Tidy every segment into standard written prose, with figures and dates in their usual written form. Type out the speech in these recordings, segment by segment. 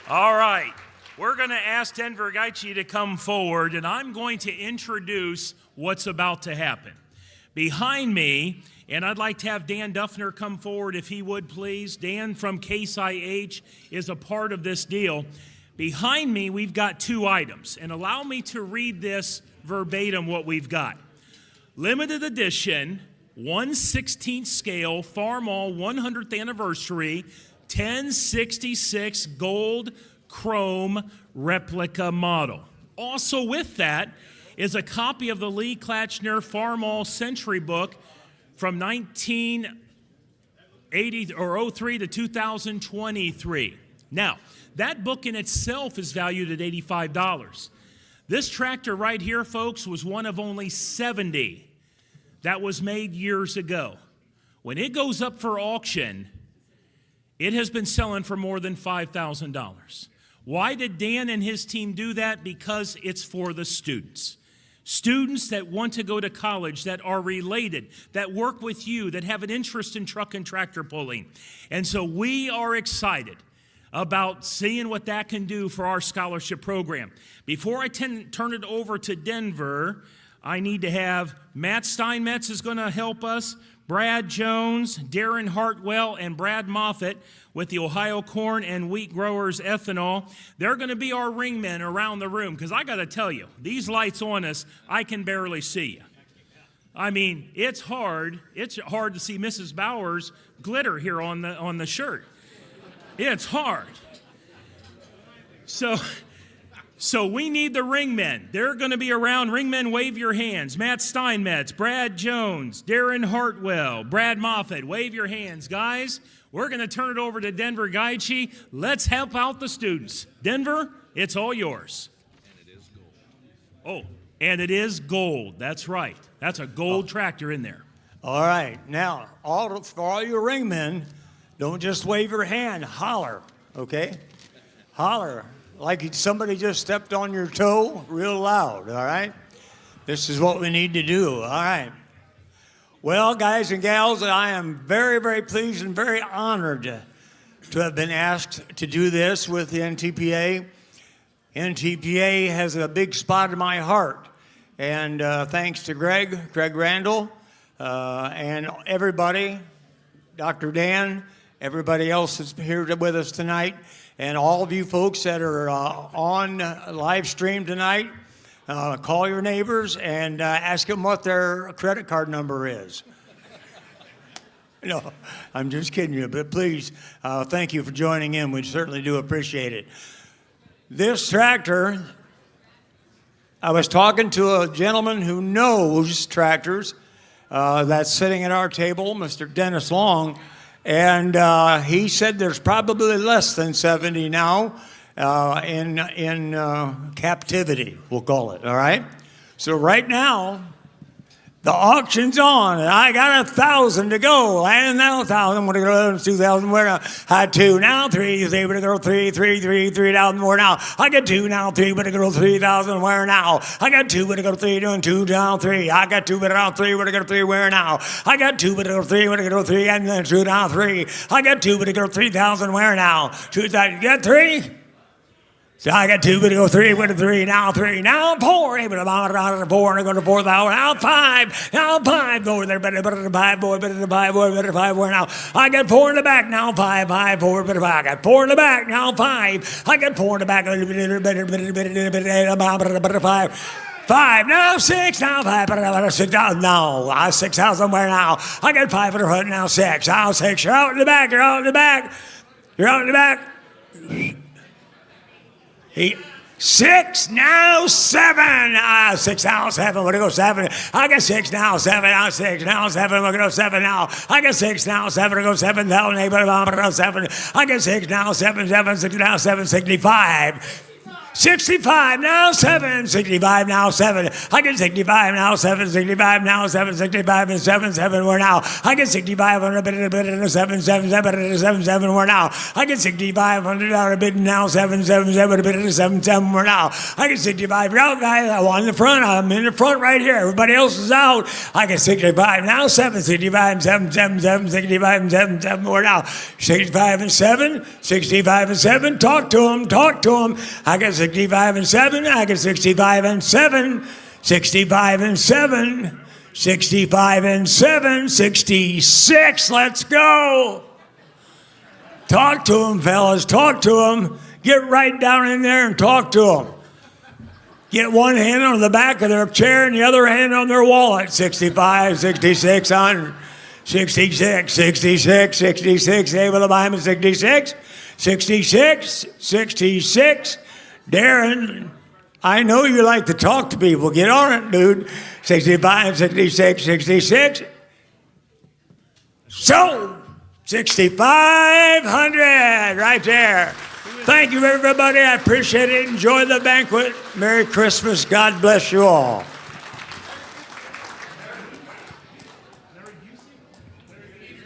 All right, we're going to ask Denver Gaichi to come forward, and I'm going to introduce what's about to happen. Behind me, and I'd like to have Dan Duffner come forward if he would, please. Dan from Case IH is a part of this deal. Behind me, we've got two items, and allow me to read this verbatim what we've got. Limited edition, 1/16 scale, Farmall 100th anniversary, 1066 gold chrome replica model. Also with that is a copy of the Lee Klatchner Farmall Century book from 1980 or 03 to 2023. Now, that book in itself is valued at $85. This tractor right here, folks, was one of only 70 that was made years ago. When it goes up for auction, it has been selling for more than $5,000. Why did Dan and his team do that? Because it's for the students. Students that want to go to college, that are related, that work with you, that have an interest in truck and tractor pulling. And so we are excited about seeing what that can do for our scholarship program. Before I turn it over to Denver, I need to have Matt Steinmetz is going to help us, Brad Jones, Darren Hartwell, and Brad Moffitt with the Ohio Corn and Wheat Growers Ethanol. They're going to be our ringmen around the room, because I got to tell you, these lights on us, I can barely see you. I mean, it's hard to see Mrs. Bauer's glitter here on the shirt. It's hard. So we need the ringmen. They're going to be around. Ringmen, wave your hands. Matt Steinmetz, Brad Jones, Darren Hartwell, Brad Moffitt, wave your hands. Guys, we're going to turn it over to Denver Gaichi. Let's help out the students. Denver, it's all yours. And it is gold. Oh, and it is gold. That's right. That's a gold tractor in there. All right. Now, for all your ringmen, don't just wave your hand. Holler, okay? Holler. Like somebody just stepped on your toe real loud, all right? This is what we need to do, all right? Well, guys and gals, I am very, very pleased and very honored to have been asked to do this with the NTPA. NTPA has a big spot in my heart, and thanks to Greg Randall, and everybody, Dr. Dan, everybody else that's here with us tonight, and all of you folks that are on live stream tonight, call your neighbors and ask them what their credit card number is. No, I'm just kidding you, but please, thank you for joining in. We certainly do appreciate it. This tractor, I was talking to a gentleman who knows tractors that's sitting at our table, Mr. Dennis Long, and he said there's probably less than 70 now in captivity, we'll call it, all right? So right now, the auction's on, and I got 1,000 to go. And now 1,000, what are going to go? 2,000, where now? I 2 now, 3, what are going to go? 3,000 more now. I got 2 now, 3, what are going to go? 3,000, where now? I got 2, what are going to go? 3, doing 2 down, 3. I got 2, what are going to go? 3, what are going to go? 3, where now? I got 2, what are going to go? 3, what are going to go? 3, and then 2 down, 3. I got 2, what are going to go? 3,000, where now? 2,000, you got 3? So I got 2, but go 3, went to 3, now 4, but I'm 4, and I go to 4,000, now 5, go there, better 5, boy, better 5, boy, better 5, where now? I got 4 in the back, now 5, 4, better 5, I got 4 in the back, now 5, I got 4 in the back, better 5. 5, now 6, now 5, 6, now 6,000, where now? I got 5 in the front, now 6, now 6, you're out in the back, you're out in the back, you're out in the back. 6, now 7. 6, now 7. We're going to go 7. I got 6, now 7. Now 6, now 7. We're going to go 7 now. I got 6, now 7. We're going to go 7. Now 7. I got 6, now 7. 7, 6, now 7. 65. 65 now 7, 65 now 7. I get 65 now 7, 65 now 7, 65 and 7, 7 we're now. I get 65 on a bit and a 7, 7, 7 and a 7, 7 we're now. I get 65 on a bit now 7, 7, 7 a bit and a 7, 7 we're now. I get 65 out, guys. I'm in the front. I'm in the front right here. Everybody else is out. I get 65 now 7, 65 and 7, 7, 7, 65 and 7, 7 we're now. 65 and 7, 65 and 7. Talk to him. Talk to him. I get 65 and 7, I get 65 and 7, 65 and 7, 65 and 7, 66, let's go. Talk to him, fellas, talk to him. Get right down in there and talk to them. Get one hand on the back of their chair and the other hand on their wallet. 65, 66, 100, 66, 66, 66, able to buy him a 66, 66, 66. Darren, I know you like to talk to people. Get on it, dude. 65, 66, 66. So, 6,500 right there. Thank you, everybody. I appreciate it. Enjoy the banquet. Merry Christmas. God bless you all.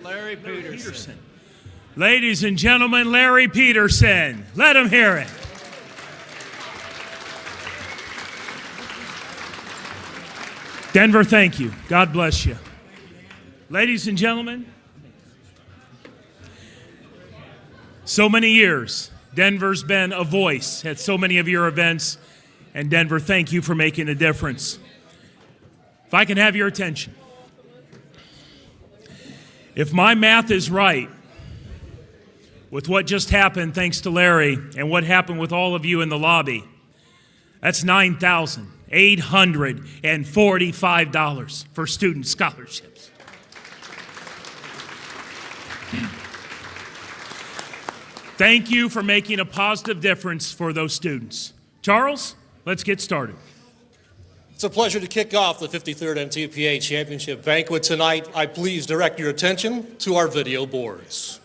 Larry Peterson. Ladies and gentlemen, Larry Peterson. Let him hear it. Denver, thank you. God bless you. Ladies and gentlemen, so many years, Denver's been a voice at so many of your events, and Denver, thank you for making a difference. If I can have your attention. If my math is right, with what just happened thanks to Larry and what happened with all of you in the lobby, that's $9,845 for student scholarships. Thank you for making a positive difference for those students. Charles, let's get started. It's a pleasure to kick off the 53rd NTPA Championship Banquet tonight. I please direct your attention to our video boards.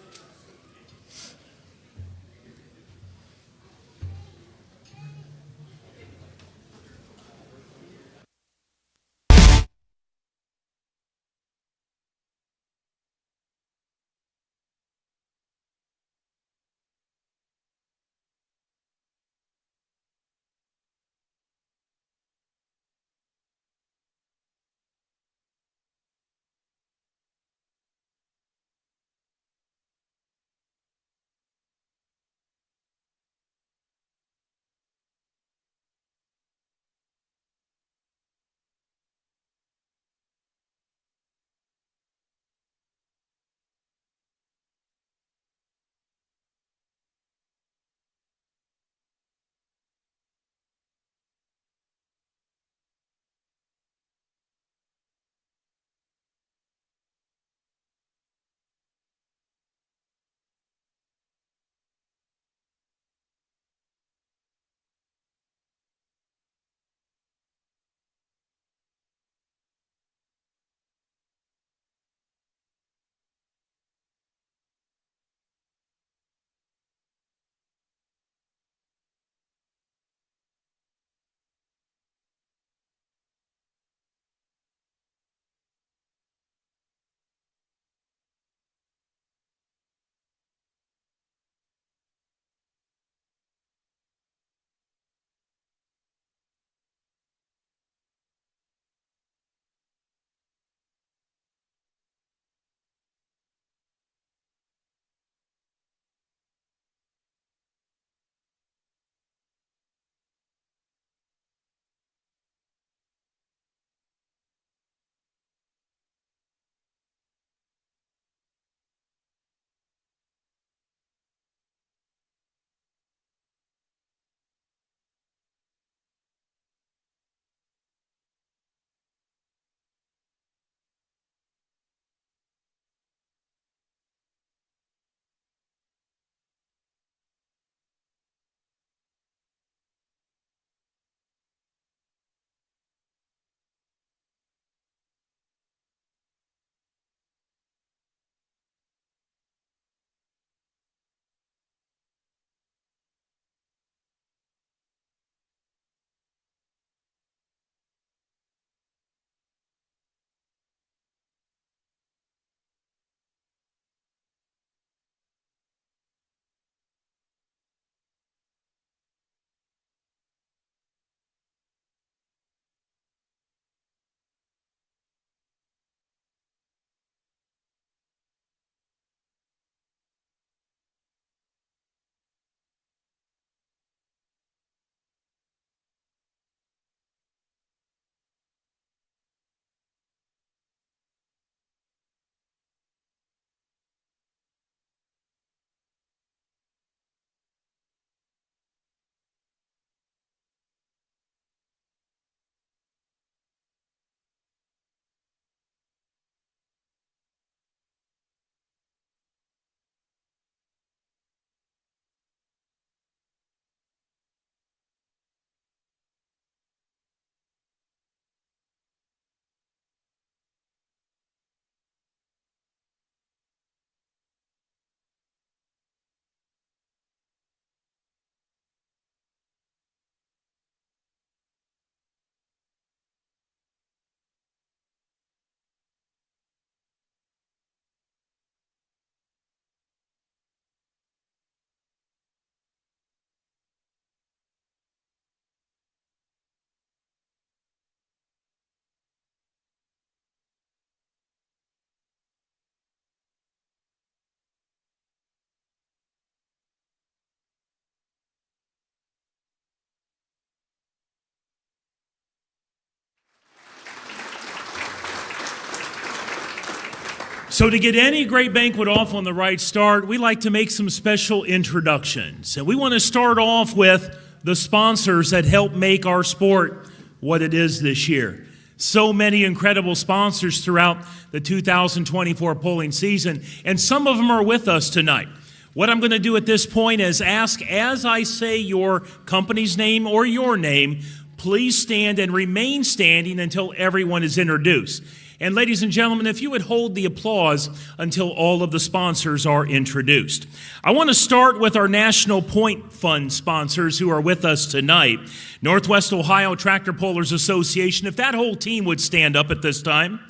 So to get any great banquet off on the right start, we like to make some special introductions. And we want to start off with the sponsors that help make our sport what it is this year. So many incredible sponsors throughout the 2024 polling season, and some of them are with us tonight. What I'm going to do at this point is ask, as I say your company's name or your name, please stand and remain standing until everyone is introduced. And ladies and gentlemen, if you would hold the applause until all of the sponsors are introduced. I want to start with our National Point Fund sponsors who are with us tonight. Northwest Ohio Tractor Pullers Association, if that whole team would stand up at this time.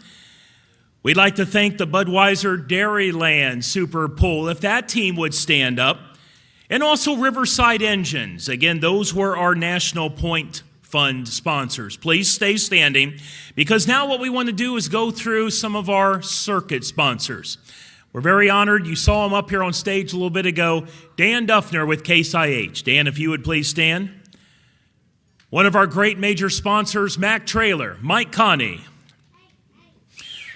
We'd like to thank the Budweiser Dairyland Super Pull, if that team would stand up. And also Riverside Engines. Again, those were our National Point Fund sponsors. Please stay standing, because now what we want to do is go through some of our circuit sponsors. We're very honored. You saw him up here on stage a little bit ago. Dan Duffner with Case IH. Dan, if you would please stand. One of our great major sponsors, Mack Trailer, Mike Connie.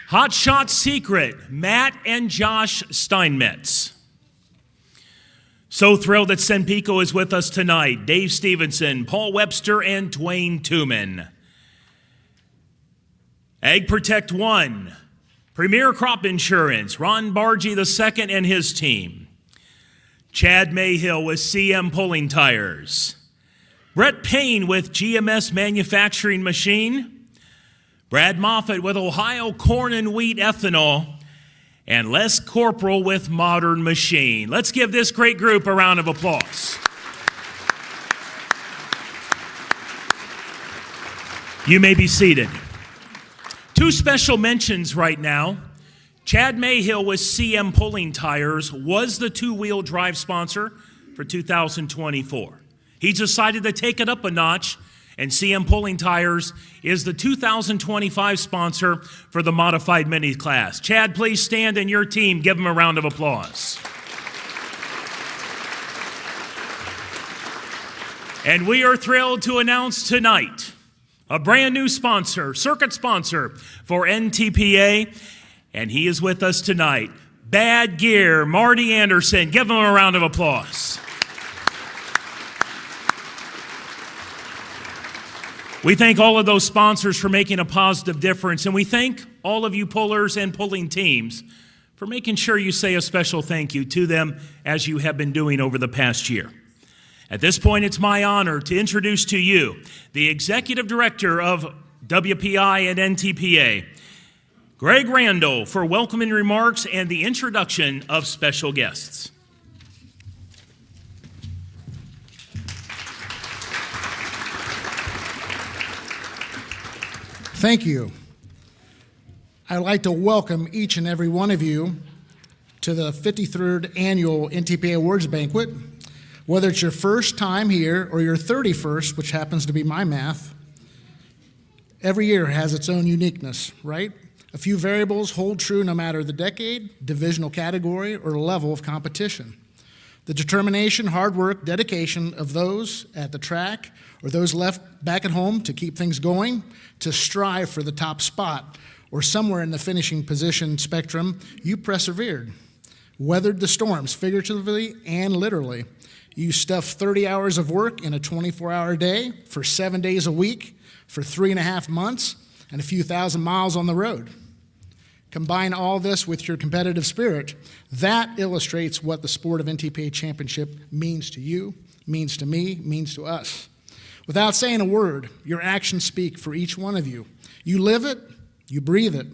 Hot Shot Secret, Matt and Josh Steinmetz. So thrilled that Senpico is with us tonight. Dave Stevenson, Paul Webster, and Dwayne Tooman. Ag Protect One, Premier Crop Insurance, Ron Bargy II and his team. Chad Mayhill with CM Pulling Tires. Brett Payne with GMS Manufacturing Machine. Brad Moffitt with Ohio Corn and Wheat Ethanol. And Les Corporal with Modern Machine. Let's give this great group a round of applause. You may be seated. Two special mentions right now. Chad Mayhill with CM Pulling Tires was the two-wheel drive sponsor for 2024. He decided to take it up a notch, and CM Pulling Tires is the 2025 sponsor for the Modified Mini class. Chad, please stand, and your team, give them a round of applause. And we are thrilled to announce tonight a brand new sponsor, circuit sponsor for NTPA, and he is with us tonight. Bad Gear, Marty Anderson. Give him a round of applause. We thank all of those sponsors for making a positive difference, and we thank all of you pullers and pulling teams for making sure you say a special thank you to them as you have been doing over the past year. At this point, it's my honor to introduce to you the Executive Director of WPI and NTPA, Greg Randall, for welcoming remarks and the introduction of special guests. Thank you. I'd like to welcome each and every one of you to the 53rd Annual NTPA Awards Banquet. Whether it's your first time here or your 31st, which happens to be my math, every year has its own uniqueness, right? A few variables hold true no matter the decade, divisional category, or level of competition. The determination, hard work, dedication of those at the track or those left back at home to keep things going, to strive for the top spot, or somewhere in the finishing position spectrum, you persevered. Weathered the storms, figuratively and literally. You stuffed 30 hours of work in a 24-hour day for 7 days a week for 3.5 months and a few thousand miles on the road. Combine all this with your competitive spirit. That illustrates what the sport of NTPA Championship means to you, means to me, means to us. Without saying a word, your actions speak for each one of you. You live it, you breathe it.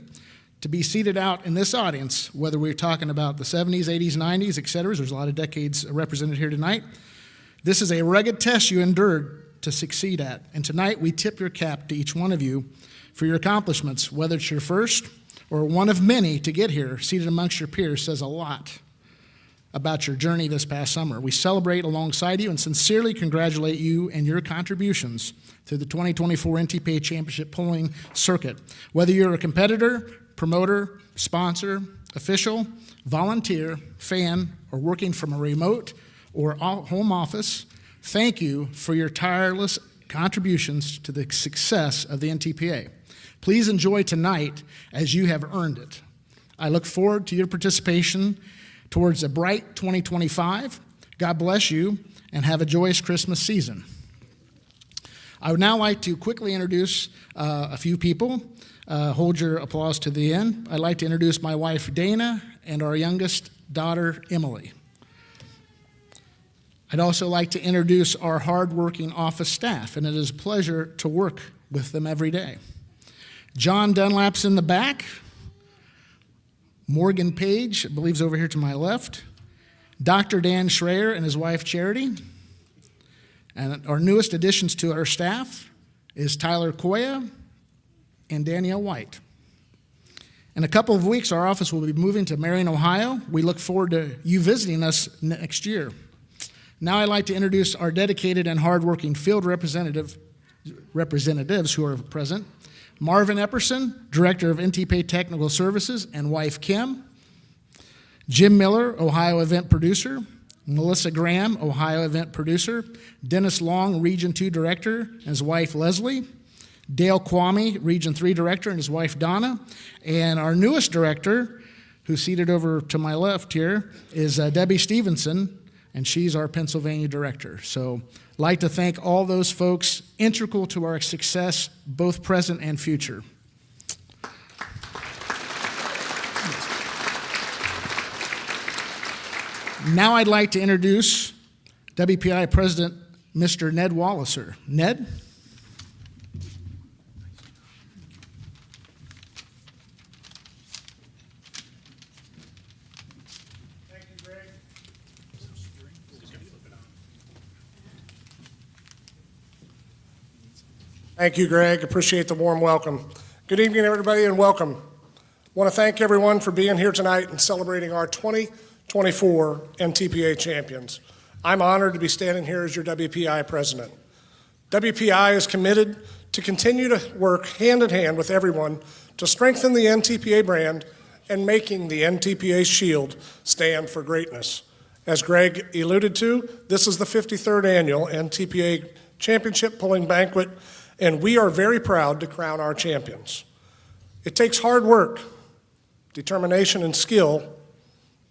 To be seated out in this audience, whether we're talking about the 70s, 80s, 90s, et cetera, there's a lot of decades represented here tonight. This is a rugged test you endured to succeed at. And tonight we tip your cap to each one of you for your accomplishments. Whether it's your first or one of many to get here, seated amongst your peers, says a lot about your journey this past summer. We celebrate alongside you and sincerely congratulate you and your contributions to the 2024 NTPA Championship Polling Circuit. Whether you're a competitor, promoter, sponsor, official, volunteer, fan, or working from a remote or home office, thank you for your tireless contributions to the success of the NTPA. Please enjoy tonight as you have earned it. I look forward to your participation towards a bright 2025. God bless you, and have a joyous Christmas season. I would now like to quickly introduce a few people. Hold your applause to the end. I'd like to introduce my wife, Dana, and our youngest daughter, Emily. I'd also like to introduce our hardworking office staff, and it is a pleasure to work with them every day. John Dunlap's in the back. Morgan Page, I believe, is over here to my left. Dr. Dan Schreier and his wife, Charity. And our newest additions to our staff is Tyler Koya and Danielle White. In a couple of weeks, our office will be moving to Marion, Ohio. We look forward to you visiting us next year. Now I'd like to introduce our dedicated and hardworking field representatives who are present. Marvin Epperson, Director of NTPA Technical Services, and wife Kim. Jim Miller, Ohio Event Producer. Melissa Graham, Ohio Event Producer. Dennis Long, Region 2 Director, and his wife Leslie. Dale Kwame, Region 3 Director, and his wife Donna. And our newest director, who's seated over to my left here, is Debbie Stevenson, and she's our Pennsylvania Director. So I'd like to thank all those folks integral to our success, both present and future. Now I'd like to introduce WPI President, Mr. Ned Walliser. Ned? Thank you, Greg. Thank you, Greg. Appreciate the warm welcome. Good evening, everybody, and welcome. I want to thank everyone for being here tonight and celebrating our 2024 NTPA champions. I'm honored to be standing here as your WPI president. WPI is committed to continue to work hand in hand with everyone to strengthen the NTPA brand and making the NTPA shield stand for greatness. As Greg alluded to, this is the 53rd annual NTPA Championship Pulling Banquet, and we are very proud to crown our champions. It takes hard work, determination, and skill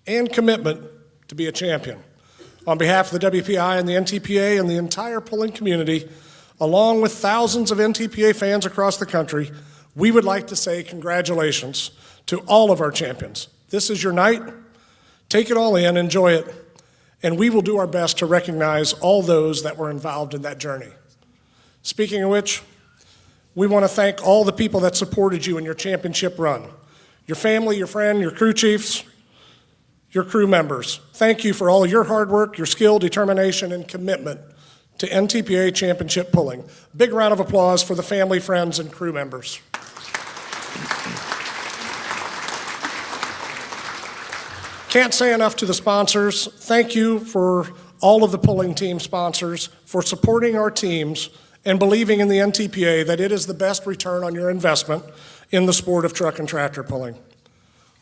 and commitment to be a champion. On behalf of the WPI and the NTPA and the entire pulling community, along with thousands of NTPA fans across the country, we would like to say congratulations to all of our champions. This is your night. Take it all in, enjoy it, and we will do our best to recognize all those that were involved in that journey. Speaking of which, we want to thank all the people that supported you in your championship run. Your family, your friend, your crew chiefs, your crew members. Thank you for all your hard work, your skill, determination, and commitment to NTPA Championship Pulling. Big round of applause for the family, friends, and crew members. Can't say enough to the sponsors. Thank you for all of the pulling team sponsors for supporting our teams and believing in the NTPA that it is the best return on your investment in the sport of truck and tractor pulling.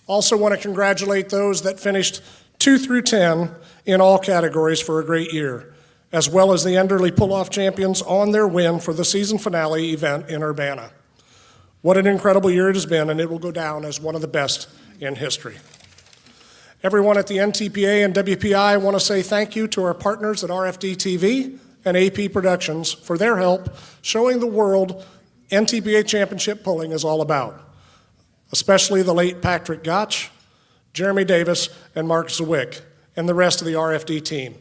Also want to congratulate those that finished 2 through 10 in all categories for a great year, as well as the Enderley Pull-Off champions on their win for the season finale event in Urbana. What an incredible year it has been, and it will go down as one of the best in history. Everyone at the NTPA and WPI want to say thank you to our partners at RFD TV and AP Productions for their help showing the world NTPA Championship Pulling is all about, especially the late Patrick Gotch, Jeremy Davis, and Mark Zwick, and the rest of the RFD team.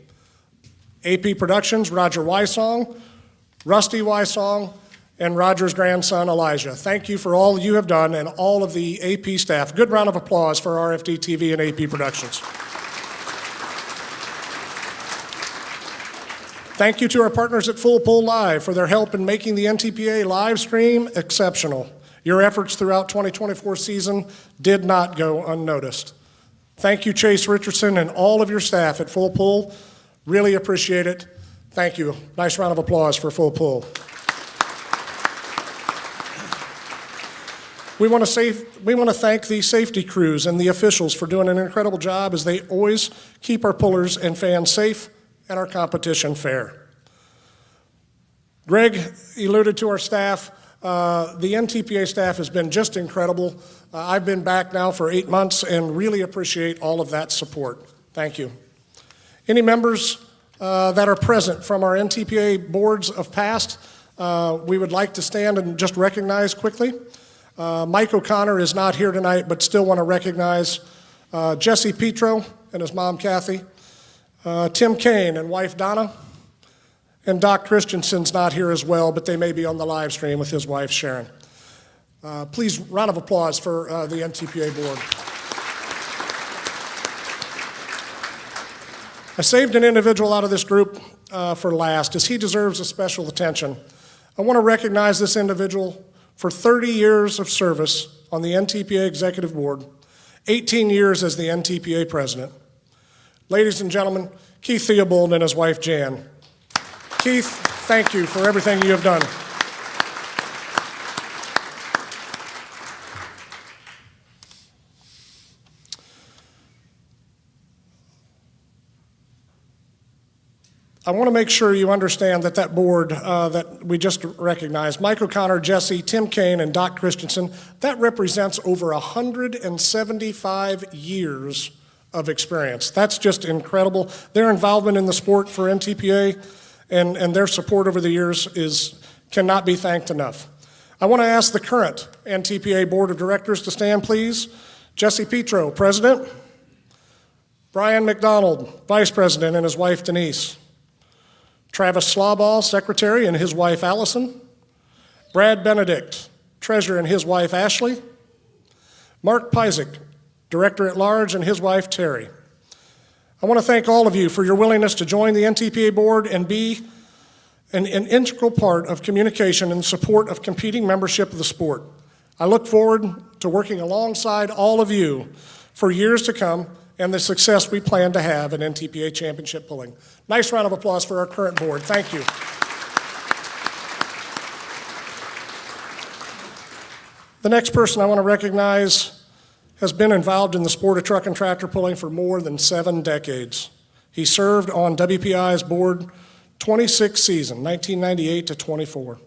AP Productions, Roger Wysong, Rusty Wysong, and Roger's grandson, Elijah. Thank you for all you have done and all of the AP staff. Good round of applause for RFD TV and AP Productions. Thank you to our partners at Full Pull Live for their help in making the NTPA live stream exceptional. Your efforts throughout 2024 season did not go unnoticed. Thank you, Chase Richardson, and all of your staff at Full Pull. Really appreciate it. Thank you. Nice round of applause for Full Pull. We want to thank the safety crews and the officials for doing an incredible job as they always keep our pullers and fans safe and our competition fair. Greg alluded to our staff. The NTPA staff has been just incredible. I've been back now for 8 months and really appreciate all of that support. Thank you. Any members that are present from our NTPA boards of past, we would like to stand and just recognize quickly. Mike O'Connor is not here tonight, but still want to recognize Jesse Petro and his mom, Kathy, Tim Kane and wife, Donna, and Doc Christensen's not here as well, but they may be on the live stream with his wife, Sharon. Please, round of applause for the NTPA board. I saved an individual out of this group for last, as he deserves a special attention. I want to recognize this individual for 30 years of service on the NTPA Executive Board, 18 years as the NTPA President. Ladies and gentlemen, Keith Theobald and his wife, Jan. Keith, thank you for everything you have done. I want to make sure you understand that that board that we just recognized, Mike O'Connor, Jesse, Tim Kane, and Doc Christensen, that represents over 175 years of experience. That's just incredible. Their involvement in the sport for NTPA and their support over the years cannot be thanked enough. I want to ask the current NTPA Board of Directors to stand, please. Jesse Petro, President. Brian McDonald, Vice President, and his wife, Denise. Travis Slawball, Secretary, and his wife, Allison. Brad Benedict, Treasurer, and his wife, Ashley. Mark Pyzik, Director at Large, and his wife, Terry. I want to thank all of you for your willingness to join the NTPA board and be an integral part of communication and support of competing membership of the sport. I look forward to working alongside all of you for years to come and the success we plan to have in NTPA championship pulling. Nice round of applause for our current board. Thank you. The next person I want to recognize has been involved in the sport of truck and tractor pulling for more than 7 decades. He served on WPI's board 26 seasons, 1998 to 24.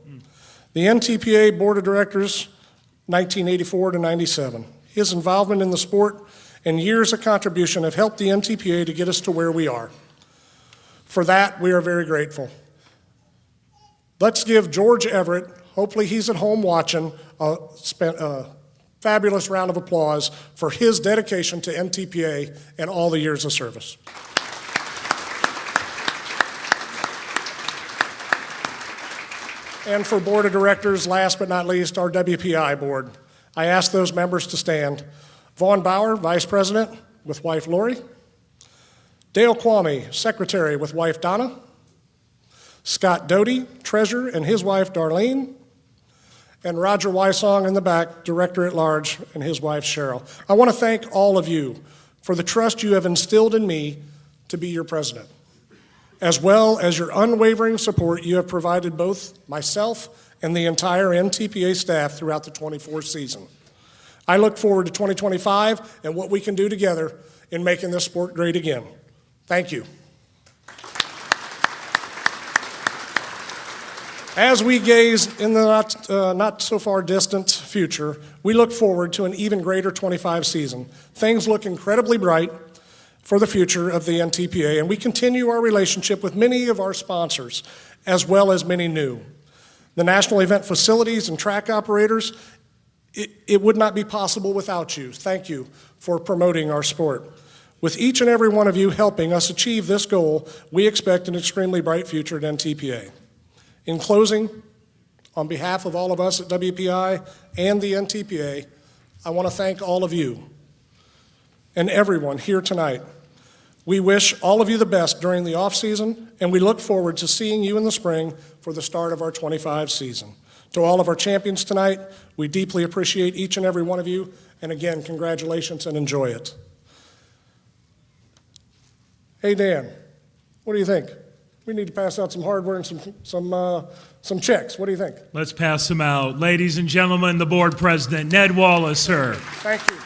The NTPA Board of Directors, 1984 to 97. His involvement in the sport and years of contribution have helped the NTPA to get us to where we are. For that, we are very grateful. Let's give George Everett, hopefully he's at home watching, a fabulous round of applause for his dedication to NTPA and all the years of service. And for Board of Directors, last but not least, our WPI board. I ask those members to stand. Vaughn Bauer, Vice President, with wife Lori. Dale Kwame, Secretary, with wife Donna. Scott Doty, Treasurer, and his wife Darlene. And Roger Wysong in the back, Director at Large, and his wife Cheryl. I want to thank all of you for the trust you have instilled in me to be your president, as well as your unwavering support you have provided both myself and the entire NTPA staff throughout the 24 season. I look forward to 2025 and what we can do together in making this sport great again. Thank you. As we gaze in the not so far distant future, we look forward to an even greater 25 season. Things look incredibly bright for the future of the NTPA, and we continue our relationship with many of our sponsors, as well as many new. The national event facilities and track operators, it would not be possible without you. Thank you for promoting our sport. With each and every one of you helping us achieve this goal, we expect an extremely bright future at NTPA. In closing, on behalf of all of us at WPI and the NTPA, I want to thank all of you and everyone here tonight. We wish all of you the best during the off-season, and we look forward to seeing you in the spring for the start of our 25 season. To all of our champions tonight, we deeply appreciate each and every one of you, and again, congratulations and enjoy it. Hey, Dan, what do you think? We need to pass out some hardware and some checks. What do you think? Let's pass them out. Ladies and gentlemen, the board president, Ned Wallace, sir. Thank you.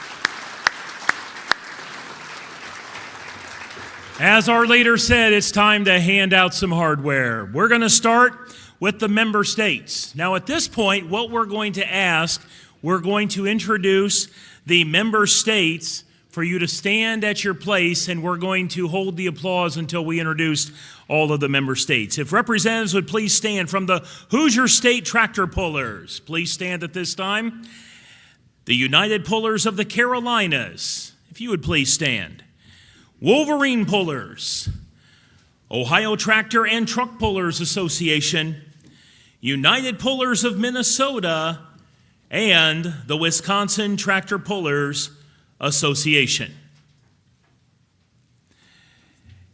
As our leader said, it's time to hand out some hardware. We're going to start with the member states. Now, at this point, what we're going to ask, we're going to introduce the member states for you to stand at your place, and we're going to hold the applause until we introduce all of the member states. If representatives would please stand from the Hoosier State Tractor Pullers, please stand at this time. The United Pullers of the Carolinas, if you would please stand. Wolverine Pullers, Ohio Tractor and Truck Pullers Association, United Pullers of Minnesota, and the Wisconsin Tractor Pullers Association.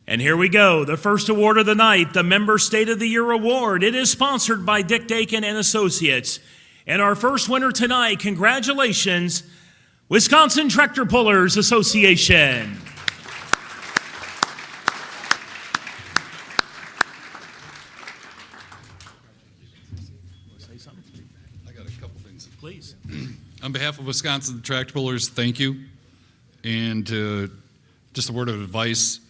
And here we go, the first award of the night, the Member State of the Year Award. It is sponsored by Dick Dakin and Associates. And our first winner tonight, congratulations, Wisconsin Tractor Pullers Association. I got a couple things. Please. On behalf of Wisconsin Tractor Pullers, thank you. And just a word of advice,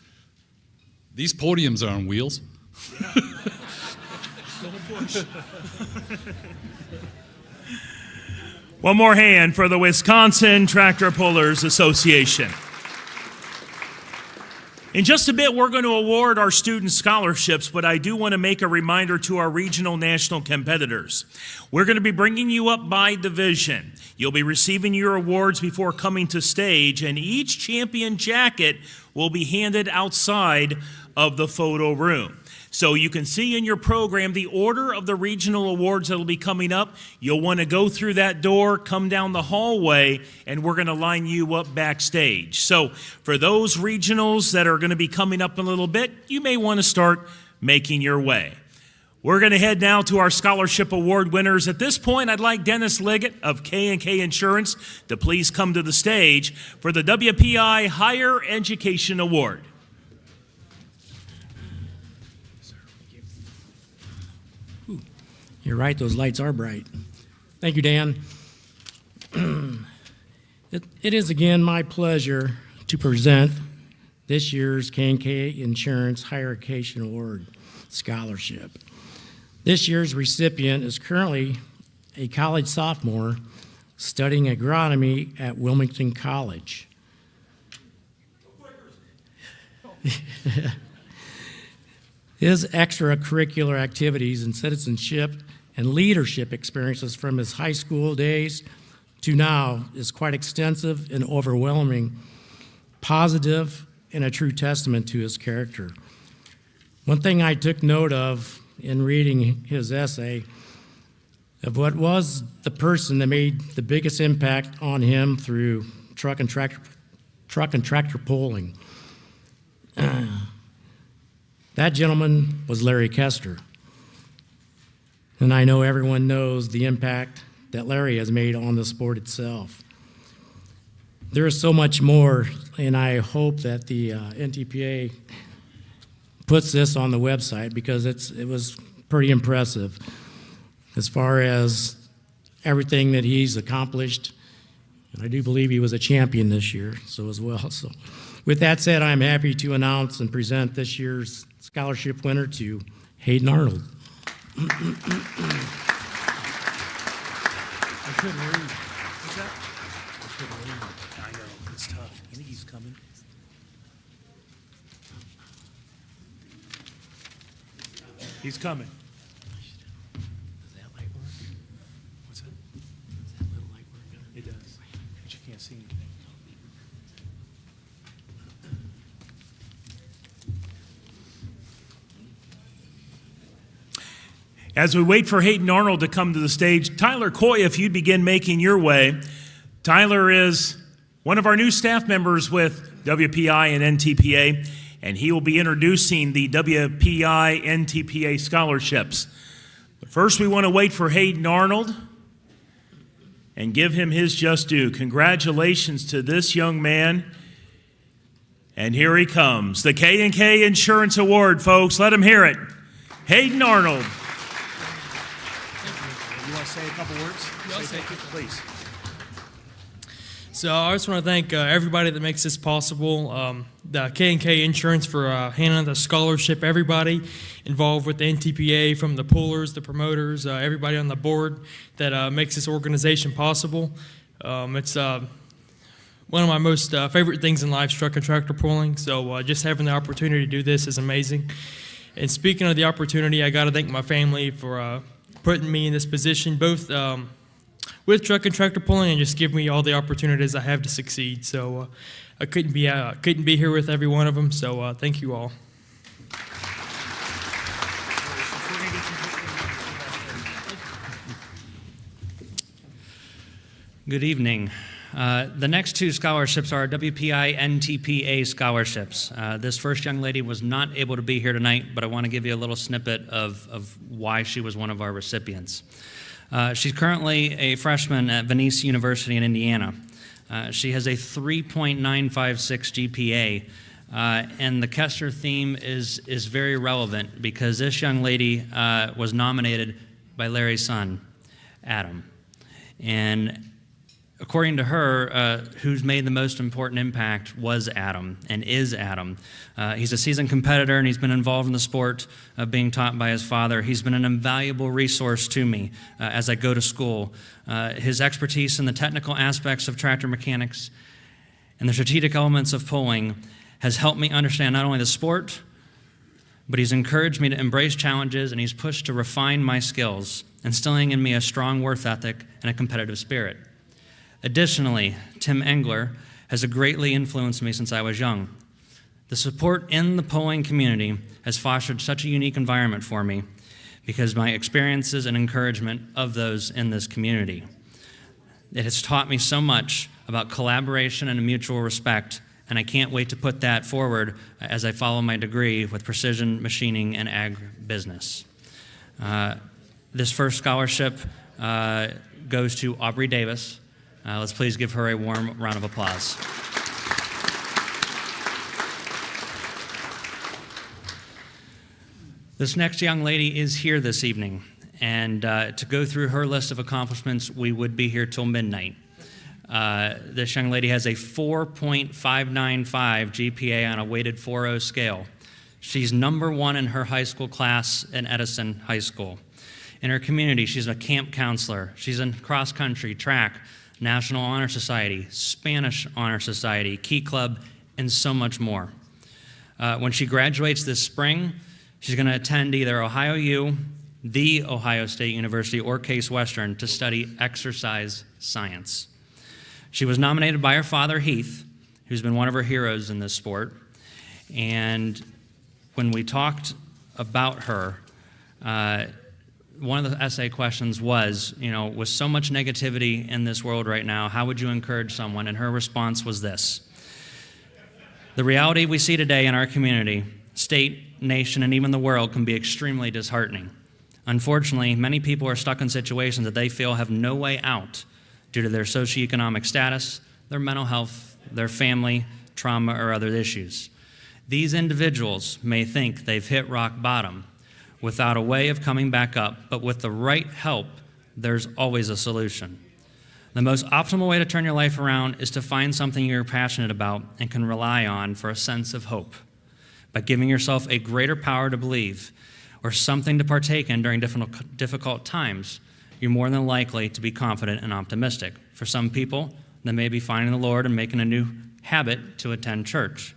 these podiums are on wheels. One more hand for the Wisconsin Tractor Pullers Association. In just a bit, we're going to award our student scholarships, but I do want to make a reminder to our regional national competitors. We're going to be bringing you up by division. You'll be receiving your awards before coming to stage, and each champion jacket will be handed outside of the photo room. So you can see in your program the order of the regional awards that will be coming up. You'll want to go through that door, come down the hallway, and we're going to line you up backstage. So for those regionals that are going to be coming up in a little bit, you may want to start making your way. We're going to head now to our scholarship award winners. At this point, I'd like Dennis Liggett of K&K Insurance to please come to the stage for the WPI Higher Education Award. You're right, those lights are bright. Thank you, Dan. It is again my pleasure to present this year's K&K Insurance Higher Education Award Scholarship. This year's recipient is currently a college sophomore studying agronomy at Wilmington College. His extracurricular activities and citizenship and leadership experiences from his high school days to now is quite extensive and overwhelming, positive, and a true testament to his character. One thing I took note of in reading his essay of what was the person that made the biggest impact on him through truck and tractor pulling. That gentleman was Larry Kester. And I know everyone knows the impact that Larry has made on the sport itself. There is so much more, and I hope that the NTPA puts this on the website because it was pretty impressive as far as everything that he's accomplished. And I do believe he was a champion this year, so as well. So with that said, I'm happy to announce and present this year's scholarship winner to Hayden Arnold. I couldn't read. What's that? I couldn't read. I know, it's tough. You think he's coming? He's coming. Does that light work? What's that? Does that little light work? It does. But you can't see anything. As we wait for Hayden Arnold to come to the stage, Tyler Coy, if you'd begin making your way. Tyler is one of our new staff members with WPI and NTPA, and he will be introducing the WPI NTPA scholarships. But first, we want to wait for Hayden Arnold and give him his just due. Congratulations to this young man. And here he comes, the K&K Insurance Award, folks. Let him hear it. Hayden Arnold. You want to say a couple words? Thank you, please. So I just want to thank everybody that makes this possible. the K&K Insurance for handling the scholarship. Everybody involved with the NTPA, from the pullers, the promoters, everybody on the board that makes this organization possible. It's one of my most favorite things in life, truck and tractor pulling. So just having the opportunity to do this is amazing. And speaking of the opportunity, I got to thank my family for putting me in this position, both with truck and tractor pulling, and just give me all the opportunities I have to succeed. So I couldn't be here with every one of them. So thank you all. Good evening. The next two scholarships are WPI NTPA scholarships. This first young lady was not able to be here tonight, but I want to give you a little snippet of why she was one of our recipients. She's currently a freshman at Venice University in Indiana. She has a 3.956 GPA, and the Kester theme is very relevant because this young lady was nominated by Larry's son, Adam. And according to her, who's made the most important impact was Adam and is Adam. He's a seasoned competitor, and he's been involved in the sport of being taught by his father. He's been an invaluable resource to me as I go to school. His expertise in the technical aspects of tractor mechanics and the strategic elements of pulling has helped me understand not only the sport, but he's encouraged me to embrace challenges, and he's pushed to refine my skills, instilling in me a strong work ethic and a competitive spirit. Additionally, Tim Engler has greatly influenced me since I was young. The support in the pulling community has fostered such a unique environment for me because my experiences and encouragement of those in this community. It has taught me so much about collaboration and mutual respect, and I can't wait to put that forward as I follow my degree with precision machining and agribusiness. This first scholarship goes to Aubrey Davis. Let's please give her a warm round of applause. This next young lady is here this evening, and to go through her list of accomplishments, we would be here till midnight. This young lady has a 4.595 GPA on a weighted 4.0 scale. She's #1 in her high school class in Edison High School. In her community, she's a camp counselor. She's in cross country, track, National Honor Society, Spanish Honor Society, Key Club, and so much more. When she graduates this spring, she's going to attend either Ohio U, the Ohio State University, or Case Western to study exercise science. She was nominated by her father, Heath, who's been one of her heroes in this sport. And when we talked about her, one of the essay questions was, with so much negativity in this world right now, how would you encourage someone? And her response was this: the reality we see today in our community, state, nation, and even the world can be extremely disheartening. Unfortunately, many people are stuck in situations that they feel have no way out due to their socioeconomic status, their mental health, their family, trauma, or other issues. These individuals may think they've hit rock bottom without a way of coming back up, but with the right help, there's always a solution. The most optimal way to turn your life around is to find something you're passionate about and can rely on for a sense of hope. By giving yourself a greater power to believe or something to partake in during difficult times, you're more than likely to be confident and optimistic. For some people, that may be finding the Lord and making a new habit to attend church.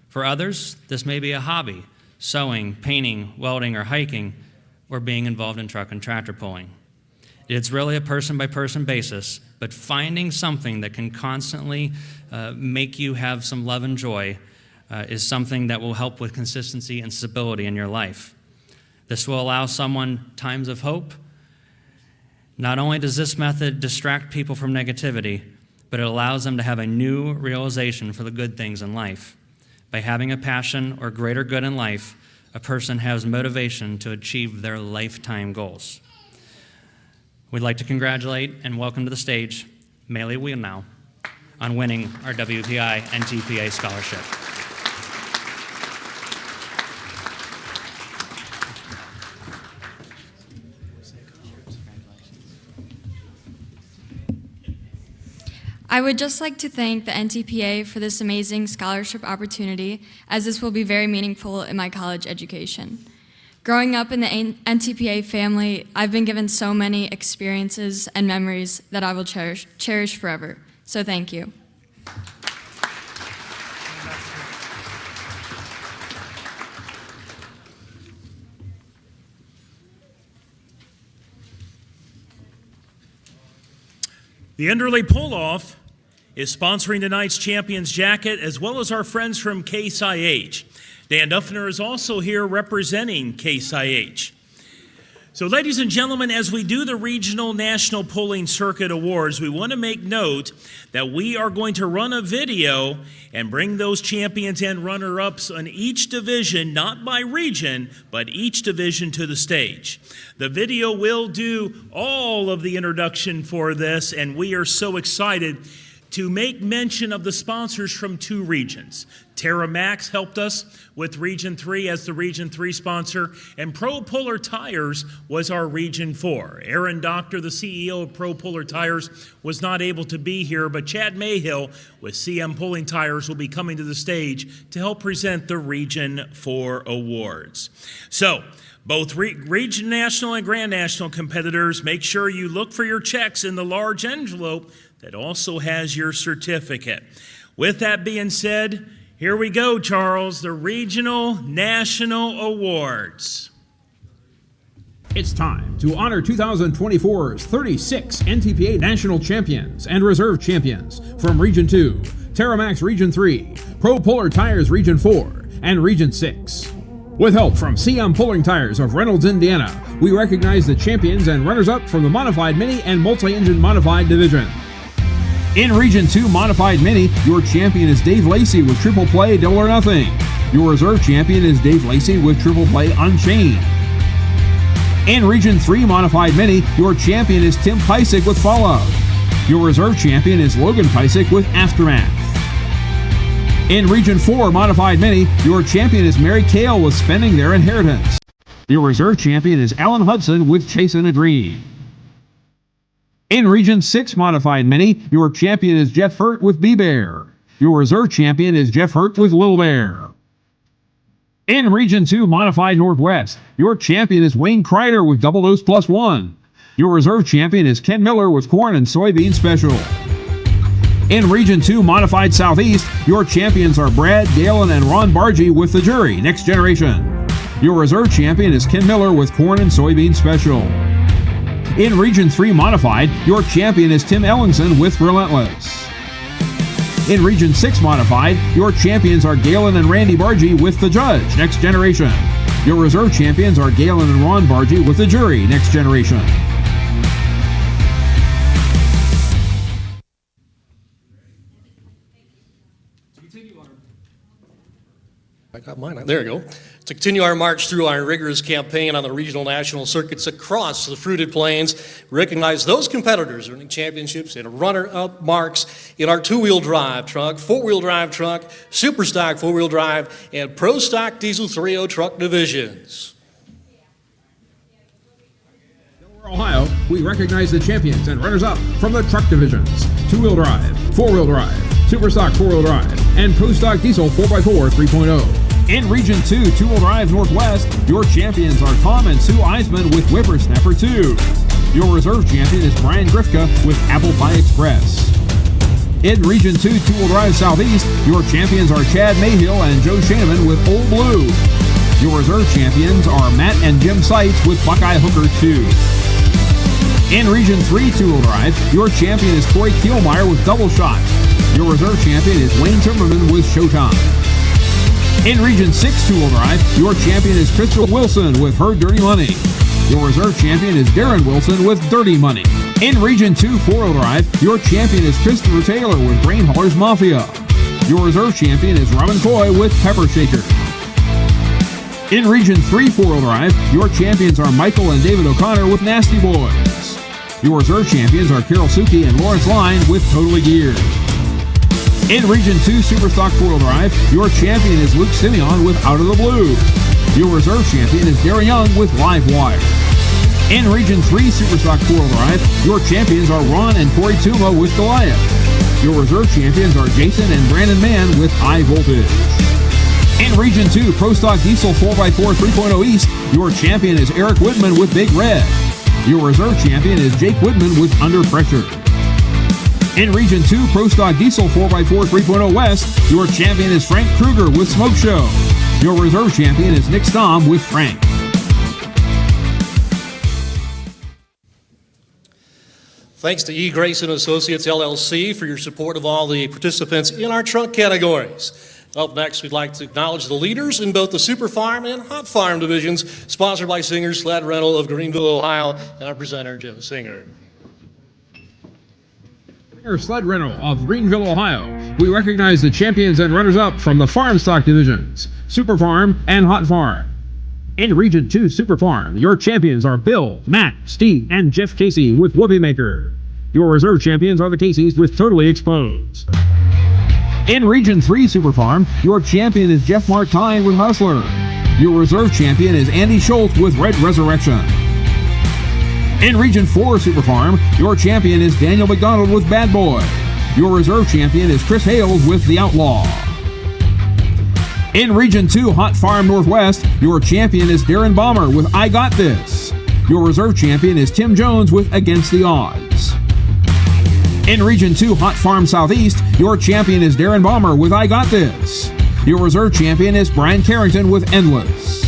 For others, this may be a hobby: sewing, painting, welding, or hiking, or being involved in truck and tractor pulling. It's really a person-by-person basis, but finding something that can constantly make you have some love and joy is something that will help with consistency and stability in your life. This will allow someone times of hope. Not only does this method distract people from negativity, but it allows them to have a new realization for the good things in life. By having a passion or greater good in life, a person has motivation to achieve their lifetime goals. We'd like to congratulate and welcome to the stage Meili Wienau on winning our WPI NTPA scholarship. I I would just like to thank the NTPA for this amazing scholarship opportunity, as this will be very meaningful in my college education. Growing up in the NTPA family, I've been given so many experiences and memories that I will cherish forever. So thank you. The Enderley Pull-Off is sponsoring tonight's Champions Jacket, as well as our friends from Case IH. Dan Duffner is also here representing Case IH. So, ladies and gentlemen, as we do the Regional National Pulling Circuit Awards, we want to make note that we are going to run a video and bring those champions and runner-ups on each division, not by region, but each division to the stage. The video will do all of the introduction for this, and we are so excited to make mention of the sponsors from 2 regions. Terra Max helped us with Region 3 as the Region 3 sponsor, and Pro Puller Tires was our Region 4. Aaron Doctor, the CEO of Pro Puller Tires, was not able to be here, but Chad Mayhill with CM Pulling Tires will be coming to the stage to help present the Region 4 awards. So, both Region National and Grand National competitors, make sure you look for your checks in the large envelope that also has your certificate. With that being said, here we go, Charles, the Regional National Awards. It's time to honor 2024's 36 NTPA National Champions and Reserve Champions from Region 2, Terramax Region 3, Pro Puller Tires Region 4, and Region 6. With help from CM Pulling Tires of Reynolds, Indiana, we recognize the champions and runners-up from the Modified Mini and Multi-Engine Modified Division. In Region 2 Modified Mini, your champion is Dave Lacey with Triple Play Double or Nothing. Your reserve champion is Dave Lacey with Triple Play Unchained. In Region 3 Modified Mini, your champion is Tim Pysick with Fallout. Your reserve champion is Logan Pysick with Aftermath. In Region 4 Modified Mini, your champion is Mary Kale with Spending Their Inheritance. Your reserve champion is Alan Hudson with Chasing a Dream. In Region 6 Modified Mini, your champion is Jeff Hurt with B-Bear. Your reserve champion is Jeff Hurt with Lil Bear. In Region 2 Modified Northwest, your champion is Wayne Kreider with Double Dose Plus One. Your reserve champion is Ken Miller with Corn and Soybean Special. In Region 2 Modified Southeast, your champions are Brad, Galen, and Ron Bargy with The Jury, Next Generation. Your reserve champion is Ken Miller with Corn and Soybean Special. In Region 3 Modified, your champion is Tim Ellingson with Relentless. In Region 6 Modified, your champions are Galen and Randy Bargy with The Judge, Next Generation. Your reserve champions are Galen and Ron Bargy with The Jury, Next Generation. I got mine. There you go. To continue our march through our rigorous campaign on the regional national circuits across the Fruited Plains, we recognize those competitors earning championships and runner-up marks in our two-wheel drive truck, four-wheel drive truck, super stock four-wheel drive, and pro stock diesel 3.0 truck divisions. Ohio, we recognize the champions and runners-up from the truck divisions, two-wheel drive, four-wheel drive, super stock four-wheel drive, and pro stock diesel 4x4 3.0. In Region 2, two-wheel drive Northwest, your champions are Tom and Sue Eisman with Whippersnapper 2. Your reserve champion is Brian Grifka with Apple Pie Express. In Region 2, two-wheel drive Southeast, your champions are Chad Mayhill and Joe Shaneman with Old Blue. Your reserve champions are Matt and Jim Seitz with Buckeye Hooker 2. In Region 3 two-wheel drive, your champion is Corey Kielmeyer with Double Shot. Your reserve champion is Wayne Timmerman with Showtime. In Region 6 two-wheel drive, your champion is Crystal Wilson with Her Dirty Money. Your reserve champion is Darren Wilson with Dirty Money. In Region 2 four-wheel drive, your champion is Christopher Taylor with Brain Haulers Mafia. Your reserve champion is Robin Coy with Pepper Shaker. In Region 3 four-wheel drive, your champions are Michael and David O'Connor with Nasty Boys. Your reserve champions are Carol Suki and Lawrence Line with Totally Geared. In Region 2 Superstock four-wheel drive, your champion is Luke Simeon with Out of the Blue. Your reserve champion is Darren Young with Live Wire. In Region 3 Superstock four-wheel drive, your champions are Ron and Corey Tuma with Goliath. Your reserve champions are Jason and Brandon Mann with High Voltage. In Region 2, Pro Stock Diesel 4x4 3.0 East, your champion is Eric Whitman with Big Red. Your reserve champion is Jake Whitman with Under Pressure. In Region 2, Pro Stock Diesel 4x4 3.0 West, your champion is Frank Kruger with Smoke Show. Your reserve champion is Nick Stom with Frank. Thanks to E. Grayson Associates, LLC, for your support of all the participants in our truck categories. Up next, we'd like to acknowledge the leaders in both the Super Farm and Hot Farm divisions, sponsored by Singer Sled Rental of Greenville, Ohio, and our presenter, Joe Singer. Singer Sled Rental of Greenville, Ohio. We recognize the champions and runners-up from the Farm Stock divisions, Super Farm and Hot Farm. In Region 2 Super Farm, your champions are Bill, Matt, Steve, and Jeff Casey with Whoopie Maker. Your reserve champions are the Caseys with Totally Exposed. In Region 3 Super Farm, your champion is Jeff Martine with Hustler. Your reserve champion is Andy Schultz with Red Resurrection. In Region 4 Super Farm, your champion is Daniel McDonald with Bad Boy. Your reserve champion is Chris Hales with The Outlaw. In Region 2 Hot Farm Northwest, your champion is Darren Balmer with I Got This. Your reserve champion is Tim Jones with Against the Odds. In Region 2 Hot Farm Southeast, your champion is Darren Balmer with I Got This. Your reserve champion is Brian Carrington with Endless.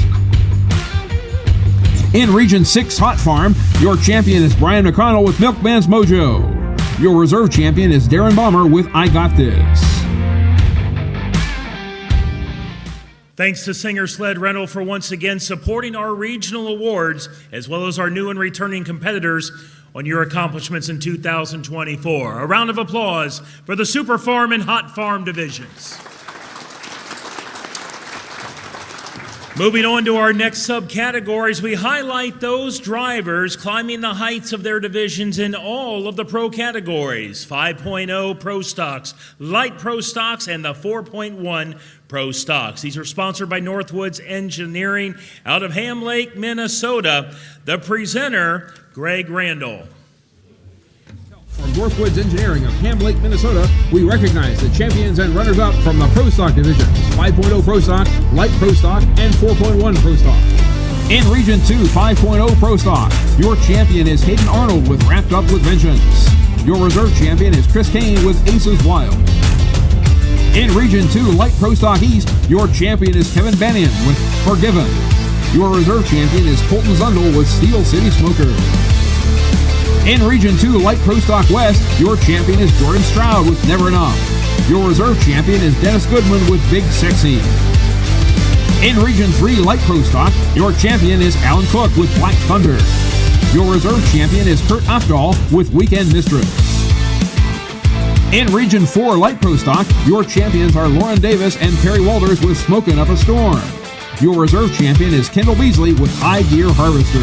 In Region 6 Hot Farm, your champion is Brian McConnell with Milkman's Mojo. Your reserve champion is Darren Balmer with I Got This. Thanks to Singer Sled Rental for once again supporting our regional awards, as well as our new and returning competitors on your accomplishments in 2024. A round of applause for the Super Farm and Hot Farm divisions. Moving on to our next subcategories, we highlight those drivers climbing the heights of their divisions in all of the pro categories: 5.0 Pro Stocks, Light Pro Stocks, and the 4.1 Pro Stocks. These are sponsored by Northwoods Engineering out of Ham Lake, Minnesota. The presenter, Greg Randall. From Northwoods Engineering of Ham Lake, Minnesota, we recognize the champions and runners-up from the Pro Stock divisions, 5.0 Pro Stock, Light Pro Stock, and 4.1 Pro Stock. In Region 2 5.0 Pro Stock, your champion is Hayden Arnold with Wrapped Up with Vengeance. Your reserve champion is Chris Kane with Aces Wild. In Region 2 Light Pro Stock East, your champion is Kevin Bannion with Forgiven. Your reserve champion is Colton Zundel with Steel City Smoker. In Region 2 Light Pro Stock West, your champion is Jordan Stroud with Never Enough. Your reserve champion is Dennis Goodman with Big Sexy. In Region 3 Light Pro Stock, your champion is Alan Cook with Black Thunder. Your reserve champion is Kurt Afdahl with Weekend Mistress. In Region 4 Light Pro Stock, your champions are Lauren Davis and Perry Walters with Smokin' Up a Storm. Your reserve champion is Kendall Beasley with High Gear Harvester.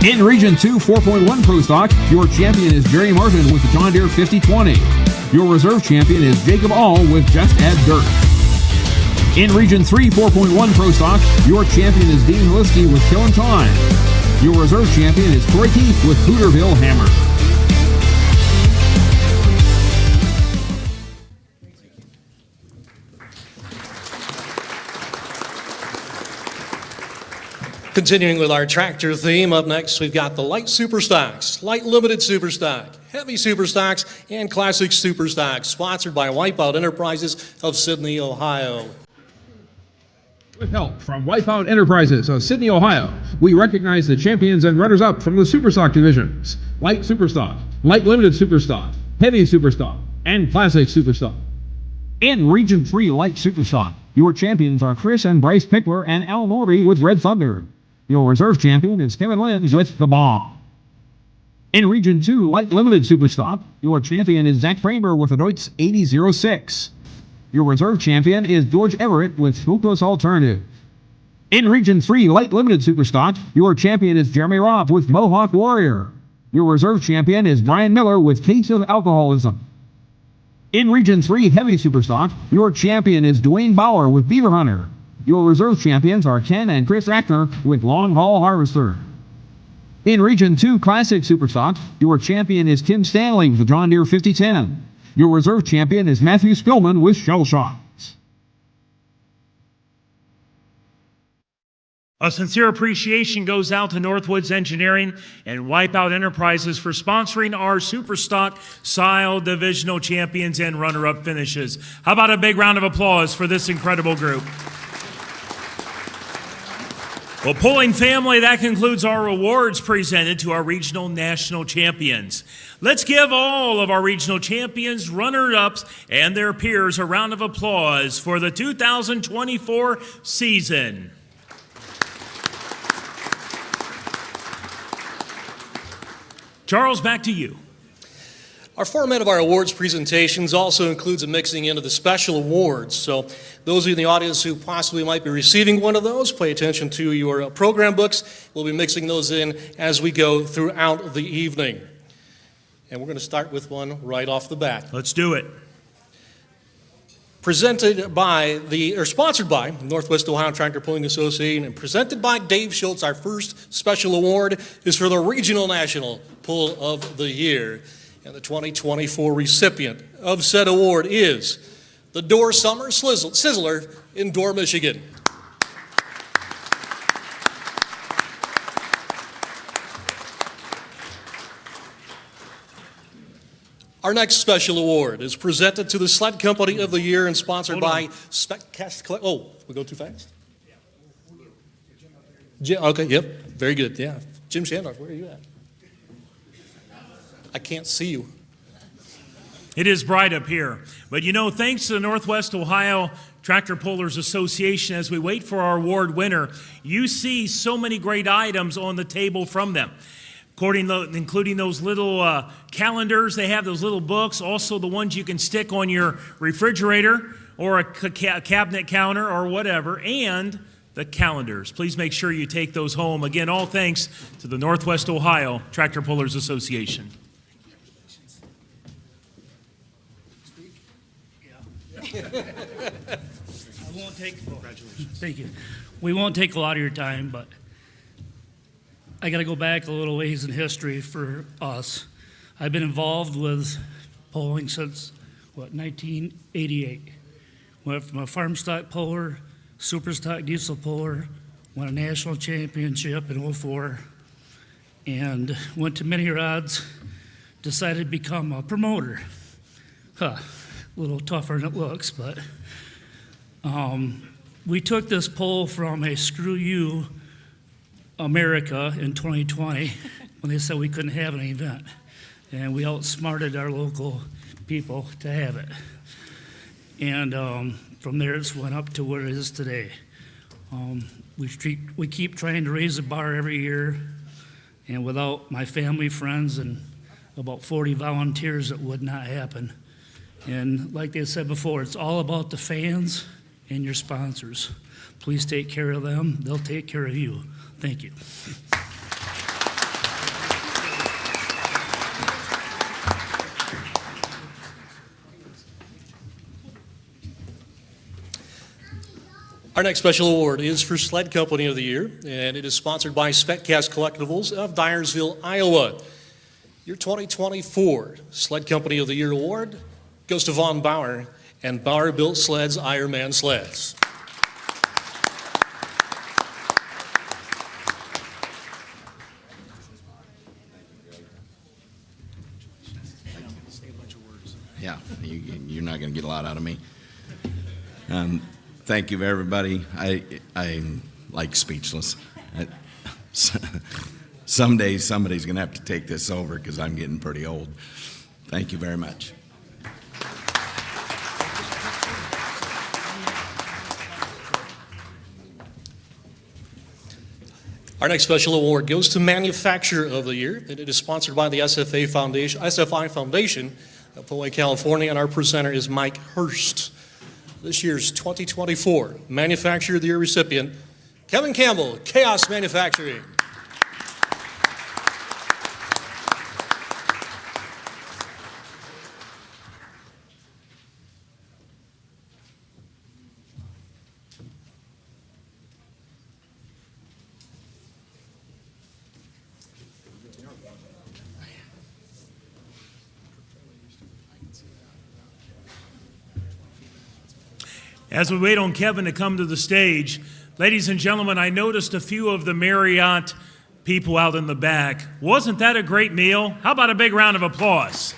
In Region 2 4.1 Pro Stock, your champion is Jerry Martin with the John Deere 5020. Your reserve champion is Jacob All with Just Add Dirt. In Region 3 4.1 Pro Stock, your champion is Dean Holiski with Killin' Time. Your reserve champion is Troy Keith with Hooterville Hammer. Continuing with our tractor theme, up next we've got the Light Super Stocks, Light Limited Super Stock, Heavy Super Stocks, and Classic Super Stocks, sponsored by Wipeout Enterprises of Sydney, Ohio. With help from Wipeout Enterprises of Sydney, Ohio, we recognize the champions and runners-up from the Super Stock divisions, Light Super Stock, Light Limited Super Stock, Heavy Super Stock, and Classic Super Stock. In Region 3 Light Super Stock, your champions are Chris and Bryce Pickler and Al Norby with Red Thunder. Your reserve champion is Kevin Lynch with The Bomb. In Region 2 Light Limited Super Stock, your champion is Zach Kramer with a Deutz 8006. Your reserve champion is George Everett with Hopeless Alternative. In Region 3 Light Limited Super Stock, your champion is Jeremy Robb with Mohawk Warrior. Your reserve champion is Brian Miller with Case of Alcoholism. In Region 3 Heavy Super Stock, your champion is Dwayne Bauer with Beaver Hunter. Your reserve champions are Ken and Chris Ackner with Long Haul Harvester. In Region 2 Classic Super Stock, your champion is Tim Stanley with the John Deere 5010. Your reserve champion is Matthew Spillman with Shell Shock. A sincere appreciation goes out to Northwoods Engineering and Wipeout Enterprises for sponsoring our Superstock Style Divisional Champions and runner-up finishes. How about a big round of applause for this incredible group? Well, Pulling family, that concludes our awards presented to our regional national champions. Let's give all of our regional champions, runner-ups, and their peers a round of applause for the 2024 season. Charles, back to you. Our format of our awards presentations also includes a mixing in of the special awards. So those of you in the audience who possibly might be receiving one of those, pay attention to your program books. We'll be mixing those in as we go throughout the evening. And we're going to start with one right off the bat. Let's do it. Sponsored by Northwest Ohio Tractor Pulling Association and presented by Dave Schultz. Our first special award is for the Regional National Pull of the Year. And the 2024 recipient of said award is the Door Summer Sizzler in Door, Michigan. Our next special award is presented to the Sled Company of the Year and sponsored by SpecCast. Oh, we go too fast? Okay, yep, very good, yeah. Jim Shandorf, where are you at? I can't see you. It is bright up here. But you know, thanks to the Northwest Ohio Tractor Pullers Association, as we wait for our award winner, you see so many great items on the table from them. Including those little calendars, they have those little books, also the ones you can stick on your refrigerator or a cabinet counter or whatever, and the calendars. Please make sure you take those home. Again, all thanks to the Northwest Ohio Tractor Pullers Association. Thank you. We won't take a lot of your time, but I got to go back a little ways in history for us. I've been involved with pulling since, 1988. Went from a farm stock puller, super stock diesel puller, won a national championship in 04, and went to many rods, decided to become a promoter. A little tougher than it looks, but we took this poll from a Screw You America in 2020 when they said we couldn't have an event. And we outsmarted our local people to have it. And from there it's went up to what it is today. We keep trying to raise the bar every year, and without my family, friends, and about 40 volunteers, it would not happen. And like they said before, it's all about the fans and your sponsors. Please take care of them. They'll take care of you. Thank you. Our next special award is for Sled Company of the Year, and it is sponsored by SpecCast Collectibles of Dyersville, Iowa. Your 2024 Sled Company of the Year award goes to Von Bauer and Bauer Built Sleds, Ironman Sleds. Yeah, you're not going to get a lot out of me. Thank you, everybody. I'm like speechless. Someday somebody's going to have to take this over because I'm getting pretty old. Thank you very much. Our next special award goes to Manufacturer of the Year, and it is sponsored by the SFI Foundation of Poway, California, and our presenter is Mike Hurst. This year's 2024 Manufacturer of the Year recipient, Kevin Campbell, Chaos Manufacturing. As we wait on Kevin to come to the stage, ladies and gentlemen, I noticed a few of the Marriott people out in the back. Wasn't that a great meal? How about a big round of applause?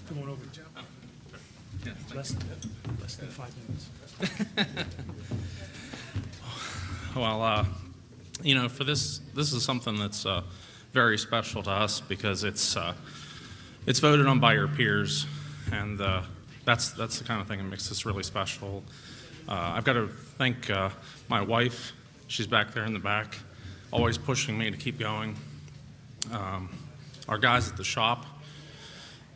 Come on over. Less than 5 minutes. Well, for this is something that's very special to us because it's voted on by your peers, and that's the kind of thing that makes this really special. I've got to thank my wife. She's back there in the back, always pushing me to keep going. Our guys at the shop,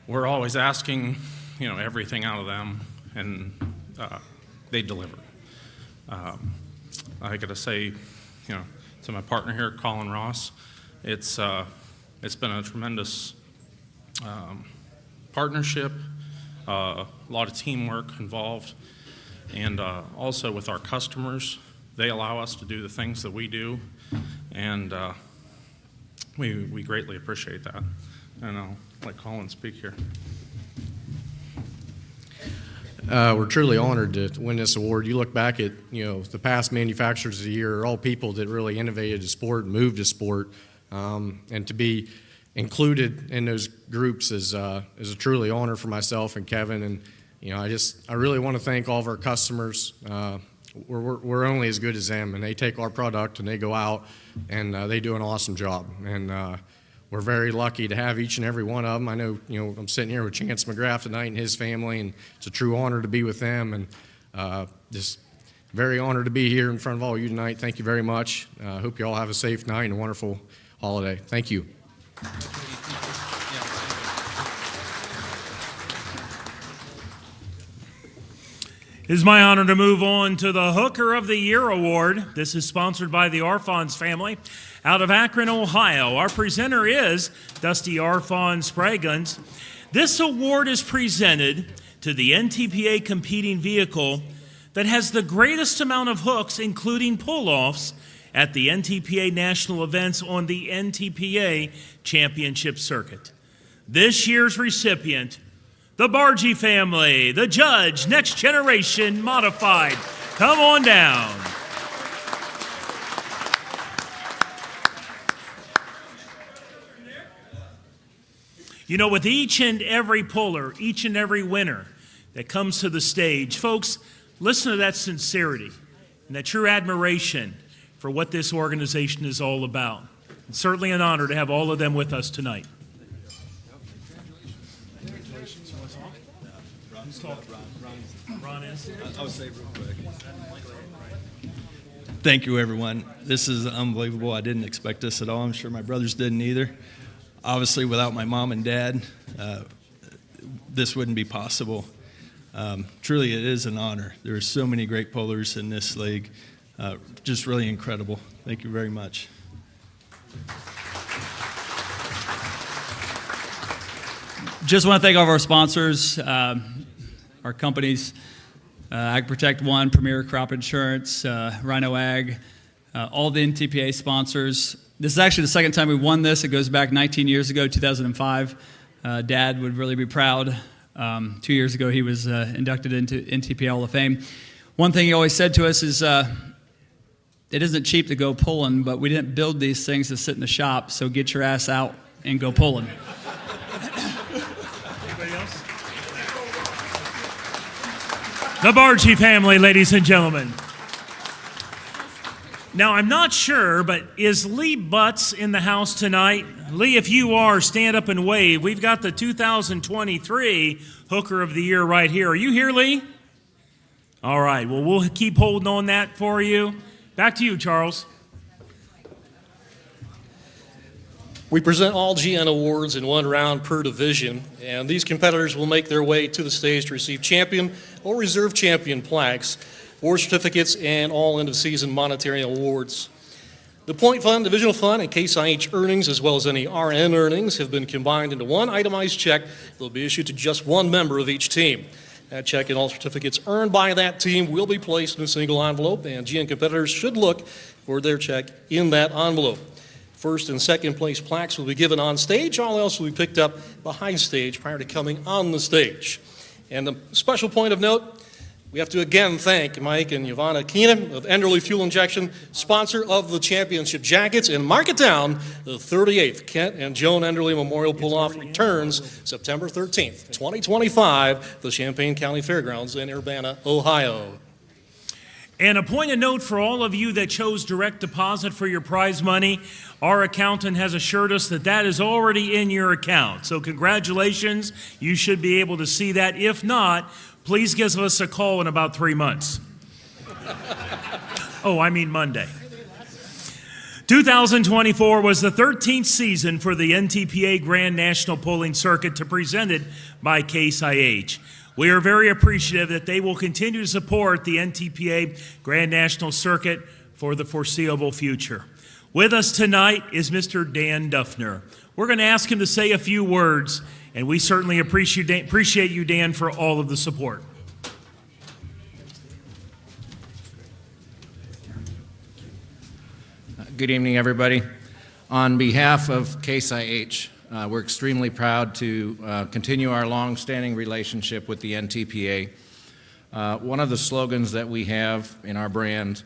we're always asking, everything out of them, and they deliver. I got to say, to my partner here, Colin Ross, it's been a tremendous partnership, a lot of teamwork involved, and also with our customers. They allow us to do the things that we do, and we greatly appreciate that. And I'll let Colin speak here. We're truly honored to win this award. You look back at, the past manufacturers of the year are all people that really innovated the sport, moved the sport, and to be included in those groups is a truly honor for myself and Kevin. And I really want to thank all of our customers. We're only as good as them, and they take our product and they go out and they do an awesome job. And we're very lucky to have each and every one of them. I know, I'm sitting here with Chance McGrath tonight and his family, and it's a true honor to be with them, and just very honored to be here in front of all you tonight. Thank you very much. Hope you all have a safe night and a wonderful holiday. Thank you. It is my honor to move on to the Hooker of the Year Award. This is sponsored by the Arfons family out of Akron, Ohio. Our presenter is Dusty Arfon Spraguns. This award is presented to the NTPA competing vehicle that has the greatest amount of hooks, including pull-offs, at the NTPA national events on the NTPA championship circuit. This year's recipient, the Bargy family, the Judge Next Generation Modified. Come on down. With each and every puller, each and every winner that comes to the stage, folks, listen to that sincerity and that true admiration for what this organization is all about. It's certainly an honor to have all of them with us tonight. Ron is. I'll say real quick. Thank you, everyone. This is unbelievable. I didn't expect this at all. I'm sure my brothers didn't either. Obviously, without my mom and dad, this wouldn't be possible. Truly, it is an honor. There are so many great pullers in this league. Just really incredible. Thank you very much. Just want to thank all of our sponsors, our companies, Ag Protect One, Premier Crop Insurance, Rhino Ag, all the NTPA sponsors. This is actually the second time we've won this. It goes back 19 years ago, 2005. Dad would really be proud. 2 years ago, he was inducted into NTPA Hall of Fame. One thing he always said to us is, it isn't cheap to go pulling, but we didn't build these things to sit in the shop, so get your ass out and go pulling. Anybody else? The Bargy family, ladies and gentlemen. Now, I'm not sure, but is Lee Butts in the house tonight? Lee, if you are, stand up and wave. We've got the 2023 Hooker of the Year right here. Are you here, Lee? All right, well, we'll keep holding on that for you. Back to you, Charles. We present all GN awards in one round per division, and these competitors will make their way to the stage to receive champion or reserve champion plaques, award certificates, and all end-of-season monetary awards. The Point Fund, Divisional Fund, and Case IH earnings, as well as any RN earnings, have been combined into one itemized check that will be issued to just one member of each team. That check and all certificates earned by that team will be placed in a single envelope, and GN competitors should look for their check in that envelope. First and second place plaques will be given on stage. All else will be picked up behind stage prior to coming on the stage. And a special point of note, we have to again thank Mike and Yvonne Keenan of Enderley Fuel Injection, sponsor of the championship jackets, and mark it down, the 38th Kent and Joan Enderley Memorial Pull-Off returns September 13th, 2025, the Champaign County Fairgrounds in Urbana, Ohio. And a point of note for all of you that chose direct deposit for your prize money, our accountant has assured us that that is already in your account. So congratulations, you should be able to see that. If not, please give us a call in about 3 months. Oh, I mean Monday. 2024 was the 13th season for the NTPA Grand National Polling Circuit presented by Case IH. We are very appreciative that they will continue to support the NTPA Grand National Circuit for the foreseeable future. With us tonight is Mr. Dan Duffner. We're going to ask him to say a few words, and we certainly appreciate you, Dan, for all of the support. Good evening, everybody. On behalf of Case IH, we're extremely proud to continue our long-standing relationship with the NTPA. One of the slogans that we have in our brand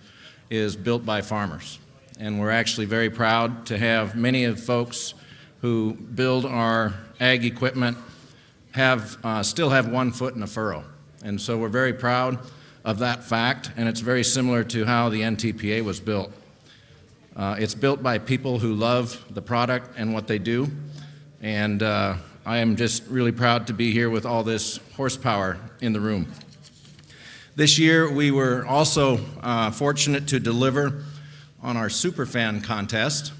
is built by farmers. And we're actually very proud to have many of the folks who build our ag equipment still have 1 foot in a furrow. And so we're very proud of that fact, and it's very similar to how the NTPA was built. It's built by people who love the product and what they do, and I am just really proud to be here with all this horsepower in the room. This year we were also fortunate to deliver on our Superfan contest.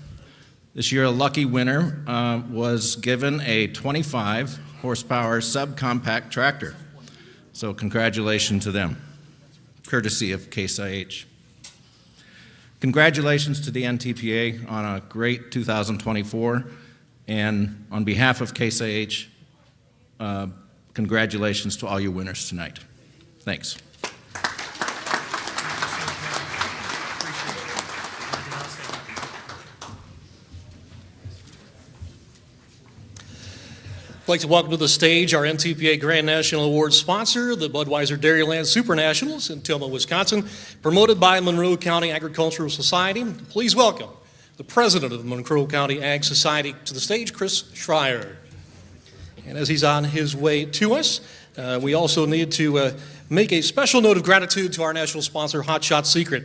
This year a lucky winner was given a 25 horsepower subcompact tractor. So congratulations to them, courtesy of Case IH. Congratulations to the NTPA on a great 2024, and on behalf of Case IH, congratulations to all your winners tonight. Thanks. I'd like to welcome to the stage our NTPA Grand National Award sponsor, the Budweiser Dairyland Super Nationals in Tillman, Wisconsin, promoted by Monroe County Agricultural Society. Please welcome the president of the Monroe County Ag Society to the stage, Chris Schreier. And as he's on his way to us, we also need to make a special note of gratitude to our national sponsor, Hot Shot Secret.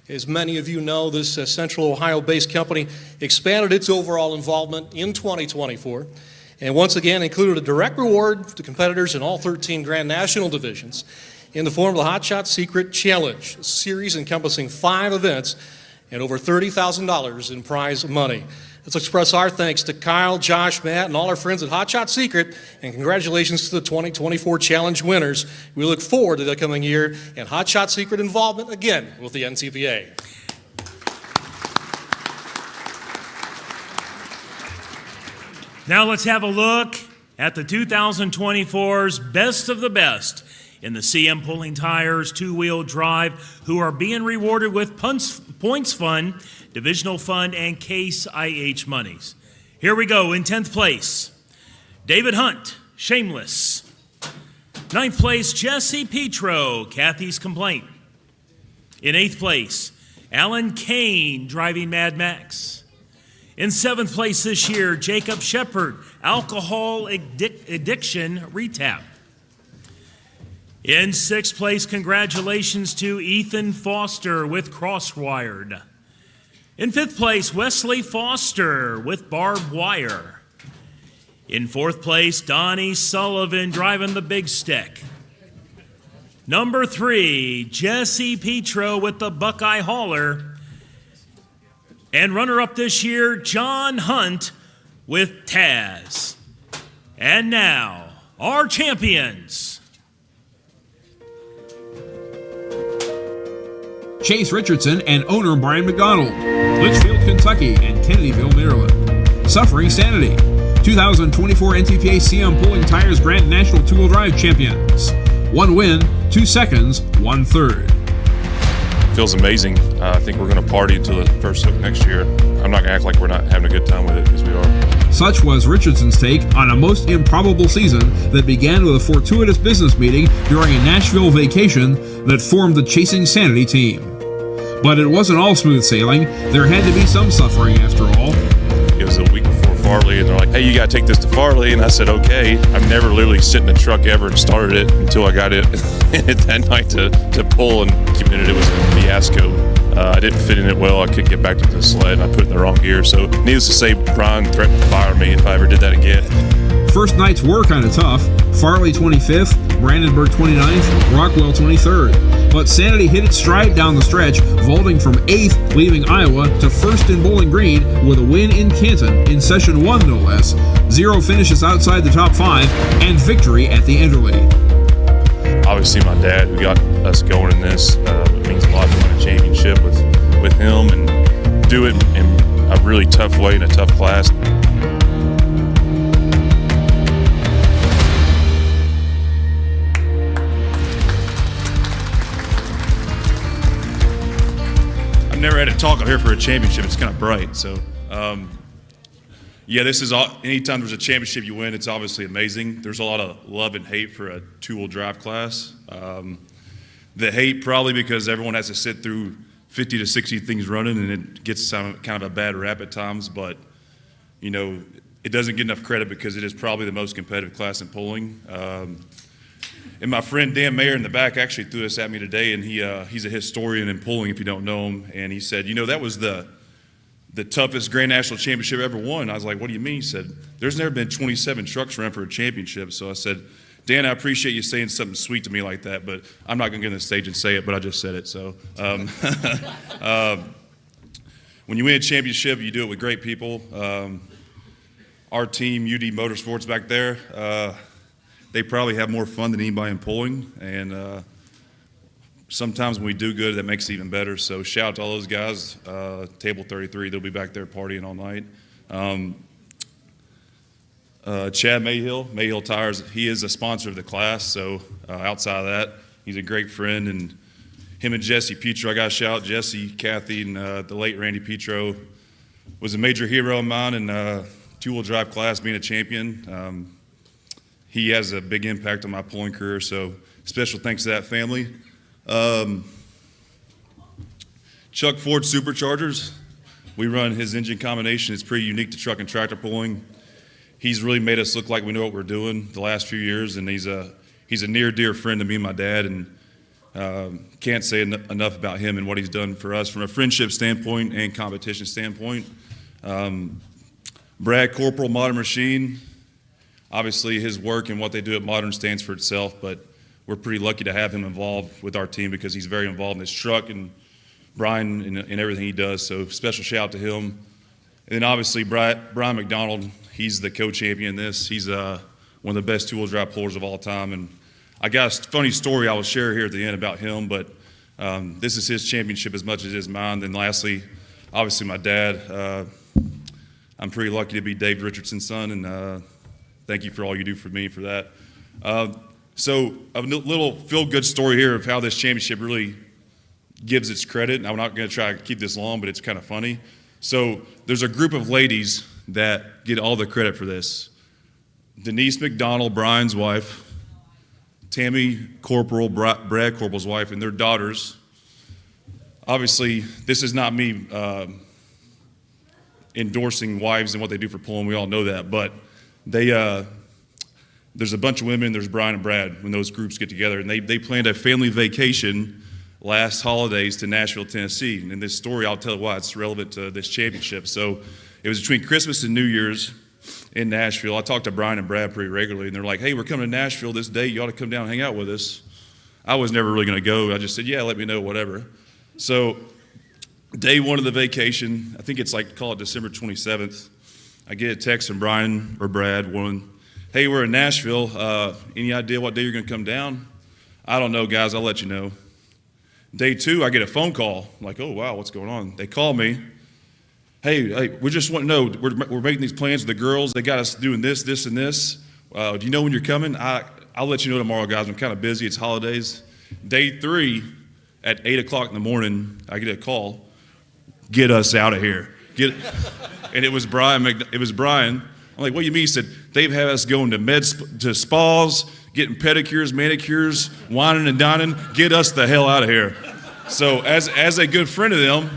As many of you know, this Central Ohio-based company expanded its overall involvement in 2024. And once again included a direct reward to competitors in all 13 Grand National divisions in the form of the Hot Shot Secret Challenge, a series encompassing 5 events and over $30,000 in prize money. Let's express our thanks to Kyle, Josh, Matt, and all our friends at Hot Shot Secret, and congratulations to the 2024 Challenge winners. We look forward to the coming year and Hot Shot Secret involvement again with the NTPA. Now let's have a look at the 2024's best of the best in the CM Pulling Tires two-wheel drive, who are being rewarded with Points Fund, Divisional Fund, and Case IH monies. Here we go. In 10th place, David Hunt, Shameless. 9th place, Jesse Petro, Kathy's Complaint. In 8th place, Alan Kane, Driving Mad Max. In 7th place this year, Jacob Shepard, Alcohol Addiction Retap. In 6th place, congratulations to Ethan Foster with Crosswired. In 5th place, Wesley Foster with Barbed Wire. In 4th place, Donnie Sullivan driving the Big Stick. Number 3, Jesse Petro with the Buckeye Hauler. And runner-up this year, John Hunt with Taz. And now, our champions. Chase Richardson and owner Brian McDonald. Litchfield, Kentucky and Kennedyville, Maryland. Suffering Sanity. 2024 NTPA CM Pulling Tires Grand National Two-Wheel Drive Champions. 1 win, 2 seconds, 1/3. Feels amazing. I think we're going to party until the first hook next year. I'm not going to act like we're not having a good time with it, because we are. Such was Richardson's take on a most improbable season that began with a fortuitous business meeting during a Nashville vacation that formed the Chasing Sanity team. But it wasn't all smooth sailing. There had to be some suffering after all. It was a week before Farley, and they're like, hey, you got to take this to Farley. And I said, okay. I've never literally sit in a truck ever and started it until I got it that night to pull and committed. It was a fiasco. I didn't fit in it well. I couldn't get back to the sled, and I put it in the wrong gear. So needless to say, Brian threatened to fire me if I ever did that again. First nights were kind of tough. Farley 25th, Brandenburg 29th, Rockwell 23rd. But Sanity hit its stride down the stretch, vaulting from 8th, leaving Iowa, to 1st in Bowling Green with a win in Canton in session 1, no less. 0 finishes outside the top 5, and victory at the Interleague. Obviously, my dad, who got us going in this, it means a lot to win a championship with him and do it in a really tough way in a tough class. I've never had to talk out here for a championship. It's kind of bright. So, yeah, this is all, anytime there's a championship you win, it's obviously amazing. There's a lot of love and hate for a two-wheel drive class. The hate probably because everyone has to sit through 50 to 60 things running, and it gets kind of a bad rap at times. But, you know, it doesn't get enough credit because it is probably the most competitive class in pulling. And my friend Dan Mayer in the back actually threw this at me today, and he's a historian in pulling, if you don't know him. And he said, you know, that was the toughest Grand National Championship ever won. I was like, what do you mean? He said, there's never been 27 trucks run for a championship. So I said, Dan, I appreciate you saying something sweet to me like that, but I'm not going to get on the stage and say it, but I just said it. So when you win a championship, you do it with great people. Our team, UD Motorsports back there, they probably have more fun than anybody in pulling, and sometimes when we do good, that makes it even better. So shout out to all those guys. Table 33, they'll be back there partying all night. Chad Mayhill Tires, he is a sponsor of the class, so outside of that, he's a great friend. And him and Jesse Petro, I got to shout out Jesse, Kathy, and the late Randy Petro was a major hero of mine in two-wheel drive class, being a champion. He has a big impact on my pulling career, so special thanks to that family. Chuck Ford Superchargers, we run his engine combination. It's pretty unique to truck and tractor pulling. He's really made us look like we know what we're doing the last few years, and he's a near dear friend to me and my dad, and can't say enough about him and what he's done for us from a friendship standpoint and competition standpoint. Brad Corporal, Modern Machine, obviously his work and what they do at Modern stands for itself, but we're pretty lucky to have him involved with our team because he's very involved in his truck and Brian and everything he does, so special shout out to him. And then obviously Brian McDonald, he's the co-champion in this. He's one of the best two-wheel drive pullers of all time. And I got a funny story I will share here at the end about him, but this is his championship as much as it is mine. Then lastly, obviously my dad. I'm pretty lucky to be Dave Richardson's son, and thank you for all you do for me for that. So a little feel-good story here of how this championship really gives its credit. And I'm not going to try to keep this long, but it's kind of funny. So there's a group of ladies that get all the credit for this. Denise McDonald, Brian's wife, Tammy Corporal, Brad Corporal's wife, and their daughters. Obviously, this is not me endorsing wives and what they do for pulling. We all know that. But there's a bunch of women, there's Brian and Brad when those groups get together, and they planned a family vacation last holidays to Nashville, Tennessee. And in this story, I'll tell you why it's relevant to this championship. So it was between Christmas and New Year's in Nashville. I talked to Brian and Brad pretty regularly, and they're like, hey, we're coming to Nashville this day. You ought to come down and hang out with us. I was never really going to go. I just said, yeah, let me know, whatever. So day one of the vacation, I think it's like, call it December 27th, I get a text from Brian or Brad, one, hey, we're in Nashville. Any idea what day you're going to come down? I don't know, guys. I'll let you know. Day 2, I get a phone call. I'm like, oh, wow, what's going on? They call me. Hey, we just want to know, we're making these plans with the girls. They got us doing this, this, and this. Do you know when you're coming? I'll let you know tomorrow, guys. I'm kind of busy. It's holidays. Day 3, at 8 o'clock in the morning, I get a call. Get us out of here. And it was Brian. I'm like, what do you mean? He said, they've had us going to spas, getting pedicures, manicures, whining and dining. Get us the hell out of here. So as a good friend of them,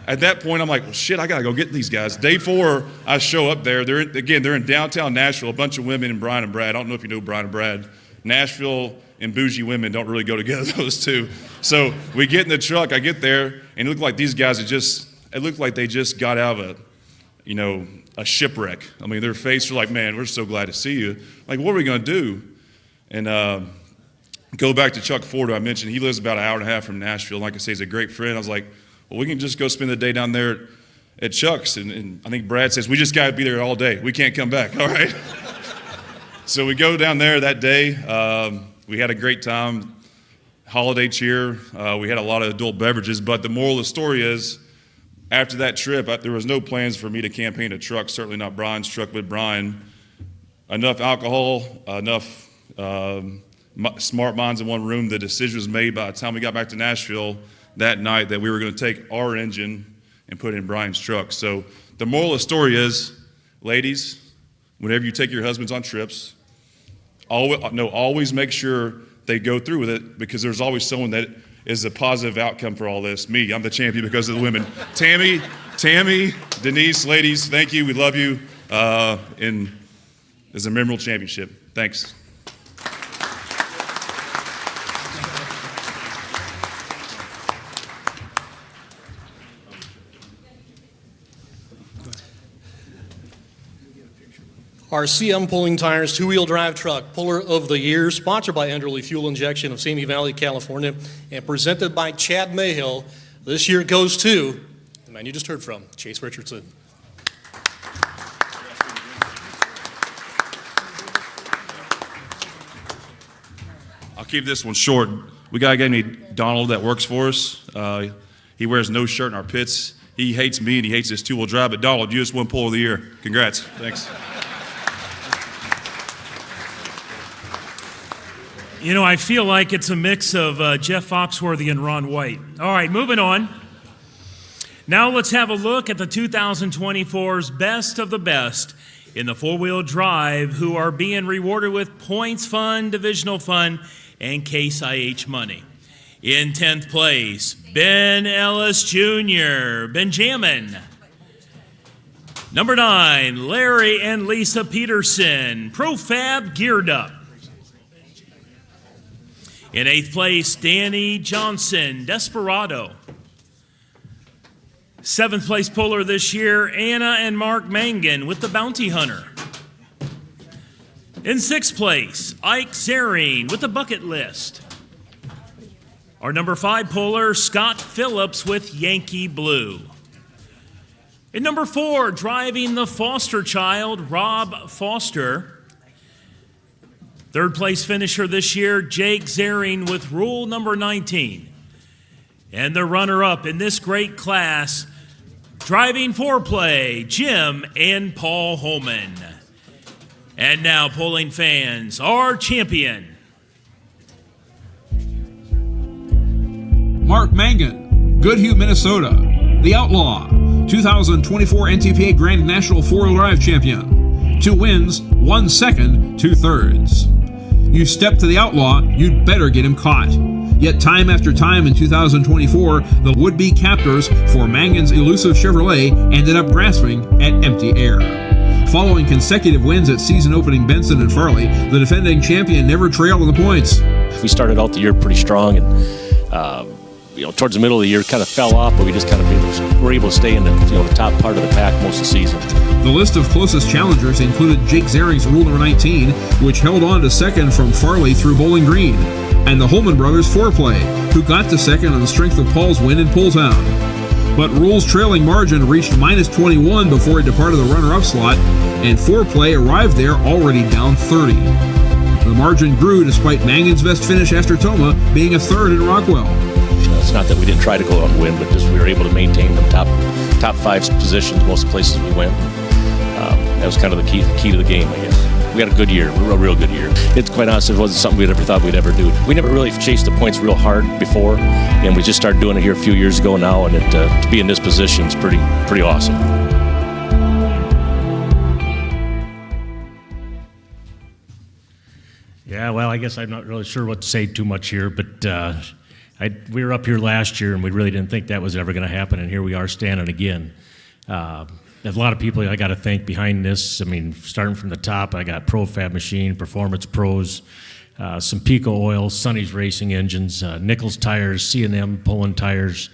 at that point, I'm like, well, shit, I got to go get these guys. Day 4, I show up there. They're in downtown Nashville, a bunch of women and Brian and Brad. I don't know if you know Brian and Brad. Nashville and bougie women don't really go together, those two. So we get in the truck. I get there, and it looked like these guys they just got out of a shipwreck. I mean, their faces were like, man, we're so glad to see you. Like, what are we going to do? And go back to Chuck Ford, who I mentioned. He lives about an hour and a half from Nashville. Like I say, he's a great friend. I was like, well, we can just go spend the day down there at Chuck's. And I think Brad says, we just got to be there all day. We can't come back, all right? So we go down there that day. We had a great time, holiday cheer. We had a lot of adult beverages. But the moral of the story is, after that trip, there was no plans for me to campaign a truck, certainly not Brian's truck, but Brian. Enough alcohol, enough smart minds in one room. The decision was made by the time we got back to Nashville that night that we were going to take our engine and put it in Brian's truck. So the moral of the story is, ladies, whenever you take your husbands on trips, always make sure they go through with it, because there's always someone that is a positive outcome for all this. Me, I'm the champion because of the women. Tammy, Denise, ladies, thank you. We love you. And it's a memorable championship. Thanks. Our CM Pulling Tires two-wheel drive truck puller of the year, sponsored by Enderley Fuel Injection of Simi Valley, California, and presented by Chad Mayhill. This year goes to the man you just heard from, Chase Richardson. I'll keep this one short. We got a guy named Donald that works for us. He wears no shirt in our pits. He hates me and he hates this two-wheel drive, but Donald, you just won puller of the year. Congrats. Thanks. You know, I feel like it's a mix of Jeff Foxworthy and Ron White. All right, moving on. Now let's have a look at the 2024's best of the best in the four-wheel drive who are being rewarded with points fund, divisional fund, and Case IH money. In 10th place, Ben Ellis Jr., Benjamin. Number 9, Larry and Lisa Peterson, Profab Geared Up. In 8th place, Danny Johnson, Desperado. 7th place puller this year, Anna and Mark Mangan with the Bounty Hunter. In 6th place, Ike Zering with the Bucket List. Our number 5 puller, Scott Phillips with Yankee Blue. In number 4, driving the foster child, Rob Foster. 3rd place finisher this year, Jake Zering with rule number 19. And the runner-up in this great class, driving foreplay, Jim and Paul Holman. And now, polling fans, our champion. Mark Mangan, Goodhue, Minnesota. The Outlaw, 2024 NTPA Grand National 4-Wheel Drive Champion. 2 wins, 1 second, 2 thirds. You step to the Outlaw, you'd better get him caught. Yet time after time in 2024, the would-be captors for Mangan's elusive Chevrolet ended up grasping at empty air. Following consecutive wins at season-opening Benson and Farley, the defending champion never trailed on the points. We started out the year pretty strong, and towards the middle of the year, kind of fell off, but we just kind of were able to stay in the top part of the pack most of the season. The list of closest challengers included Jake Zering's rule number 19, which held on to second from Farley through Bowling Green, and the Holman brothers Foreplay, who got to second on the strength of Paul's win in Pulltown. But Rule's trailing margin reached minus 21 before he departed the runner-up slot, and Foreplay arrived there already down 30. The margin grew despite Mangan's best finish after Toma being a third in Rockwell. It's not that we didn't try to go out and win, but just we were able to maintain the top 5 positions most places we went. That was kind of the key to the game, I guess. We had a good year, a real good year. It's quite honest, it wasn't something we'd ever thought we'd ever do. We never really chased the points real hard before, and we just started doing it here a few years ago now, and to be in this position is pretty awesome. Yeah, well, I guess I'm not really sure what to say too much here, but we were up here last year, and we really didn't think that was ever going to happen, and here we are standing again. There's a lot of people I got to thank behind this. I mean, starting from the top, I got ProFab Machine, Performance Pros, some Pico Oil, Sonny's Racing Engines, Nichols Tires, C&M Pulling Tires.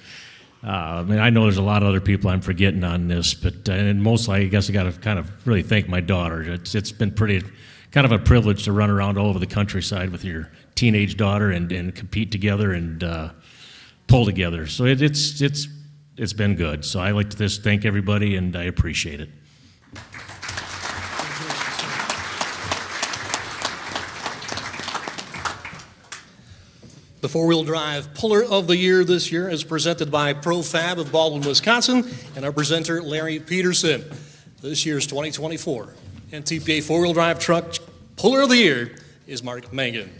I mean, I know there's a lot of other people I'm forgetting on this, but and mostly I guess I got to kind of really thank my daughter. It's been kind of a privilege to run around all over the countryside with your teenage daughter and compete together and pull together. So it's been good. So I like to just thank everybody, and I appreciate it. The four-wheel drive Puller of the Year this year is presented by ProFab of Baldwin, Wisconsin, and our presenter, Larry Peterson. This year's 2024 NTPA four-wheel drive truck Puller of the Year is Mark Mangan.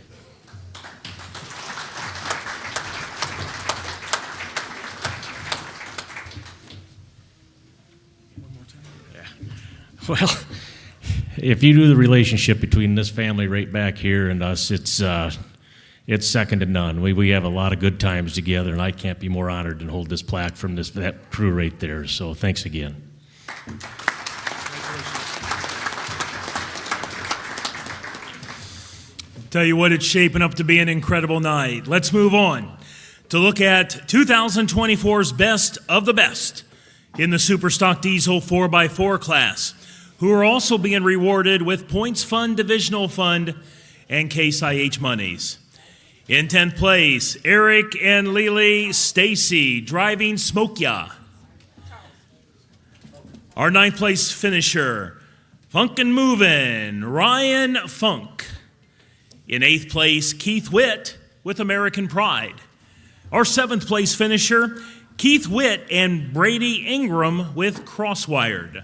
Well, if you do the relationship between this family right back here and us, it's second to none. We have a lot of good times together, and I can't be more honored than hold this plaque from that crew right there. So thanks again. Tell you what, it's shaping up to be an incredible night. Let's move on to look at 2024's best of the best in the Superstock Diesel 4x4 class, who are also being rewarded with Points Fund, Divisional Fund, and Case IH monies. In 10th place, Eric and Lily Stacy driving Smoke Ya. Our 9th place finisher, Funkin' Movin', Ryan Funk. In 8th place, Keith Witt with American Pride. Our 7th place finisher, Keith Witt and Brady Ingram with Crosswired.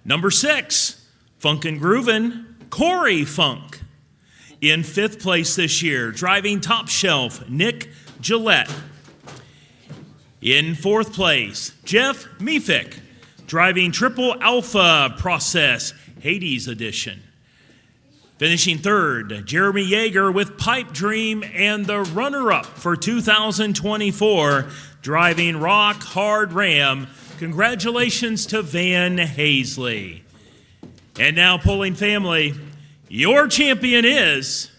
Number 6, Funkin' Groovin', Corey Funk. In 5th place this year, driving Top Shelf, Nick Gillette. In 4th place, Jeff Mefik, driving Triple Alpha Process, Hades Edition. Finishing 3rd, Jeremy Yeager with Pipe Dream, and the runner-up for 2024, driving Rock Hard Ram. Congratulations to Van Hazley. And now, Pulling family, your champion is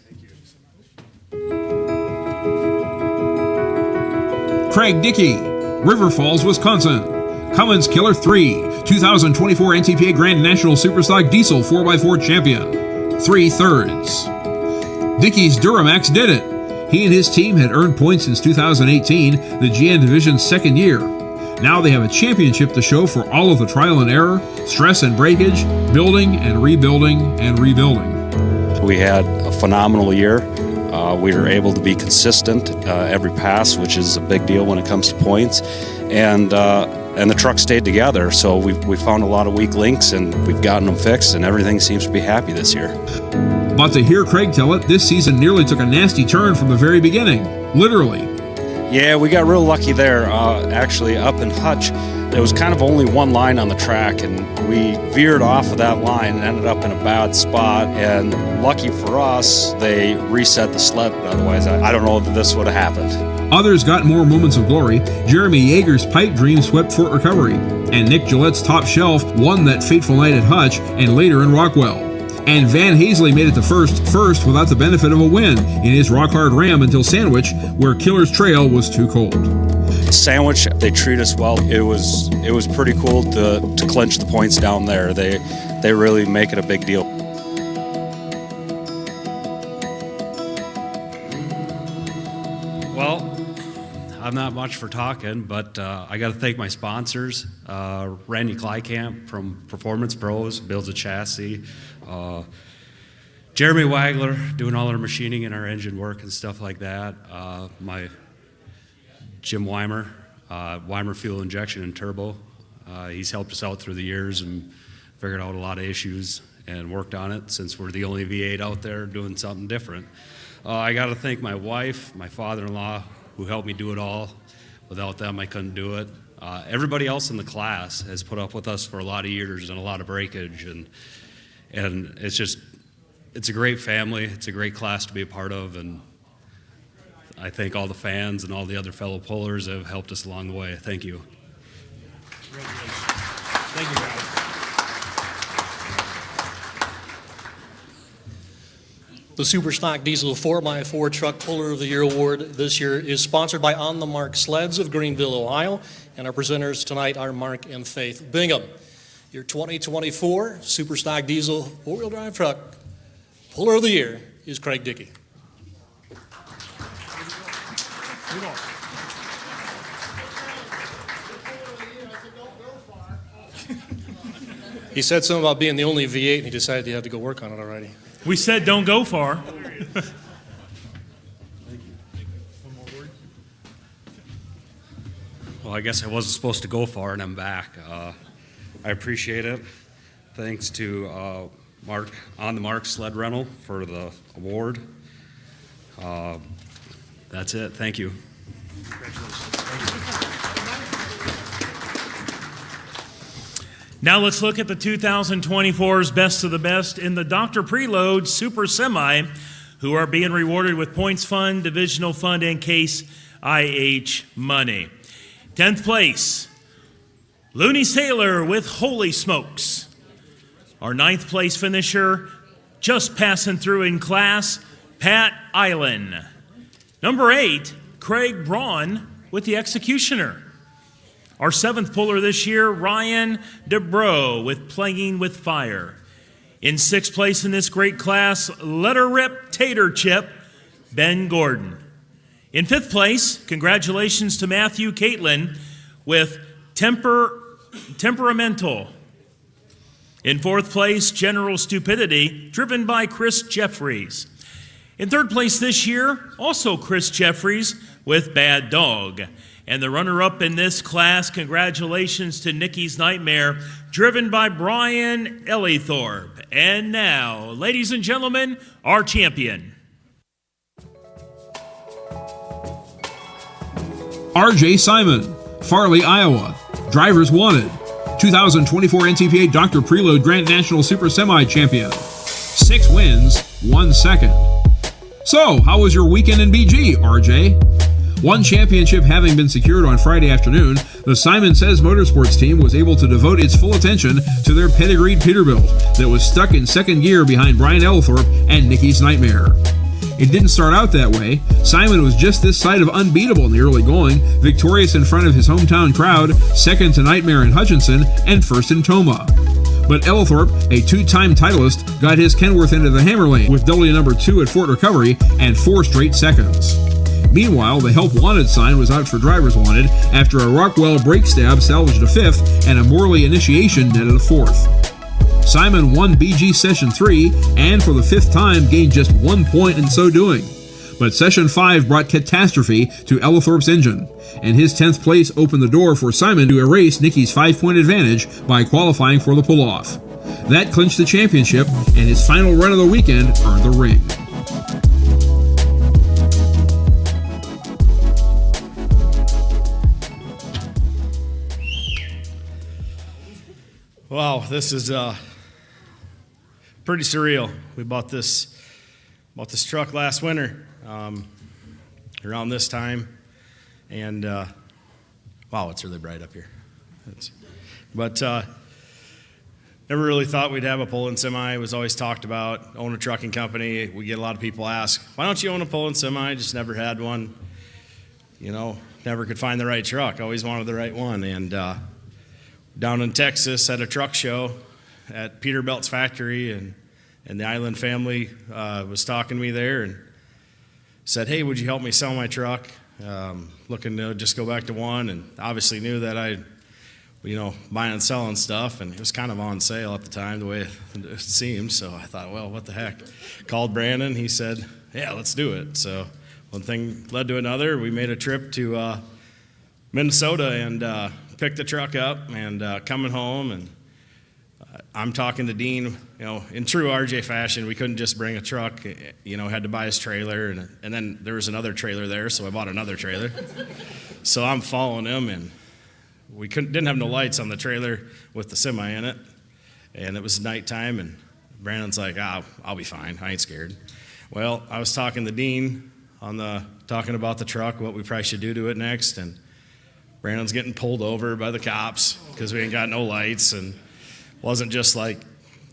Craig Dickey, River Falls, Wisconsin. Cummins Killer 3, 2024 NTPA Grand National Superstock Diesel 4x4 champion. 3/3. Dickey's Duramax did it. He and his team had earned points since 2018, the GN Division's second year. Now they have a championship to show for all of the trial and error, stress and breakage, building and rebuilding and rebuilding. We had a phenomenal year. We were able to be consistent every pass, which is a big deal when it comes to points. And the truck stayed together, so we found a lot of weak links, and we've gotten them fixed, and everything seems to be happy this year. But to hear Craig tell it, this season nearly took a nasty turn from the very beginning, literally. Yeah, we got real lucky there. Actually, up in Hutch, there was kind of only one line on the track, and we veered off of that line and ended up in a bad spot. And lucky for us, they reset the sled. Otherwise, I don't know that this would have happened. Others got more moments of glory. Jeremy Yeager's Pipe Dream swept Fort Recovery, and Nick Gillette's Top Shelf won that fateful night at Hutch and later in Rockwell. And Van Hazley made it to first without the benefit of a win in his Rock Hard Ram until Sandwich, where Killer's Trail was too cold. Sandwich, they treat us well. It was pretty cool to clinch the points down there. They really make it a big deal. Well, I'm not much for talking, but I got to thank my sponsors. Randy Kleikamp from Performance Pros builds a chassis. Jeremy Wagler doing all our machining and our engine work and stuff like that. My Jim Weimer, Weimer Fuel Injection and Turbo. He's helped us out through the years and figured out a lot of issues and worked on it since we're the only V8 out there doing something different. I got to thank my wife, my father-in-law, who helped me do it all. Without them, I couldn't do it. Everybody else in the class has put up with us for a lot of years and a lot of breakage, and it's a great family. It's a great class to be a part of, and I thank all the fans and all the other fellow pullers that have helped us along the way. Thank you. Thank you, guys. The Superstock Diesel 4x4 Truck Puller of the Year Award this year is sponsored by On the Mark Sleds of Greenville, Ohio, and our presenters tonight are Mark and Faith Bingham. Your 2024 Superstock Diesel 4-wheel drive truck Puller of the Year is Craig Dickey. He said something about being the only V8, and he decided he had to go work on it already. We said don't go far. Well, I guess I wasn't supposed to go far, and I'm back. I appreciate it. Thanks to Mark, On the Mark Sled Rental, for the award. That's it. Thank you. Now let's look at the 2024's Best of the Best in the Dr. Preload Super Semi, who are being rewarded with Points Fund, Divisional Fund, and Case IH money. 10th place, Looney Sailor with Holy Smokes. Our 9th place finisher, just passing through in class, Pat Island. Number 8, Craig Braun with the Executioner. Our 7th puller this year, Ryan DeBro with Playing with Fire. In 6th place in this great class, Let Her Rip Tater Chip, Ben Gordon. In 5th place, congratulations to Matthew Caitlin with Temperamental. In 4th place, General Stupidity, driven by Chris Jeffries. In 3rd place this year, also Chris Jeffries with Bad Dog. And the runner-up in this class, congratulations to Nikki's Nightmare, driven by Brian Ellithorpe. And now, ladies and gentlemen, our champion. R.J. Simon, Farley, Iowa. Drivers wanted. 2024 NTPA Dr. Preload Grand National Super Semi Champion. 6 wins, 1 second. So, how was your weekend in BG, RJ? One championship having been secured on Friday afternoon, the Simon Says Motorsports team was able to devote its full attention to their pedigreed Peterbilt that was stuck in second gear behind Brian Ellithorpe and Nikki's Nightmare. It didn't start out that way. Simon was just this side of unbeatable in the early going, victorious in front of his hometown crowd, second to Nightmare and Hutchinson, and first in Toma. But Ellithorpe, a 2-time titleist, got his Kenworth into the hammer lane with W number 2 at Fort Recovery and 4 straight seconds. Meanwhile, the Help Wanted sign was out for Drivers Wanted after a Rockwell brake stab salvaged a 5th and a Morley initiation netted a 4th. Simon won BG Session 3 and for the 5th time gained just 1 point in so doing. But Session 5 brought catastrophe to Ellithorpe's engine, and his 10th place opened the door for Simon to erase Nicky's 5-point advantage by qualifying for the pull-off. That clinched the championship, and his final run of the weekend earned the ring. Wow, this is pretty surreal. We bought this truck last winter, around this time, and wow, it's really bright up here. But never really thought we'd have a pull-in semi. It was always talked about, own a trucking company. We get a lot of people ask, why don't you own a pull-in semi? Just never had one. You know, never could find the right truck. Always wanted the right one, and down in Texas at a truck show at Peterbilt's factory, and the Island family was talking to me there and said, hey, would you help me sell my truck? Looking to just go back to one, and obviously knew that I, buying and selling stuff, and it was kind of on sale at the time, the way it seemed, so I thought, well, what the heck? Called Brandon, he said, yeah, let's do it. So one thing led to another. We made a trip to Minnesota and picked the truck up and coming home, and I'm talking to Dean, in true RJ fashion. We couldn't just bring a truck, had to buy his trailer, and then there was another trailer there, so I bought another trailer. So I'm following him, and we didn't have no lights on the trailer with the semi in it, and it was nighttime, and Brandon's like, I'll be fine, I ain't scared. Well, I was talking to Dean talking about the truck, what we probably should do to it next, and Brandon's getting pulled over by the cops because we ain't got no lights, and wasn't just like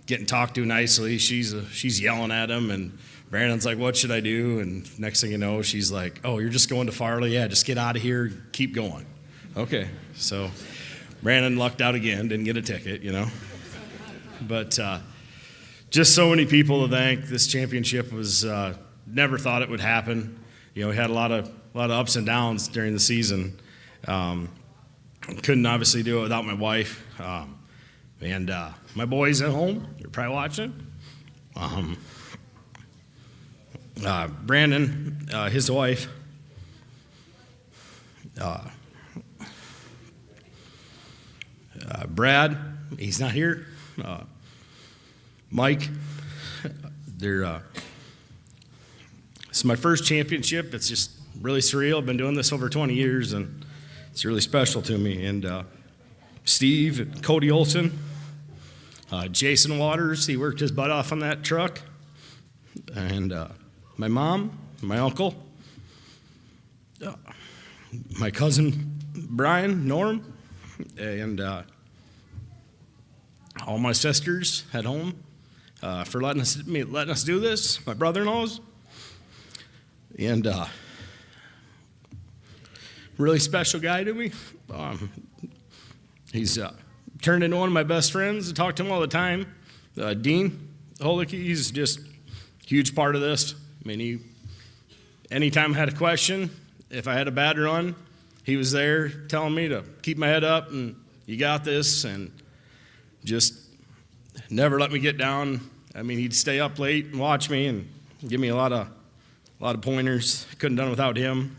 getting talked to nicely. She's yelling at him, and Brandon's like, what should I do? And next thing you know, she's like, oh, you're just going to Farley? Yeah, just get out of here, keep going. Okay, so Brandon lucked out again, didn't get a ticket, But just so many people to thank. This championship was, never thought it would happen. We had a lot of ups and downs during the season. Couldn't obviously do it without my wife. And my boys at home, they're probably watching. Brandon, his wife, Brad, he's not here. Mike, it's my first championship. It's just really surreal. I've been doing this over 20 years, and it's really special to me. And Steve, and Cody Olson, Jason Waters, he worked his butt off on that truck. And my mom, my uncle, my cousin Brian, Norm, and all my sisters at home for letting us do this. My brother-in-laws, and really special guy to me. He's turned into one of my best friends. I talk to him all the time. Dean Holick, he's just a huge part of this. I mean, anytime I had a question, if I had a bad run, he was there telling me to keep my head up and you got this, and just never let me get down. I mean, he'd stay up late and watch me and give me a lot of pointers. Couldn't have done without him.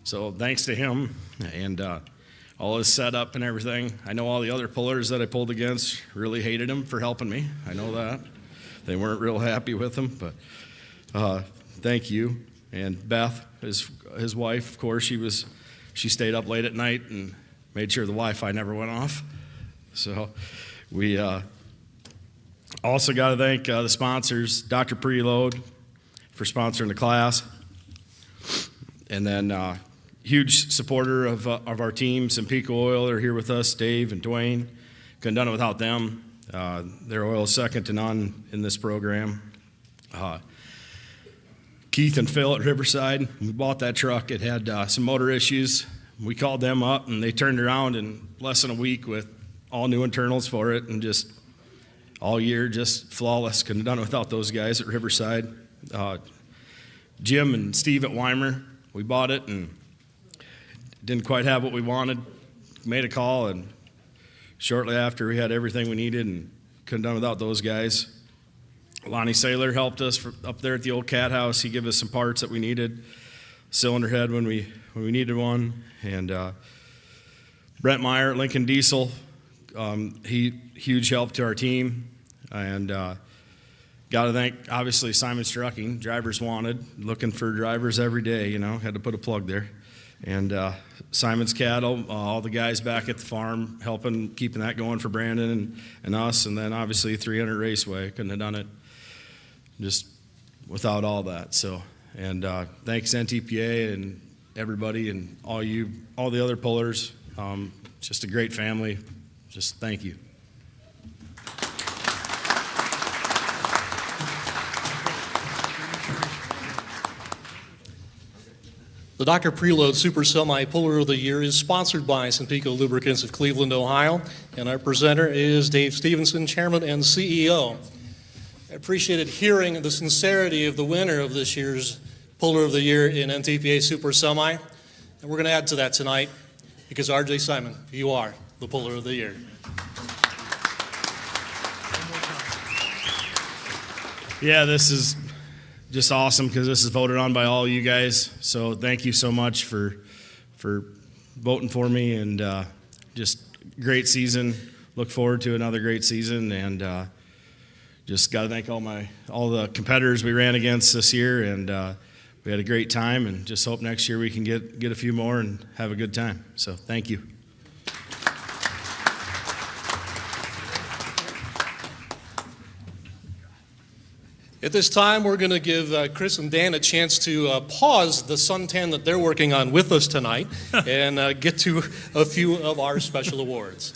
So thanks to him and all his setup and everything. I know all the other pullers that I pulled against really hated him for helping me. I know that. They weren't real happy with him, but thank you. And Beth, his wife, of course, she stayed up late at night and made sure the Wi-Fi never went off. So we also got to thank the sponsors, Dr. Preload for sponsoring the class, and then huge supporter of our team, Sampico Oil. They're here with us, Dave and Dwayne. Couldn't have done it without them. Their oil is second to none in this program. Keith and Phil at Riverside, we bought that truck. It had some motor issues. We called them up, and they turned around in less than a week with all new internals for it, and just all year, just flawless. Couldn't have done it without those guys at Riverside. Jim and Steve at Weimer, we bought it and didn't quite have what we wanted. Made a call, and shortly after, we had everything we needed and couldn't have done without those guys. Lonnie Saylor helped us up there at the old cat house. He gave us some parts that we needed, cylinder head when we needed one, and Brent Meyer at Lincoln Diesel, he huge help to our team, and got to thank obviously Simon's Trucking, Drivers Wanted, looking for drivers every day. Had to put a plug there, and Simon's Cattle, all the guys back at the farm helping, keeping that going for Brandon and us, and then obviously 300 Raceway. Couldn't have done it just without all that. So, and thanks NTPA and everybody and all the other pullers. Just a great family. Just thank you. The Dr. Preload Super Semi Puller of the Year is sponsored by Sampico Lubricants of Cleveland, Ohio, and our presenter is Dave Stevenson, Chairman and CEO. I appreciated hearing the sincerity of the winner of this year's Puller of the Year in NTPA Super Semi, and we're going to add to that tonight because RJ Simon, you are the Puller of the Year. Yeah, this is just awesome because this is voted on by all you guys. So thank you so much for voting for me, and just great season. Look forward to another great season, and just got to thank all the competitors we ran against this year, and we had a great time, and just hope next year we can get a few more and have a good time. So thank you. At this time, we're going to give Chris and Dan a chance to pause the suntan that they're working on with us tonight and get to a few of our special awards.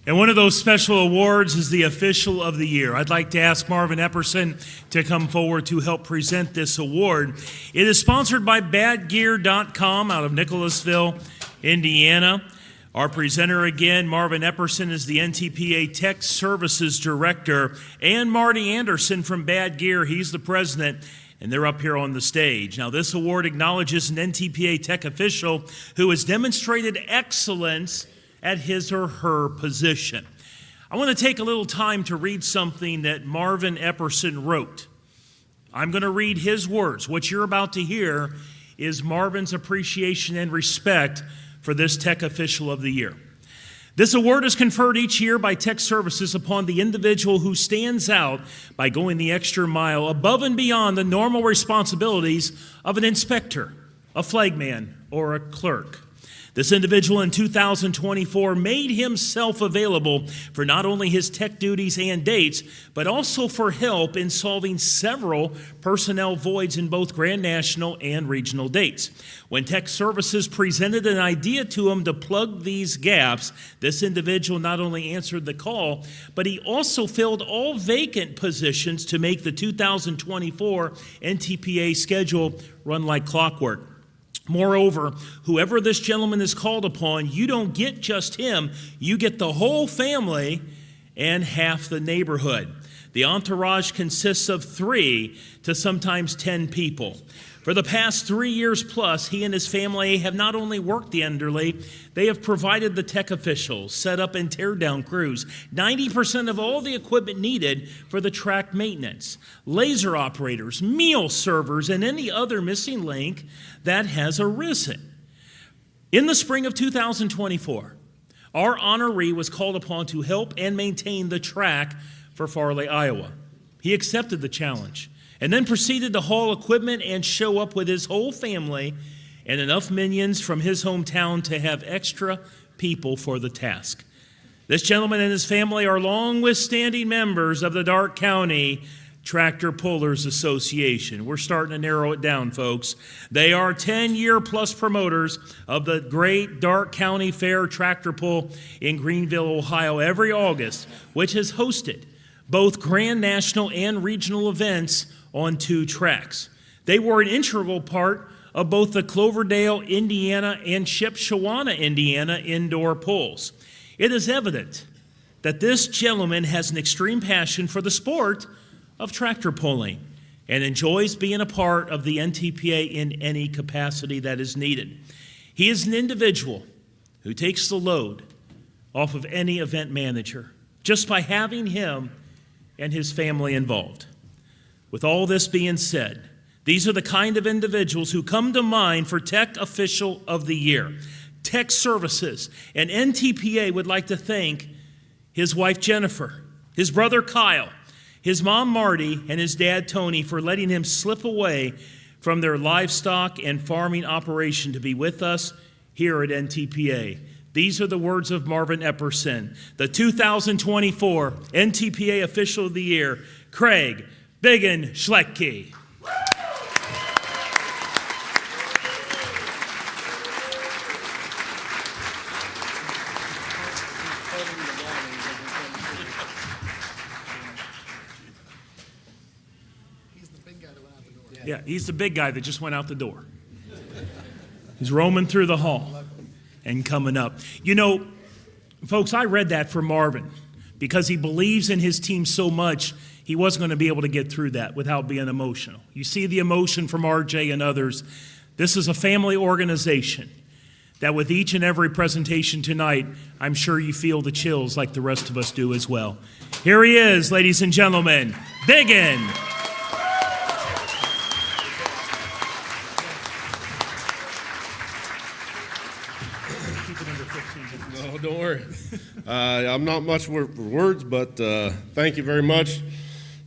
And one of those special awards is the Official of the Year. I'd like to ask Marvin Epperson to come forward to help present this award. It is sponsored by badgear.com out of Nicholasville, Indiana. Our presenter again, Marvin Epperson, is the NTPA Tech Services Director, and Marty Anderson from Bad Gear, he's the president, and they're up here on the stage. Now, this award acknowledges an NTPA Tech official who has demonstrated excellence at his or her position. I want to take a little time to read something that Marvin Epperson wrote. I'm going to read his words. What you're about to hear is Marvin's appreciation and respect for this Tech Official of the Year. This award is conferred each year by Tech Services upon the individual who stands out by going the extra mile above and beyond the normal responsibilities of an inspector, a flagman, or a clerk. This individual in 2024 made himself available for not only his tech duties and dates, but also for help in solving several personnel voids in both Grand National and regional dates. When Tech Services presented an idea to him to plug these gaps, this individual not only answered the call, but he also filled all vacant positions to make the 2024 NTPA schedule run like clockwork. Moreover, whoever this gentleman is called upon, you don't get just him, you get the whole family and half the neighborhood. The entourage consists of 3 to sometimes 10 people. For the past 3 years plus, he and his family have not only worked the Enderley, they have provided the tech officials, set up and tear down crews, 90% of all the equipment needed for the track maintenance, laser operators, meal servers, and any other missing link that has arisen. In the spring of 2024, our honoree was called upon to help and maintain the track for Farley, Iowa. He accepted the challenge and then proceeded to haul equipment and show up with his whole family and enough minions from his hometown to have extra people for the task. This gentleman and his family are long-withstanding members of the Darke County Tractor Pullers Association. We're starting to narrow it down, folks. They are 10-year-plus promoters of the great Darke County Fair Tractor Pull in Greenville, Ohio, every August, which has hosted both Grand National and regional events on 2 tracks. They were an integral part of both the Cloverdale, Indiana, and Shipshewana, Indiana indoor pulls. It is evident that this gentleman has an extreme passion for the sport of tractor pulling and enjoys being a part of the NTPA in any capacity that is needed. He is an individual who takes the load off of any event manager just by having him and his family involved. With all this being said, these are the kind of individuals who come to mind for Tech Official of the Year. Tech Services and NTPA would like to thank his wife Jennifer, his brother Kyle, his mom Marty, and his dad Tony for letting him slip away from their livestock and farming operation to be with us here at NTPA. These are the words of Marvin Epperson, the 2024 NTPA Official of the Year, Craig Biggin Schlecke. Yeah, he's the big guy that just went out the door. He's roaming through the hall and coming up. You know, folks, I read that for Marvin because he believes in his team so much, he wasn't going to be able to get through that without being emotional. You see the emotion from RJ and others. This is a family organization that with each and every presentation tonight, I'm sure you feel the chills like the rest of us do as well. Here he is, ladies and gentlemen, Biggin. Keep it under 15 minutes. No, don't worry. I'm not much for words, but thank you very much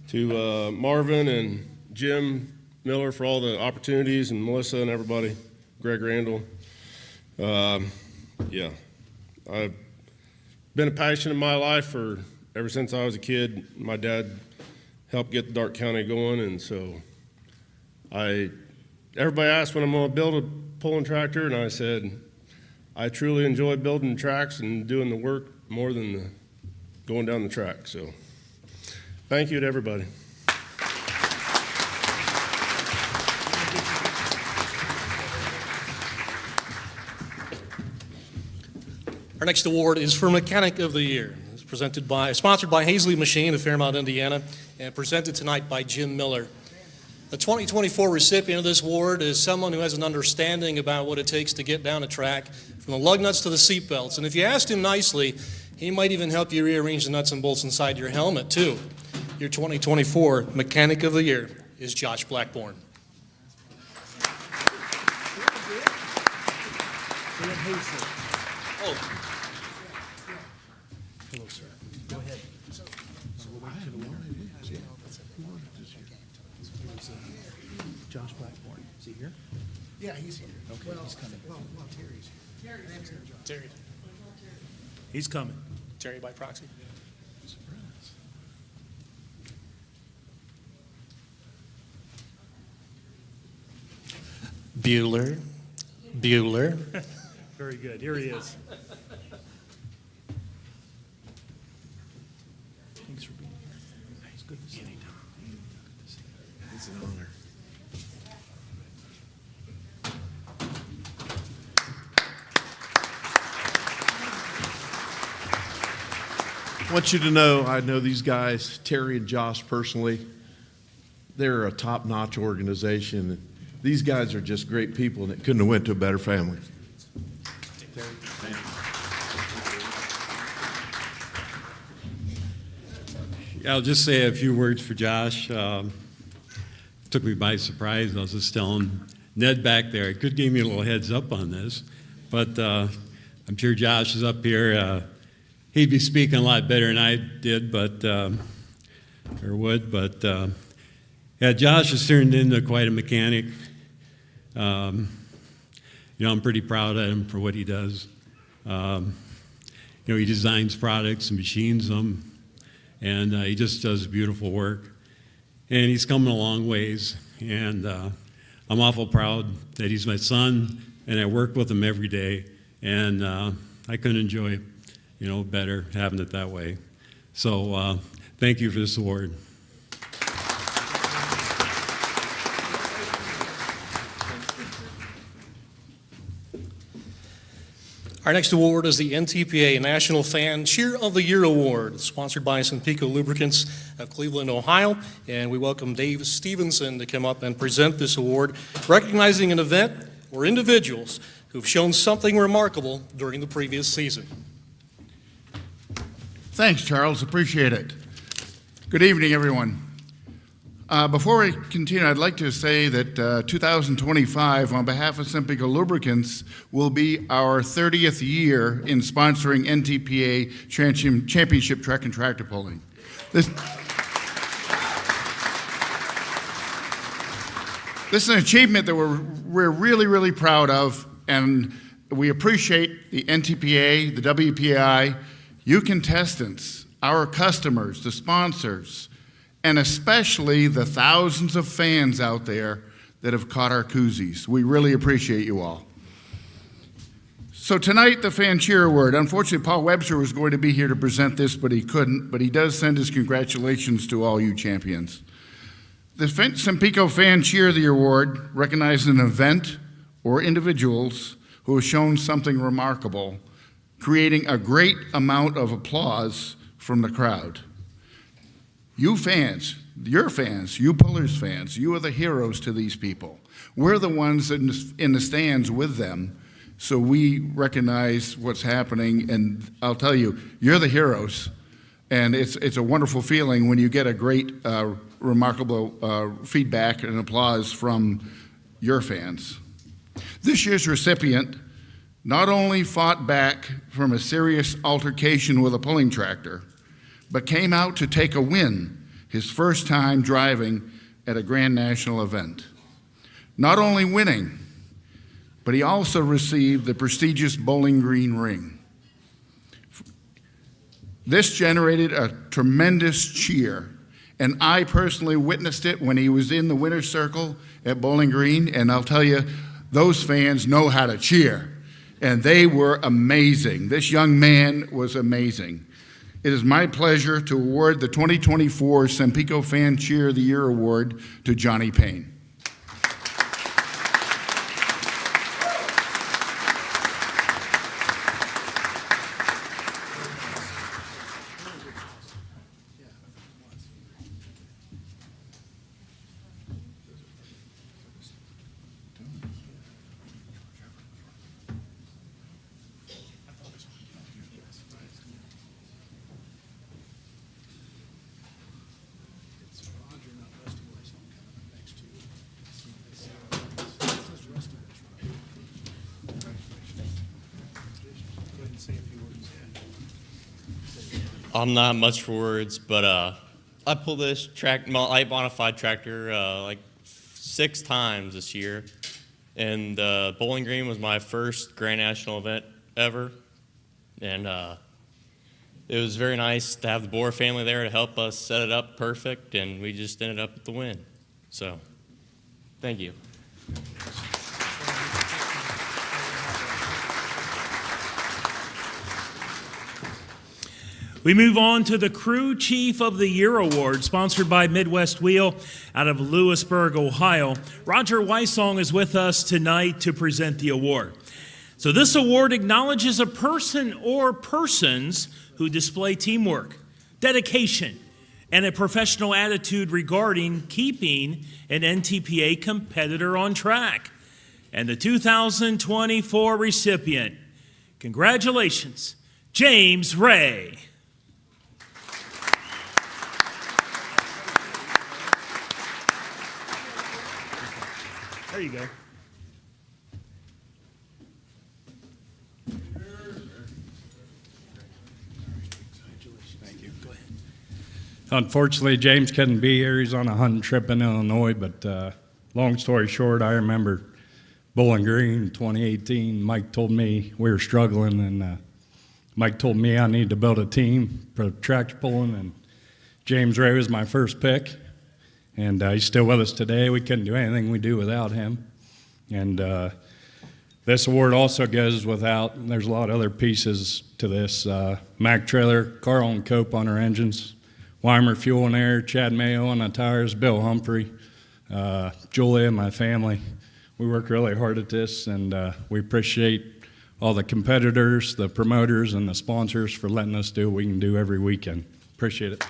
to Marvin and Jim Miller for all the opportunities, and Melissa and everybody, Greg Randall. Yeah, I've been a passion in my life ever since I was a kid. My dad helped get the Darke County going, and so everybody asked when I'm going to build a pulling tractor, and I said, I truly enjoy building tracks and doing the work more than going down the track. So thank you to everybody. Our next award is for Mechanic of the Year. It's sponsored by Hazley Machine of Fairmount, Indiana, and presented tonight by Jim Miller. The 2024 recipient of this award is someone who has an understanding about what it takes to get down a track, from the lug nuts to the seat belts. And if you asked him nicely, he might even help you rearrange the nuts and bolts inside your helmet, too. Your 2024 Mechanic of the Year is Josh Blackburn. Hello, sir. Go ahead. So we'll wait for the winner. Josh Blackburn. Is he here? Yeah, he's here. Okay, he's coming. Well, Terry's here. Terry. He's coming. Terry by proxy. Bueller. Very good. Here he is. Thanks for being here. It's good to see you. It's an honor. I want you to know, I know these guys, Terry and Josh personally. They're a top-notch organization. These guys are just great people, and it couldn't have went to a better family. I'll just say a few words for Josh. Took me by surprise. I was just telling Ned back there, I could give me a little heads up on this, but I'm sure Josh is up here. He'd be speaking a lot better than I did, but yeah, Josh has turned into quite a mechanic. I'm pretty proud of him for what he does. He designs products and machines them, and he just does beautiful work. And he's coming a long ways, and I'm awful proud that he's my son, and I work with him every day, and I couldn't enjoy better having it that way. So thank you for this award. Our next award is the NTPA National Fan Cheer of the Year Award, sponsored by Sampico Lubricants of Cleveland, Ohio. And we welcome Dave Stevenson to come up and present this award, recognizing an event or individuals who've shown something remarkable during the previous season. Thanks, Charles. Appreciate it. Good evening, everyone. Before we continue, I'd like to say that 2025, on behalf of Sampico Lubricants, will be our 30th year in sponsoring NTPA Championship Track and Tractor Pulling. This is an achievement that we're really, really proud of, and we appreciate the NTPA, the WPI, you contestants, our customers, the sponsors, and especially the thousands of fans out there that have caught our koozies. We really appreciate you all. So tonight, the Fan Cheer Award. Unfortunately, Paul Webster was going to be here to present this, but he couldn't. But he does send his congratulations to all you champions. The Sampico Fan Cheer of the Award recognizes an event or individuals who have shown something remarkable, creating a great amount of applause from the crowd. You fans, your fans, you Pullers fans, you are the heroes to these people. We're the ones in the stands with them, so we recognize what's happening, and I'll tell you, you're the heroes, and it's a wonderful feeling when you get a great, remarkable feedback and applause from your fans. This year's recipient not only fought back from a serious altercation with a pulling tractor, but came out to take a win his first time driving at a Grand National event. Not only winning, but he also received the prestigious Bowling Green ring. This generated a tremendous cheer, and I personally witnessed it when he was in the winner's circle at Bowling Green, and I'll tell you, those fans know how to cheer, and they were amazing. This young man was amazing. It is my pleasure to award the 2024 Sempico Fan Cheer of the Year Award to Johnny Payne. I'm not much for words, but I pulled this light modified tractor like 6 times this year, and Bowling Green was my first Grand National event ever, and it was very nice to have the Boer family there to help us set it up perfect, and we just ended up with the win. So, thank you. We move on to the Crew Chief of the Year Award, sponsored by Midwest Wheel out of Lewisburg, Ohio. Roger Weissong is with us tonight to present the award. So this award acknowledges a person or persons who display teamwork, dedication, and a professional attitude regarding keeping an NTPA competitor on track. And the 2024 recipient, congratulations, James Ray. There you go. Thank you. Go ahead. Unfortunately, James couldn't be here. He's on a hunting trip in Illinois, but long story short, I remember Bowling Green 2018. Mike told me we were struggling, and Mike told me I needed to build a team for tractor pulling, and James Ray was my first pick. And he's still with us today. We couldn't do anything we do without him. And this award also goes without, there's a lot of other pieces to this. Mack Trailer, Carl and Cope on our engines, Weimer Fuel and Air, Chad Mayo on the tires, Bill Humphrey, Julia and my family. We work really hard at this, and we appreciate all the competitors, the promoters, and the sponsors for letting us do what we can do every weekend. Appreciate it.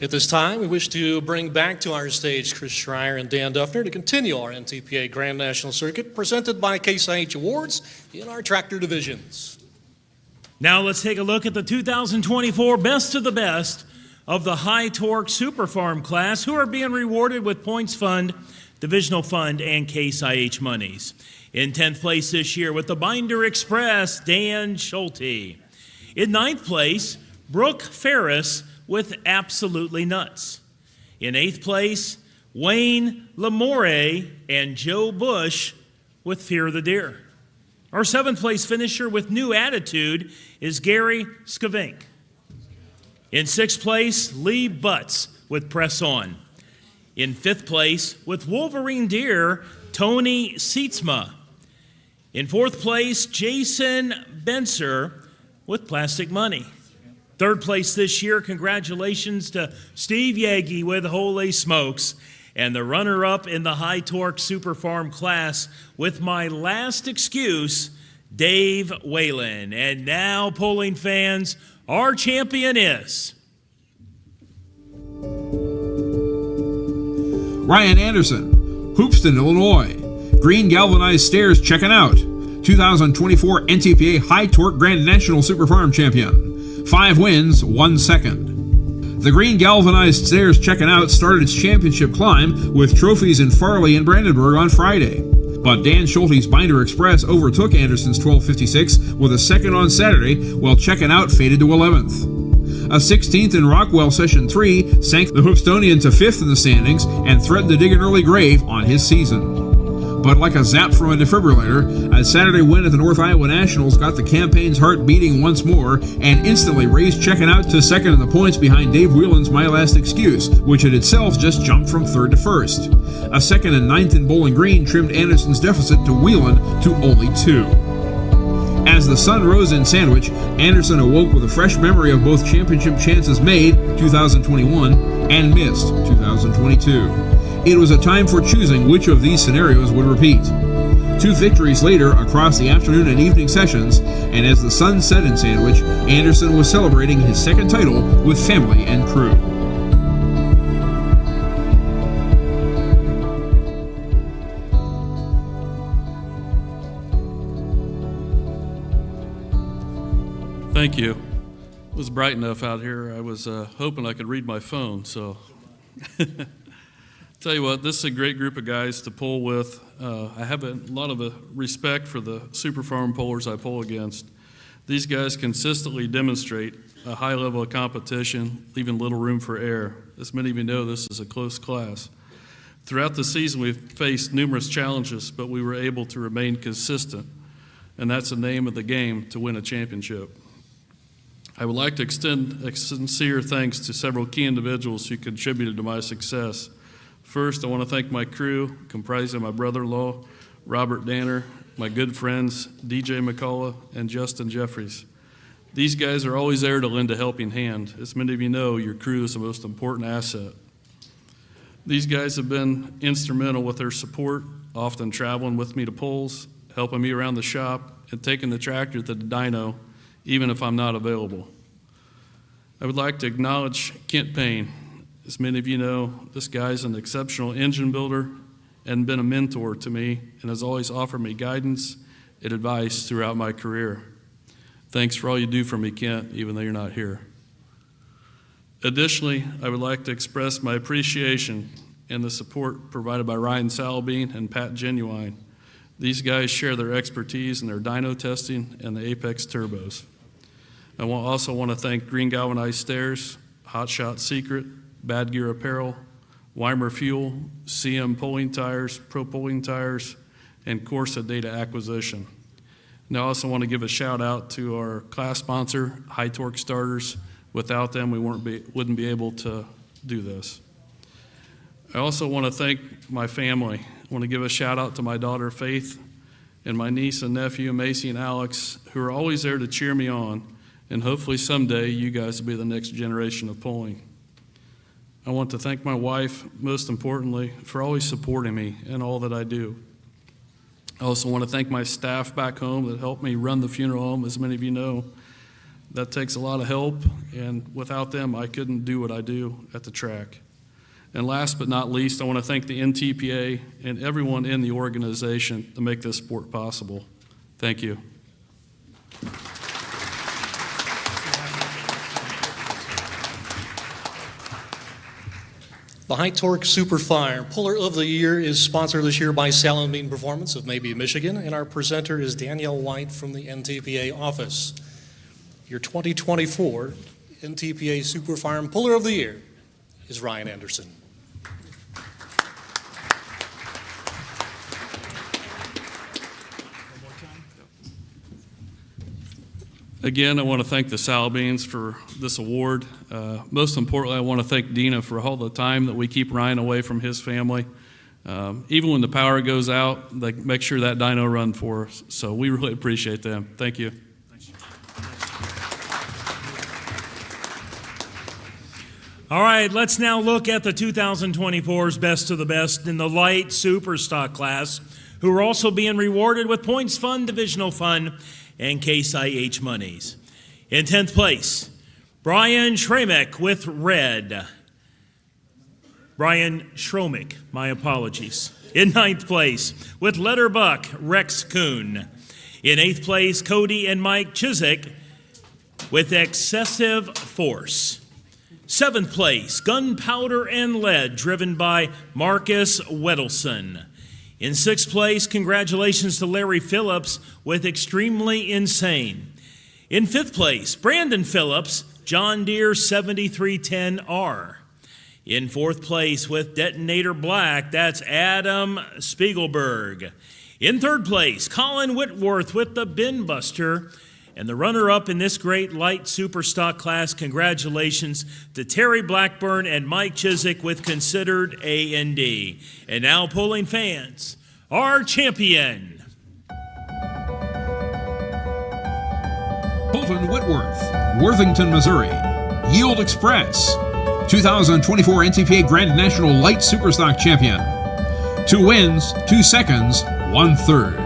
At this time, we wish to bring back to our stage Chris Schreier and Dan Duffner to continue our NTPA Grand National Circuit presented by Case IH Awards in our tractor divisions. Now let's take a look at the 2024 Best of the Best of the High Torque Super Farm class, who are being rewarded with Points Fund, Divisional Fund, and Case IH monies. In 10th place this year with the Binder Express, Dan Schulte. In 9th place, Brooke Ferris with Absolutely Nuts. In 8th place, Wayne Lamore and Joe Bush with Fear of the Deer. Our 7th place finisher with New Attitude is Gary Skavink. In 6th place, Lee Butts with Press On. In 5th place, with Wolverine Deer, Tony Sietzma. In 4th place, Jason Benser with Plastic Money. 3rd place this year, congratulations to Steve Yagi with Holy Smokes. And the runner-up in the High Torque Super Farm class with My Last Excuse, Dave Whalen. And now, polling fans, our champion is... Ryan Anderson, Hoopston, Illinois. Green galvanized stairs checking out. 2024 NTPA High Torque Grand National Super Farm Champion. 5 wins, 1 second. The green galvanized stairs checking out started its championship climb with trophies in Farley and Brandenburg on Friday. But Dan Schulte's Binder Express overtook Anderson's 1256 with a second on Saturday, while checking out faded to 11th. A 16th in Rockwell Session 3 sank the Hoopstonian to 5th in the standings and threatened to dig an early grave on his season. But like a zap from a defibrillator, a Saturday win at the North Iowa Nationals got the campaign's heart beating once more and instantly raised checking out to second in the points behind Dave Whelan's My Last Excuse, which had itself just jumped from third to first. A second and ninth in Bowling Green trimmed Anderson's deficit to Whelan to only 2. As the sun rose in Sandwich, Anderson awoke with a fresh memory of both championship chances made, 2021, and missed, 2022. It was a time for choosing which of these scenarios would repeat. 2 victories later across the afternoon and evening sessions, and as the sun set in Sandwich, Anderson was celebrating his second title with family and crew. Thank you. It was bright enough out here. I was hoping I could read my phone, so. Tell you what, this is a great group of guys to pull with. I have a lot of respect for the super farm pullers I pull against. These guys consistently demonstrate a high level of competition, leaving little room for error. As many of you know, this is a close class. Throughout the season, we've faced numerous challenges, but we were able to remain consistent, and that's the name of the game to win a championship. I would like to extend a sincere thanks to several key individuals who contributed to my success. First, I want to thank my crew, comprised of my brother-in-law, Robert Danner, my good friends, DJ McCullough, and Justin Jeffries. These guys are always there to lend a helping hand. As many of you know, your crew is the most important asset. These guys have been instrumental with their support, often traveling with me to polls, helping me around the shop, and taking the tractor to the dyno, even if I'm not available. I would like to acknowledge Kent Payne. As many of you know, this guy's an exceptional engine builder and been a mentor to me and has always offered me guidance and advice throughout my career. Thanks for all you do for me, Kent, even though you're not here. Additionally, I would like to express my appreciation and the support provided by Ryan Salbean and Pat Genuine. These guys share their expertise in their dyno testing and the Apex turbos. I also want to thank Green Galvanized Stairs, Hot Shot Secret, Bad Gear Apparel, Weimer Fuel, CM Pulling Tires, Pro Pulling Tires, and Corsa Data Acquisition. And I also want to give a shout out to our class sponsor, High Torque Starters. Without them, we wouldn't be able to do this. I also want to thank my family. I want to give a shout out to my daughter, Faith, and my niece and nephew, Macy and Alex, who are always there to cheer me on. And hopefully someday you guys will be the next generation of pulling. I want to thank my wife, most importantly, for always supporting me in all that I do. I also want to thank my staff back home that helped me run the funeral home. As many of you know, that takes a lot of help, and without them, I couldn't do what I do at the track. And last but not least, I want to thank the NTPA and everyone in the organization to make this sport possible. Thank you. The High Torque Super Fire Puller of the Year is sponsored this year by Salmon Performance of Maybe, Michigan, and our presenter is Danielle White from the NTPA office. Your 2024 NTPA Super Fire Puller of the Year is Ryan Anderson. Again, I want to thank the Salbeans for this award. Most importantly, I want to thank Dina for all the time that we keep Ryan away from his family. Even when the power goes out, they make sure that dyno run for us. So we really appreciate them. Thank you. All right, let's now look at the 2024's Best of the Best in the light super stock class, who are also being rewarded with Points Fund, Divisional Fund, and Case IH monies. In 10th place, Brian Schramek with red. Brian Schromick, my apologies. In 9th place, with letter buck, Rex Kuhn. In 8th place, Cody and Mike Chiswick with excessive force. 7th place, Gunpowder and Lead, driven by Marcus Wedelson. In 6th place, congratulations to Larry Phillips with Extremely Insane. In 5th place, Brandon Phillips, John Deere 7310R. In 4th place with Detonator Black, that's Adam Spiegelberg. In 3rd place, Colin Whitworth with the Bin Buster. And the runner-up in this great light superstock class, congratulations to Terry Blackburn and Mike Chiswick with Considered A&D. And now, polling fans, our champion. Colton Whitworth, Worthington, Missouri. Yield Express, 2024 NTPA Grand National Light Superstock Champion. 2 wins, 2 seconds, 1/3.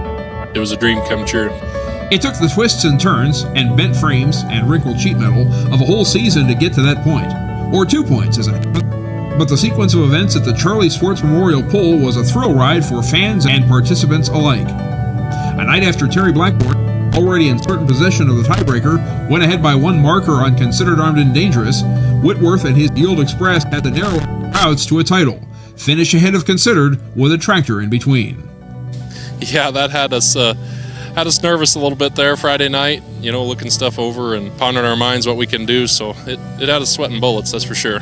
It was a dream come true. It took the twists and turns and bent frames and wrinkled sheet metal of a whole season to get to that point. Or 2 points, as it happened. But the sequence of events at the Charlie Sports Memorial Pole was a thrill ride for fans and participants alike. A night after Terry Blackburn, already in certain possession of the tiebreaker, went ahead by 1 marker on Considered Armed and Dangerous, Whitworth and his Yield Express had to narrow routes to a title. Finish ahead of Considered with a tractor in between. Yeah, that had us nervous a little bit there Friday night, looking stuff over and pondering our minds what we can do. So it had us sweating bullets, that's for sure.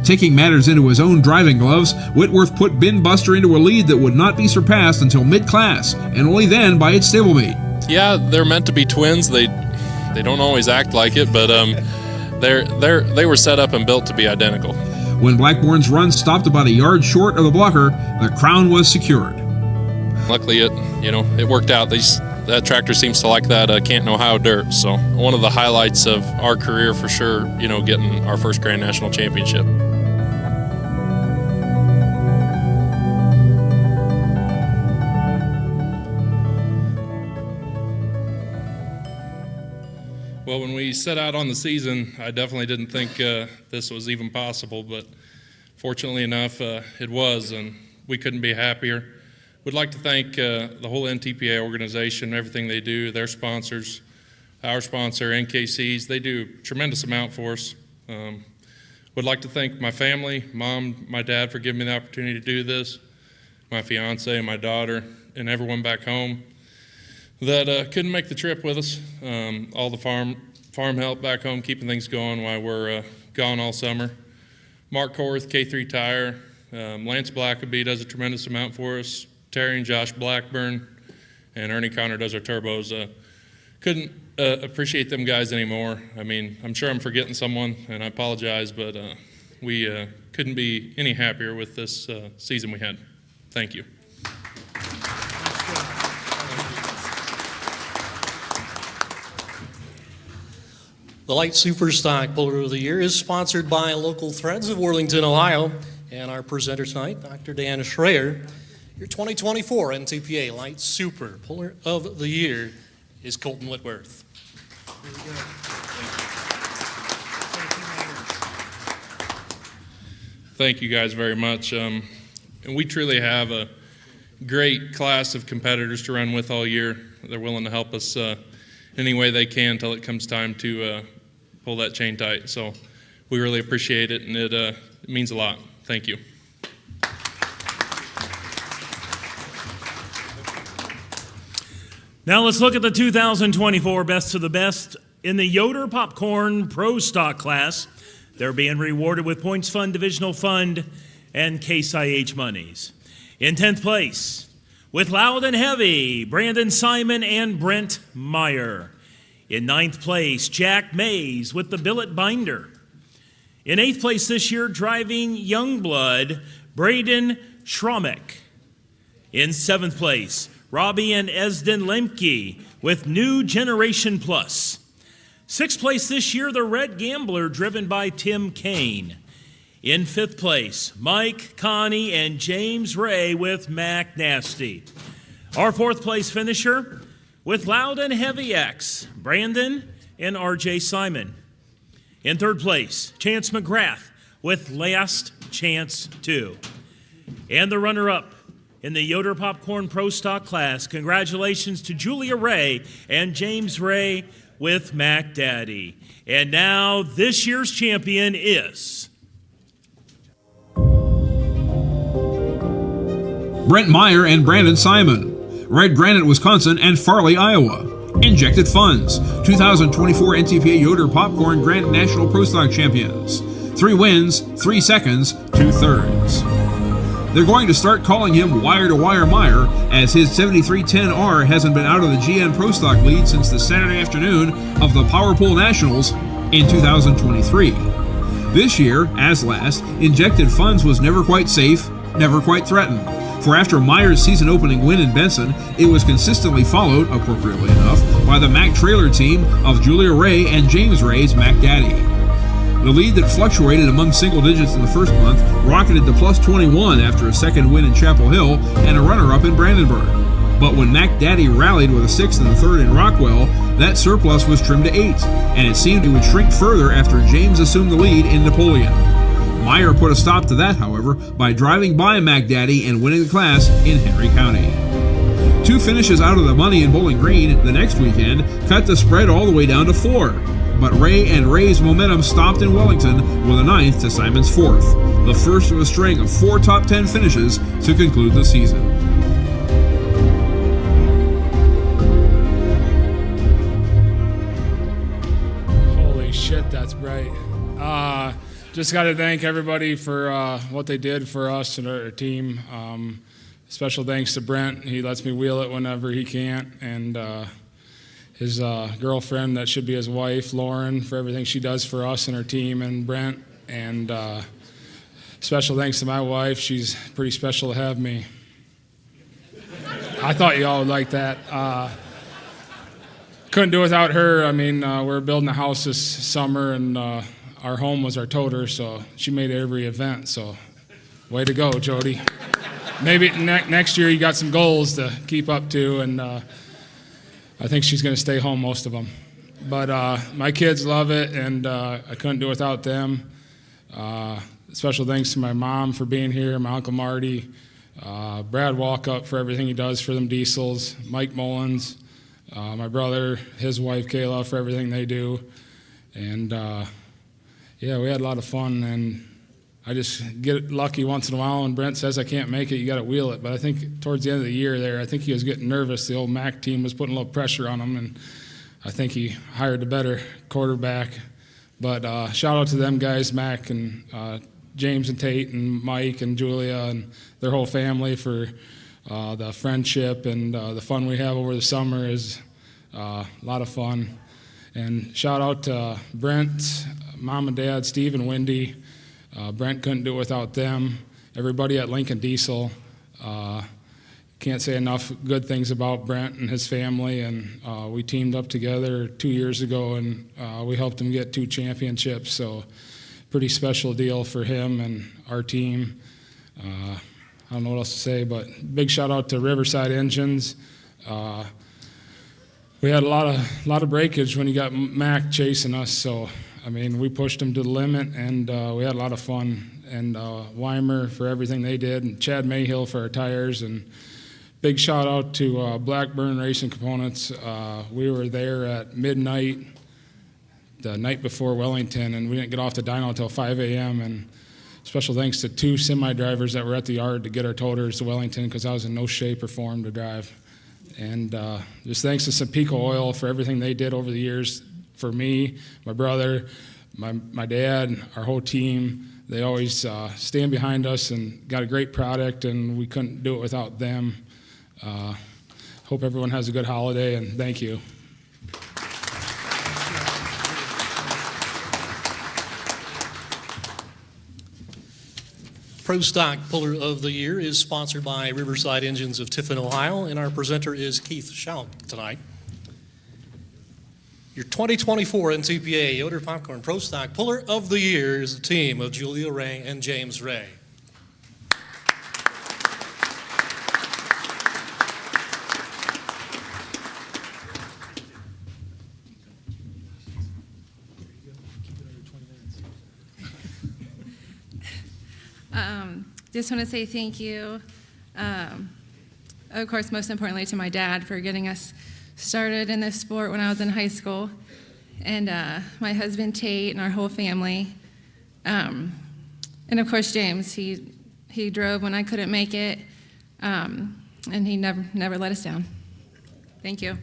Taking matters into his own driving gloves, Whitworth put Bin Buster into a lead that would not be surpassed until mid-class, and only then by its stablemate. Yeah, they're meant to be twins. They don't always act like it, but they were set up and built to be identical. When Blackburn's run stopped about a yard short of the blocker, the crown was secured. Luckily, it worked out. That tractor seems to like that Canton, Ohio dirt. So one of the highlights of our career for sure, getting our first Grand National Championship. Well, when we set out on the season, I definitely didn't think this was even possible, but fortunately enough, it was, and we couldn't be happier. We'd like to thank the whole NTPA organization, everything they do, their sponsors, our sponsor, NKC's. They do a tremendous amount for us. Would like to thank my family, mom, my dad, for giving me the opportunity to do this, my fiance and my daughter, and everyone back home that couldn't make the trip with us. All the farm help back home, keeping things going while we're gone all summer. Mark Korth, K3 Tire, Lance Blackaby does a tremendous amount for us. Terry and Josh Blackburn, and Ernie Connor does our turbos. Couldn't appreciate them guys anymore. I mean, I'm sure I'm forgetting someone, and I apologize, but we couldn't be any happier with this season we had. Thank you. The Light Superstock Puller of the Year is sponsored by Local Threads of Worthington, Ohio, and our presenter tonight, Dr. Dan Schrayer. Your 2024 NTPA Light Super Puller of the Year is Colton Whitworth. Thank you guys very much. And we truly have a great class of competitors to run with all year. They're willing to help us any way they can until it comes time to pull that chain tight. So we really appreciate it, and it means a lot. Thank you. Now let's look at the 2024 Best of the Best in the Yoder Popcorn Pro Stock class. They're being rewarded with Points Fund, Divisional Fund, and Case IH monies. In 10th place, with Loud and Heavy, Brandon Simon and Brent Meyer. In 9th place, Jack Mays with the Billet Binder. In 8th place this year, driving Youngblood, Braden Schromick. In 7th place, Robbie and Esden Lemke with New Generation Plus. 6th place this year, the Red Gambler, driven by Tim Kane. In 5th place, Mike, Connie, and James Ray with Mac Nasty. Our 4th place finisher with Loud and Heavy X, Brandon and RJ Simon. In 3rd place, Chance McGrath with Last Chance 2. And the runner-up in the Yoder Popcorn Pro Stock class, congratulations to Julia Ray and James Ray with Mac Daddy. And now this year's champion is Brent Meyer and Brandon Simon, Red Granite, Wisconsin, and Farley, Iowa. Injected Funds, 2024 NTPA Yoder Popcorn Granite National Pro Stock Champions. 3 wins, 3 seconds, 2 thirds. They're going to start calling him Wire to Wire Meyer, as his 7310R hasn't been out of the GN Pro Stock lead since the Saturday afternoon of the Power Pool Nationals in 2023. This year, as last, Injected Funds was never quite safe, never quite threatened. For after Meyer's season-opening win in Benson, it was consistently followed, appropriately enough, by the Mac trailer team of Julia Ray and James Ray's Mac Daddy. The lead that fluctuated among single digits in the first month rocketed to plus 21 after a second win in Chapel Hill and a runner-up in Brandenburg. But when Mac Daddy rallied with a 6th and a 3rd in Rockwell, that surplus was trimmed to 8, and it seemed it would shrink further after James assumed the lead in Napoleon. Meyer put a stop to that, however, by driving by Mac Daddy and winning the class in Henry County. 2 finishes out of the money in Bowling Green the next weekend cut the spread all the way down to 4. But Ray and Ray's momentum stopped in Wellington with a 9th to Simon's 4th, the first of a string of 4 top 10 finishes to conclude the season. Holy shit, that's bright. Just got to thank everybody for what they did for us and our team. Special thanks to Brent. He lets me wheel it whenever he can't. And his girlfriend, that should be his wife, Lauren, for everything she does for us and our team, and Brent. And special thanks to my wife. She's pretty special to have me. I thought you all would like that. Couldn't do without her. I mean, we're building a house this summer, and our home was our toter, so she made every event. So way to go, Jody. Maybe next year you got some goals to keep up to, and I think she's going to stay home most of them. But my kids love it, and I couldn't do it without them. Special thanks to my mom for being here, my Uncle Marty, Brad Walkup for everything he does for them diesels, Mike Mullins, my brother, his wife Kayla for everything they do. And yeah, we had a lot of fun, and I just get lucky once in a while when Brent says I can't make it, you got to wheel it. But I think towards the end of the year there, I think he was getting nervous. The old Mac team was putting a little pressure on him, and I think he hired a better quarterback. But shout out to them guys, Mac and James and Tate and Mike and Julia and their whole family for the friendship and the fun we have over the summer is a lot of fun. And shout out to Brent, Mom and Dad, Steve and Wendy. Brent couldn't do it without them. Everybody at Lincoln Diesel. Can't say enough good things about Brent and his family. And we teamed up together 2 years ago, and we helped him get 2 championships. So pretty special deal for him and our team. I don't know what else to say, but big shout out to Riverside Engines. We had a lot of breakage when you got Mac chasing us, so I mean we pushed him to the limit, and we had a lot of fun. And Weimer for everything they did, and Chad Mayhill for our tires, and big shout out to Blackburn Racing Components. We were there at midnight the night before Wellington, and we didn't get off the dyno until 5 a.m. And special thanks to 2 semi-drivers that were at the yard to get our toters to Wellington, because I was in no shape or form to drive. And just thanks to Sampico Oil for everything they did over the years for me, my brother, my dad, our whole team. They always stand behind us and got a great product, and we couldn't do it without them. Hope everyone has a good holiday, and thank you. Pro Stock Puller of the Year is sponsored by Riverside Engines of Tiffin, Ohio, and our presenter is Keith Schauk tonight. Your 2024 NTPA Yoder Popcorn Pro Stock Puller of the Year is the team of Julia Ray and James Ray. Just want to say thank you, of course, most importantly to my dad for getting us started in this sport when I was in high school. And my husband Tate and our whole family. And of course James, he drove when I couldn't make it. And he never let us down. Thank you.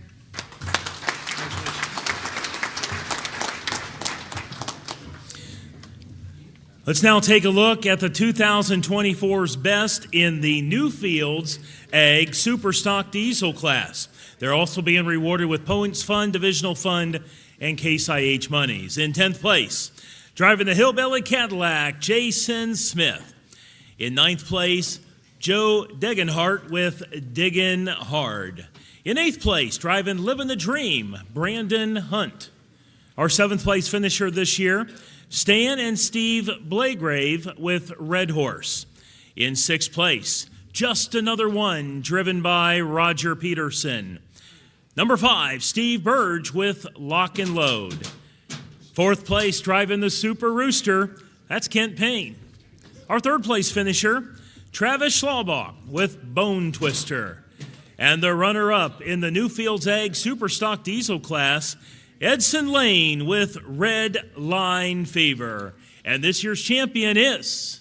Let's now take a look at the 2024's best in the Newfields Ag Superstock Diesel class. They're also being rewarded with Points Fund, Divisional Fund, and Case IH monies. In 10th place, driving the Hillbilly Cadillac, Jason Smith. In 9th place, Joe Degenhart with Diggin' Hard. In 8th place, driving Living the Dream, Brandon Hunt. Our 7th place finisher this year, Stan and Steve Blagrave with Red Horse. In 6th place, Just Another One, driven by Roger Peterson. Number 5, Steve Burge with Lock and Load. 4th place, driving the Super Rooster, that's Kent Payne. Our 3rd place finisher, Travis Schlaubach with Bone Twister. And the runner-up in the Newfields Ag Superstock Diesel class, Edson Lane with Red Line Fever. And this year's champion is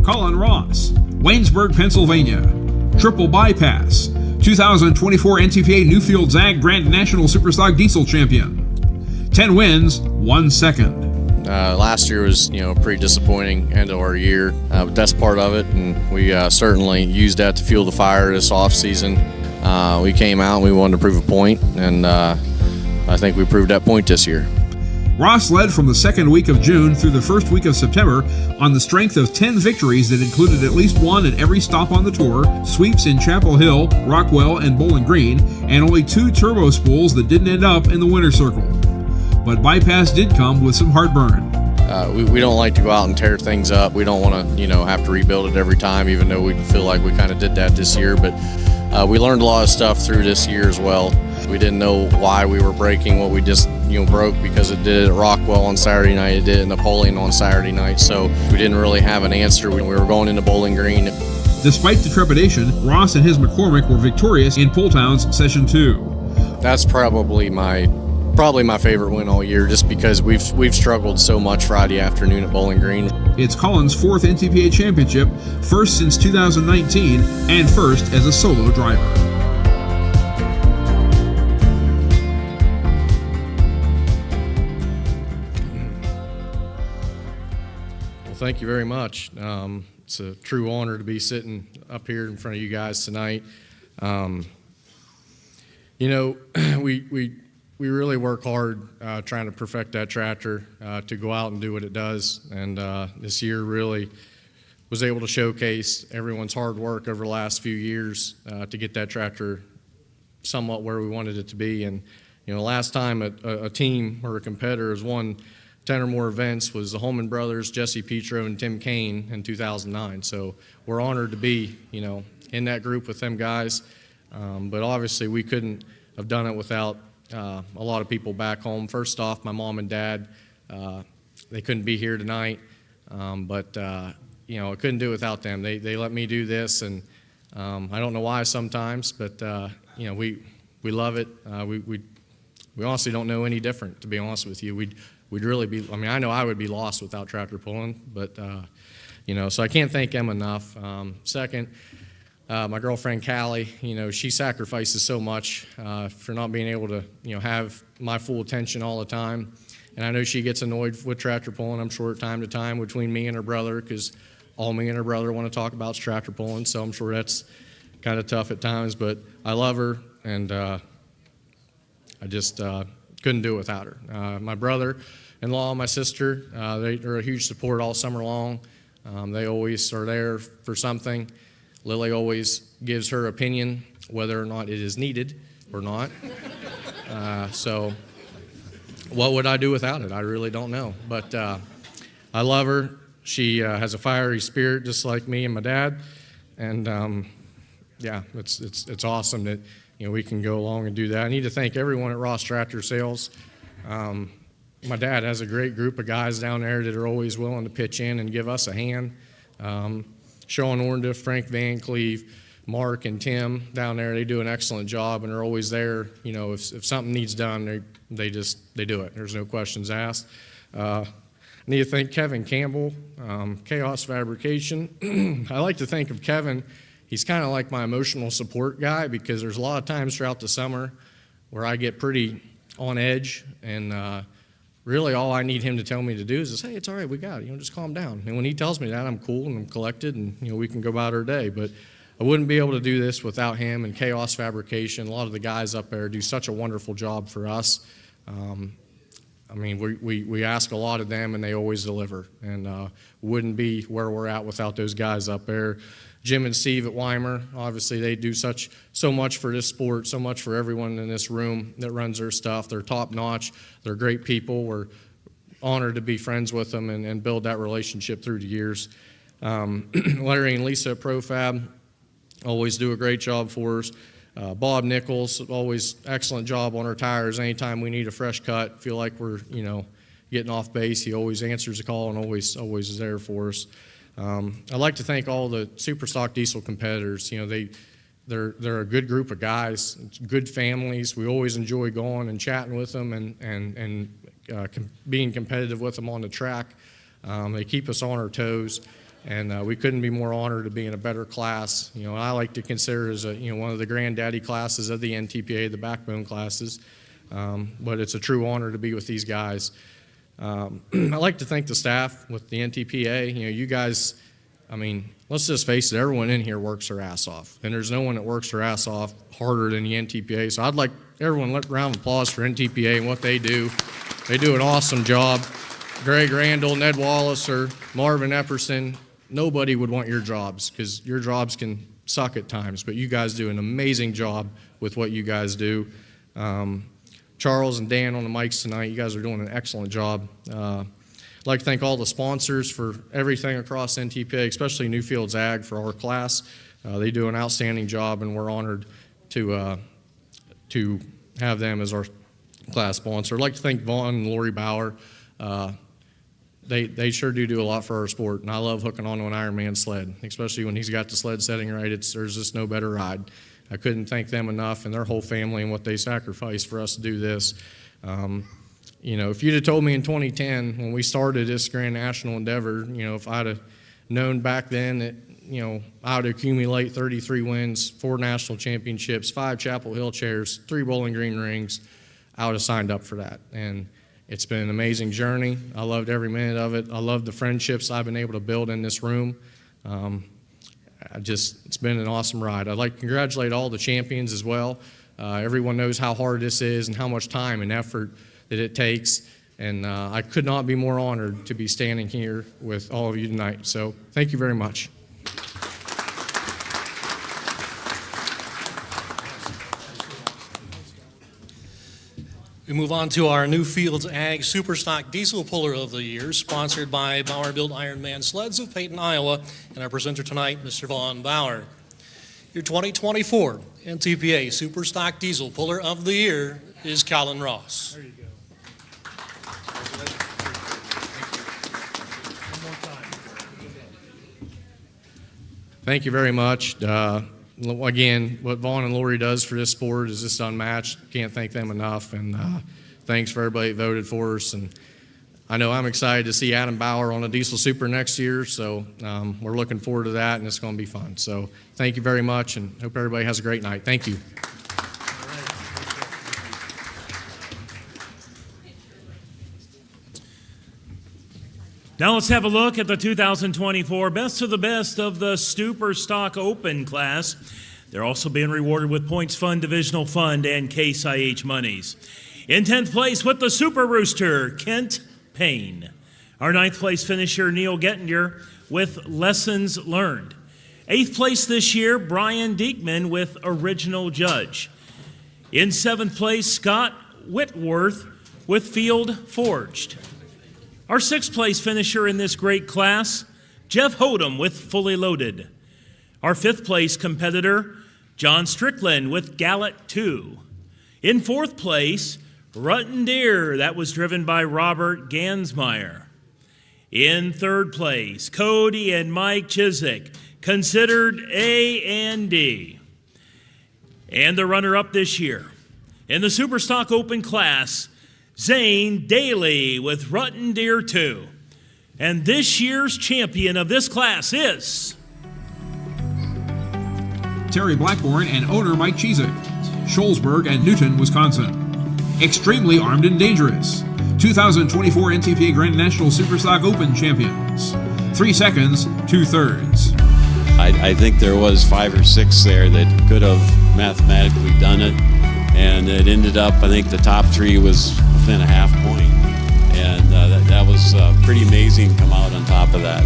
Colin Ross, Waynesburg, Pennsylvania. Triple Bypass, 2024 NTPA Newfields Ag Grand National Superstock Diesel Champion. 10 wins, 1 second. Last year was, pretty disappointing end of our year, but that's part of it, and we certainly used that to fuel the fire this off season. We came out and we wanted to prove a point, and I think we proved that point this year. Ross led from the second week of June through the first week of September on the strength of 10 victories that included at least one at every stop on the tour, sweeps in Chapel Hill, Rockwell, and Bowling Green, and only 2 turbo spools that didn't end up in the winner's circle. But Bypass did come with some heartburn. We don't like to go out and tear things up. We don't want to, have to rebuild it every time, even though we feel like we kind of did that this year. But we learned a lot of stuff through this year as well. We didn't know why we were breaking what we just, broke, because it did it at Rockwell on Saturday night, it did it at Napoleon on Saturday night. So we didn't really have an answer when we were going into Bowling Green. Despite the trepidation, Ross and his McCormick were victorious in Pull Town's Session 2. That's probably my favorite win all year, just because we've struggled so much Friday afternoon at Bowling Green. It's Colin's 4th NTPA championship, first since 2019, and first as a solo driver. Well, thank you very much. It's a true honor to be sitting up here in front of you guys tonight. We really work hard trying to perfect that tractor to go out and do what it does. And this year really was able to showcase everyone's hard work over the last few years to get that tractor somewhat where we wanted it to be. And, last time a team or a competitor has won 10 or more events was the Holman brothers, Jesse Petro and Tim Kane in 2009. So we're honored to be, in that group with them guys. But obviously we couldn't have done it without a lot of people back home. First off, my mom and dad, they couldn't be here tonight, but I couldn't do it without them. They let me do this, and I don't know why sometimes, but we love it. We honestly don't know any different, to be honest with you. We'd really be. I mean, I know I would be lost without tractor pulling, but so I can't thank them enough. Second. My girlfriend Callie, she sacrifices so much for not being able to, have my full attention all the time. And I know she gets annoyed with tractor pulling, I'm sure, time to time between me and her brother, because all me and her brother want to talk about is tractor pulling. So I'm sure that's kind of tough at times. But I love her, and I just couldn't do it without her. My brother-in-law, my sister, they're a huge support all summer long. They always are there for something. Lily always gives her opinion, whether or not it is needed or not. So what would I do without it? I really don't know. But I love her. She has a fiery spirit just like me and my dad. And, it's awesome that, we can go along and do that. I need to thank everyone at Ross Tractor Sales. My dad has a great group of guys down there that are always willing to pitch in and give us a hand. Sean Orndorff, Frank Van Cleve, Mark and Tim down there, they do an excellent job and are always there. You know, if something needs done, they do it. There's no questions asked. I need to thank Kevin Campbell, Chaos Fabrication. I like to think of Kevin, he's kind of like my emotional support guy, because there's a lot of times throughout the summer where I get pretty on edge, and really all I need him to tell me to do is hey, it's all right, we got it, just calm down. And when he tells me that, I'm cool and I'm collected, and we can go about our day. But I wouldn't be able to do this without him and Chaos Fabrication. A lot of the guys up there do such a wonderful job for us. I mean, we ask a lot of them, and they always deliver. And wouldn't be where we're at without those guys up there. Jim and Steve at Weimer, obviously they do so much for this sport, so much for everyone in this room that runs their stuff. They're top notch. They're great people. We're honored to be friends with them and build that relationship through the years. Larry and Lisa at ProFab always do a great job for us. Bob Nichols, always excellent job on our tires. Anytime we need a fresh cut, feel like we're getting off base, he always answers the call and always is there for us. I'd like to thank all the Superstock diesel competitors. They're a good group of guys, good families. We always enjoy going and chatting with them and being competitive with them on the track. They keep us on our toes. And we couldn't be more honored to be in a better class. I like to consider it as one of the granddaddy classes of the NTPA, the backbone classes. But it's a true honor to be with these guys. I like to thank the staff with the NTPA. You guys, I mean, let's just face it, everyone in here works their ass off. And there's no one that works their ass off harder than the NTPA. So I'd like everyone, let a round of applause for NTPA and what they do. They do an awesome job. Greg Randall, Ned Wallace, or Marvin Epperson, nobody would want your jobs, because your jobs can suck at times, but you guys do an amazing job with what you guys do. Charles and Dan on the mics tonight, you guys are doing an excellent job. I'd like to thank all the sponsors for everything across NTPA, especially Newfields Ag for our class. They do an outstanding job, and we're honored to have them as our class sponsor. I'd like to thank Vaughn and Lori Bauer. They sure do a lot for our sport, and I love hooking onto an Ironman sled, especially when he's got the sled setting right. There's just no better ride. I couldn't thank them enough, and their whole family and what they sacrificed for us to do this. If you'd have told me in 2010 when we started this Grand National endeavor, if I'd have known back then that I would accumulate 33 wins, 4 national championships, 5 Chapel Hill chairs, 3 Bowling Green rings, I would have signed up for that. And it's been an amazing journey. I loved every minute of it. I love the friendships I've been able to build in this room. It's been an awesome ride. I'd like to congratulate all the champions as well. Everyone knows how hard this is and how much time and effort that it takes. And I could not be more honored to be standing here with all of you tonight. So thank you very much. We move on to our Newfields Ag Superstock Diesel Puller of the Year, sponsored by Bauer Built Ironman Sleds of Peyton, Iowa, and our presenter tonight, Mr. Vaughn Bauer. Your 2024 NTPA Superstock Diesel Puller of the Year is Colin Ross. There you go. Thank you very much. Again, what Vaughn and Lori does for this sport is just unmatched. Can't thank them enough. And thanks for everybody that voted for us. And I know I'm excited to see Adam Bauer on a Diesel Super next year. So we're looking forward to that, and it's going to be fun. So thank you very much, and hope everybody has a great night. Thank you. Now let's have a look at the 2024 Best of the Best of the Superstock Open class. They're also being rewarded with Points Fund, Divisional Fund, and Case IH monies. In 10th place with the Super Rooster, Kent Payne. Our 9th place finisher, Neil Gettinger, with Lessons Learned. 8th place this year, Brian Diekman with Original Judge. In 7th place, Scott Whitworth with Field Forged. Our 6th place finisher in this great class, Jeff Hodem with Fully Loaded. Our 5th place competitor, John Strickland with Gallet 2. In 4th place, Rutten Deer, that was driven by Robert Gansmeyer. In 3rd place, Cody and Mike Chiswick, considered A and D. And the runner-up this year in the Superstock Open class, Zane Daly with Rutten Deer 2. And this year's champion of this class is Terry Blackburn and owner Mike Cheezick, Sholzberg and Newton, Wisconsin. Extremely Armed and Dangerous, 2024 NTPA Grand National Superstock Open champions. 3 seconds, 2/3. I think there was 5 or 6 there that could have mathematically done it, and it ended up, I think the top 3 was within a half point, and that was pretty amazing to come out on top of that.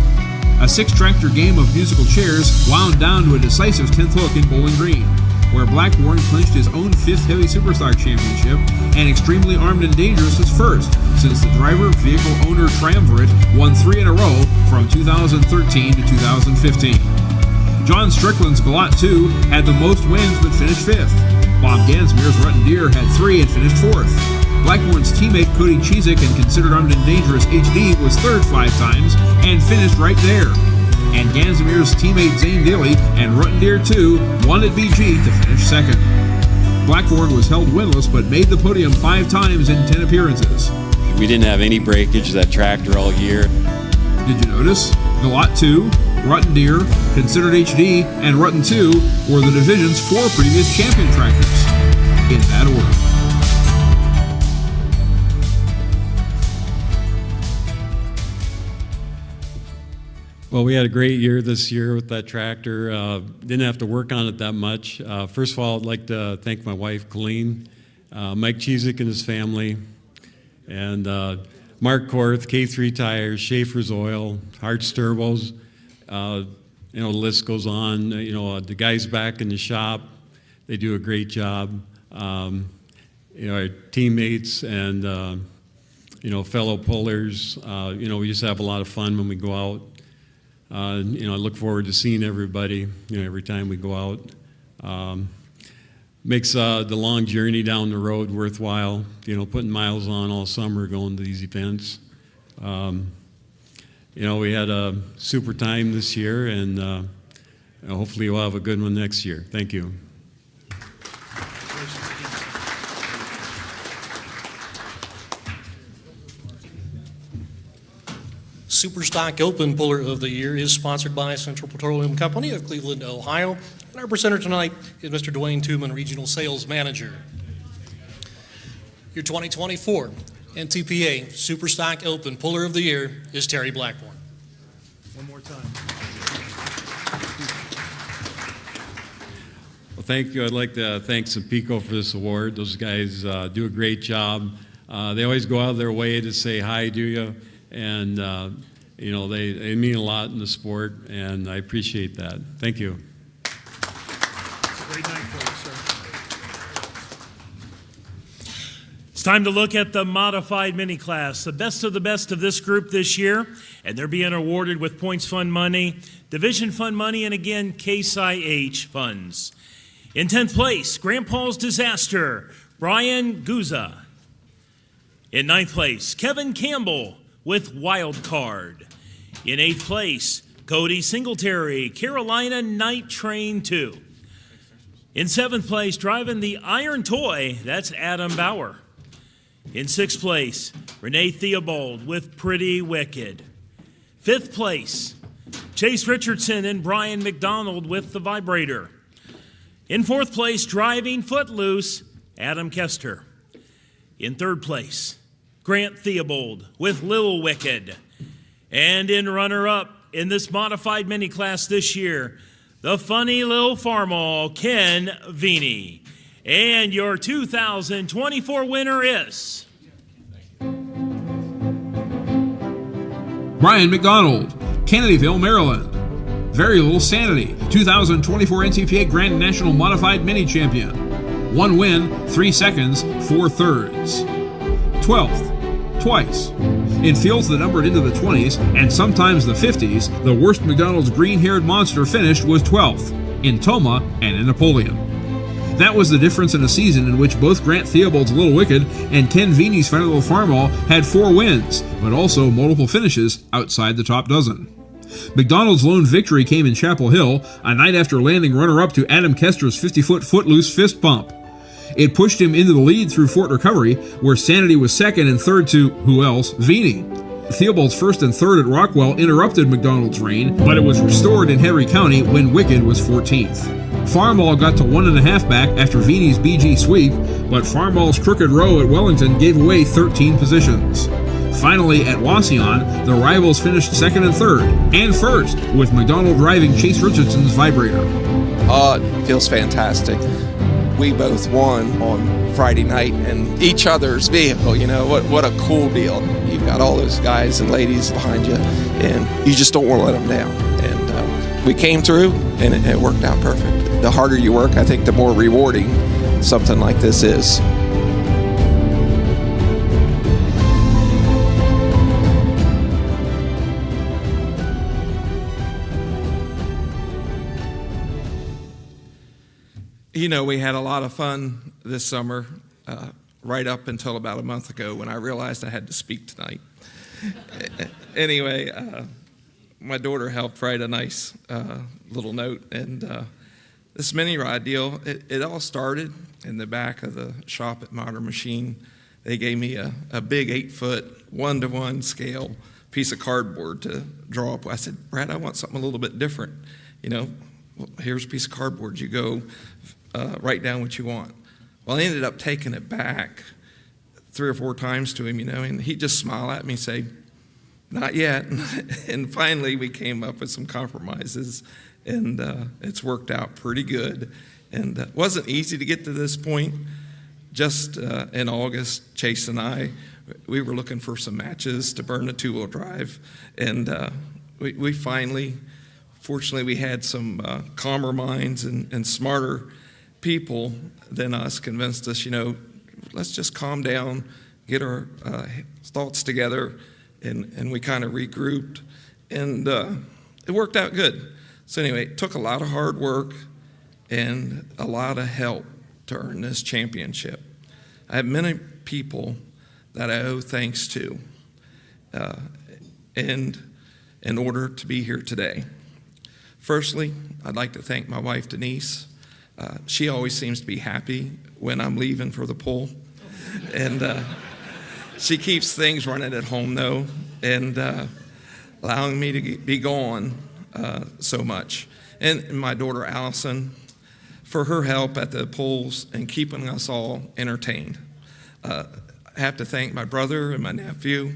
A 6-tractor game of musical chairs wound down to a decisive 10th hook in Bowling Green, where Blackburn clinched his own 5th Heavy Superstock Championship, and Extremely Armed and Dangerous was first, since the driver, vehicle owner triumvirate won 3 in a row from 2013 to 2015. John Strickland's Galat 2 had the most wins but finished 5th. Bob Gansmere's Rutten Deer had 3 and finished 4th. Blackburn's teammate Cody Cheezick and Considered Armed and Dangerous HD was 3rd 5 times and finished right there. And Gansmere's teammate Zane Daly and Rutten Deer 2 won at BG to finish 2nd. Blackburn was held winless but made the podium 5 times in 10 appearances. We didn't have any breakage of that tractor all year. Did you notice? Galat 2, Rutten Deer, Considered HD, and Rutten 2 were the division's 4 previous champion tractors. In that order. Well, we had a great year this year with that tractor. Didn't have to work on it that much. First of all, I'd like to thank my wife, Colleen, Mike Cheezick and his family, and Mark Korth, K3 Tires, Schaefer's Oil, Hart's Turbos. The list goes on. The guys back in the shop, they do a great job. Our teammates and, fellow pullers, we just have a lot of fun when we go out. I look forward to seeing everybody, every time we go out. Makes the long journey down the road worthwhile, putting miles on all summer going to these events. We had a super time this year, and hopefully we'll have a good one next year. Thank you. Superstock Open Puller of the Year is sponsored by Central Petroleum Company of Cleveland, Ohio. And our presenter tonight is Mr. Dwayne Tooman, Regional Sales Manager. Your 2024 NTPA Superstock Open Puller of the Year is Terry Blackburn. One more time. Well, thank you. I'd like to thank Sampico for this award. Those guys do a great job. They always go out of their way to say hi to you, and they mean a lot in the sport, and I appreciate that. Thank you. It's a great night for you, sir. It's time to look at the modified mini class, the best of this group this year, and they're being awarded with points fund money, division fund money, and again, Case IH funds. In 10th place, Grandpa's Disaster, Brian Guza. In 9th place, Kevin Campbell with Wild Card. In 8th place, Cody Singletary, Carolina Night Train 2. In 7th place, driving the Iron Toy, that's Adam Bauer. In 6th place, Renee Theobald with Pretty Wicked. 5th place, Chase Richardson and Brian McDonald with the Vibrator. In 4th place, driving Footloose, Adam Kester. In 3rd place, Grant Theobald with Lil Wicked. And in runner-up in this modified mini class this year, the funny Lil Farmall, Ken Vini. And your 2024 winner is Brian McDonald, Kennedyville, Maryland. Very Little Sanity, 2024 NTPA Grand National Modified Mini Champion. 1 win, 3 seconds, 4/3. 12th, twice. In fields that numbered into the 20s and sometimes the 50s, the worst McDonald's green-haired monster finished was 12th, in Toma and in Napoleon. That was the difference in a season in which both Grant Theobald's Little Wicked and Ken Vini's Funny Little Farmall had 4 wins, but also multiple finishes outside the top dozen. McDonald's lone victory came in Chapel Hill, a night after landing runner-up to Adam Kester's 50-foot footloose fist bump. It pushed him into the lead through Fort Recovery, where Sanity was second and third to, who else, Vini. Theobald's first and third at Rockwell interrupted McDonald's reign, but it was restored in Henry County when Wicked was 14th. Farmall got to 1.5 back after Vini's BG sweep, but Farmall's crooked row at Wellington gave away 13 positions. Finally, at Wauseon, the rivals finished second and third, and first, with McDonald driving Chase Richardson's Vibrator. It feels fantastic. We both won on Friday night in each other's vehicle. You know, what a cool deal. You've got all those guys and ladies behind you, and you just don't want to let them down. And we came through, and it worked out perfect. The harder you work, I think the more rewarding something like this is. You know, we had a lot of fun this summer, right up until about a month ago when I realized I had to speak tonight. Anyway, my daughter helped write a nice little note, and this mini ride deal, it all started in the back of the shop at Modern Machine. They gave me a big 8-foot, 1-to-1 scale piece of cardboard to draw up. I said, Brad, I want something a little bit different. You know, here's a piece of cardboard. You go write down what you want. Well, I ended up taking it back 3 or 4 times to him, you know, and he'd just smile at me and say, not yet. And finally, we came up with some compromises, and it's worked out pretty good. And it wasn't easy to get to this point. Just in August, Chase and I, we were looking for some matches to burn a 2-wheel drive, and we finally, fortunately, we had some calmer minds and smarter people than us convinced us, you know, let's just calm down, get our thoughts together, and we kind of regrouped, and it worked out good. So anyway, it took a lot of hard work and a lot of help to earn this championship. I have many people that I owe thanks to, and in order to be here today. Firstly, I'd like to thank my wife, Denise. She always seems to be happy when I'm leaving for the pool. And she keeps things running at home, though, and allowing me to be gone so much. And my daughter, Allison, for her help at the pools and keeping us all entertained. I have to thank my brother and my nephew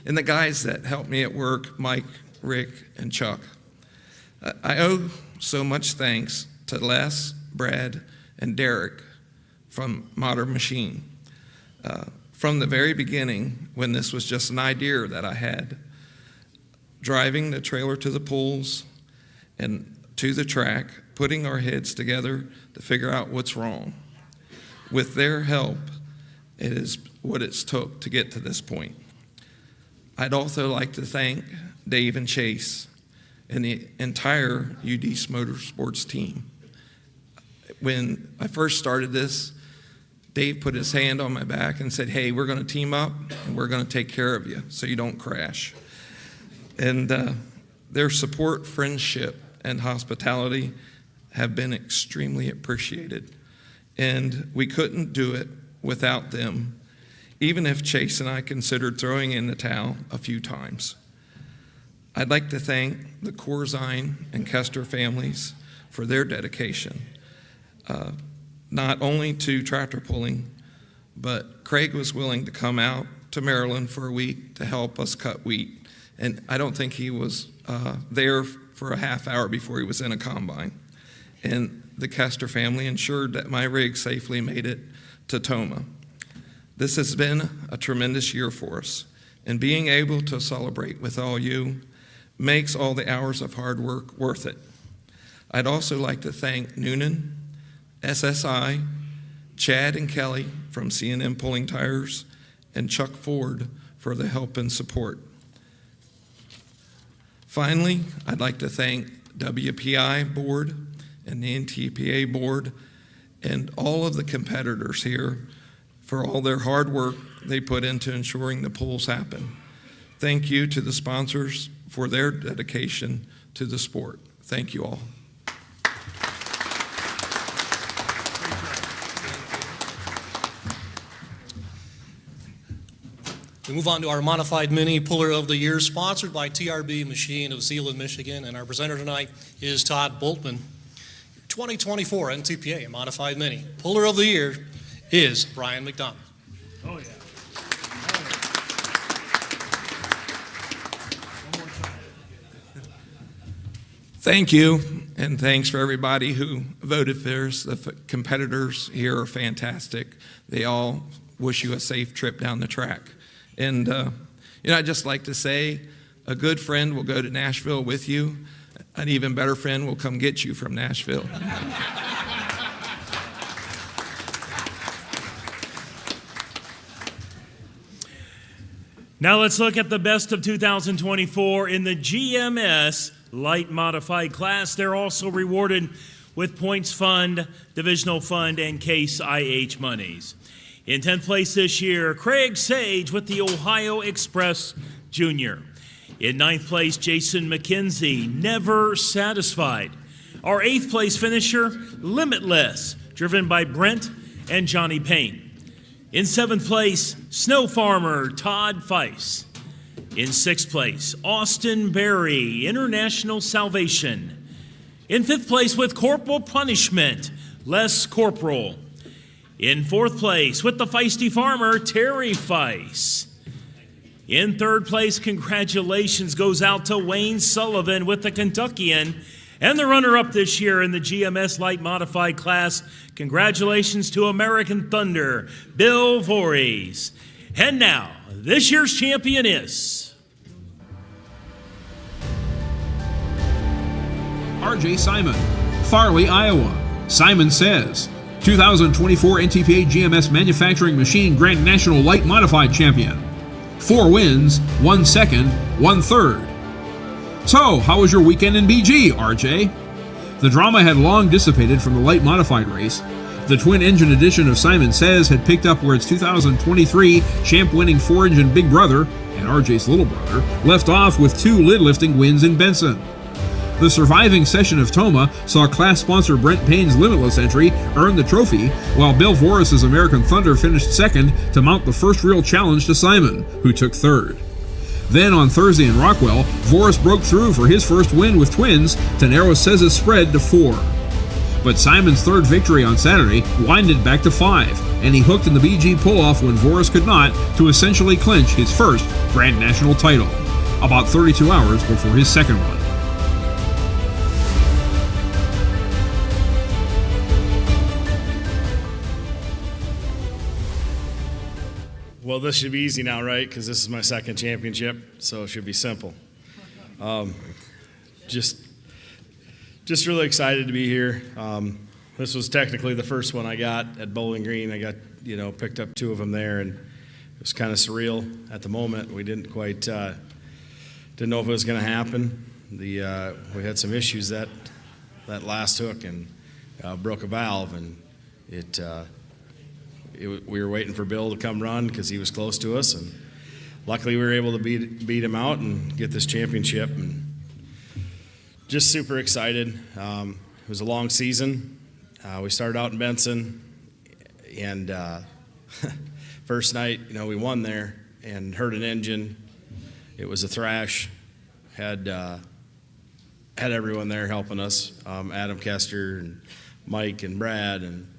and the guys that helped me at work, Mike, Rick, and Chuck. I owe so much thanks to Les, Brad, and Derek from Modern Machine. From the very beginning, when this was just an idea that I had, driving the trailer to the pools and to the track, putting our heads together to figure out what's wrong. With their help, it is what it's took to get to this point. I'd also like to thank Dave and Chase and the entire UD Motorsports team. When I first started this, Dave put his hand on my back and said, hey, we're going to team up and we're going to take care of you so you don't crash. And their support, friendship, and hospitality have been extremely appreciated. And we couldn't do it without them, even if Chase and I considered throwing in the towel a few times. I'd like to thank the Corzine and Kester families for their dedication, not only to tractor pulling, but Craig was willing to come out to Maryland for a week to help us cut wheat. And I don't think he was there for a half hour before he was in a combine. And the Kester family ensured that my rig safely made it to Toma. This has been a tremendous year for us, and being able to celebrate with all you makes all the hours of hard work worth it. I'd also like to thank Noonan, SSI, Chad and Kelly from C&M Pulling Tires, and Chuck Ford for the help and support. Finally, I'd like to thank WPI board and the NTPA board and all of the competitors here for all their hard work they put into ensuring the pulls happen. Thank you to the sponsors for their dedication to the sport. Thank you all. We move on to our Modified Mini Puller of the Year, sponsored by TRB Machine of Zeeland, Michigan. And our presenter tonight is Todd Boltman. 2024 NTPA Modified Mini Puller of the Year is Brian McDonald. Oh, yeah. Thank you, and thanks for everybody who voted for us. The competitors here are fantastic. They all wish you a safe trip down the track. And, I'd just like to say a good friend will go to Nashville with you. An even better friend will come get you from Nashville. Now let's look at the best of 2024 in the GMS Light Modified class. They're also rewarded with Points Fund, Divisional Fund, and Case IH monies. In 10th place this year, Craig Sage with the Ohio Express Jr. In 9th place, Jason McKenzie, Never Satisfied. Our 8th place finisher, Limitless, driven by Brent and Johnny Payne. In 7th place, Snow Farmer, Todd Feiss. In 6th place, Austin Berry, International Salvation. In 5th place with Corporal Punishment, Les Corporal. In 4th place with the Feisty Farmer, Terry Feiss. In 3rd place, congratulations goes out to Wayne Sullivan with the Kentuckian. And the runner-up this year in the GMS Light Modified class, congratulations to American Thunder, Bill Voorhees. And now, this year's champion is R.J. Simon, Farley, Iowa. Simon says, 2024 NTPA GMS Manufacturing Machine Grand National Light Modified Champion. 4 wins, 1 second, 1 third. So, how was your weekend in BG, RJ? The drama had long dissipated from the light modified race. The twin-engine edition of Simon Says had picked up where its 2023 champ-winning 4-engine big brother, and RJ's little brother, left off with 2 lid-lifting wins in Benson. The surviving session of Toma saw class sponsor Brent Payne's Limitless entry earn the trophy, while Bill Voorhees' American Thunder finished second to mount the first real challenge to Simon, who took third. Then on Thursday in Rockwell, Voorhees broke through for his first win with twins to narrow Sez's spread to 4. But Simon's third victory on Saturday winded back to 5, and he hooked in the BG pull-off when Voorhees could not to essentially clinch his first Grand National title, about 32 hours before his second one. Well, this should be easy now, right? Because this is my second championship, so it should be simple. Just really excited to be here. This was technically the first one I got at Bowling Green. I got, picked up 2 of them there, and it was kind of surreal at the moment. We didn't quite, didn't know if it was going to happen. We had some issues that last hook and broke a valve, and we were waiting for Bill to come run because he was close to us, and luckily we were able to beat him out and get this championship, and just super excited. It was a long season. We started out in Benson, and first night, we won there and heard an engine. It was a thrash. Had everyone there helping us, Adam Kester and Mike and Brad and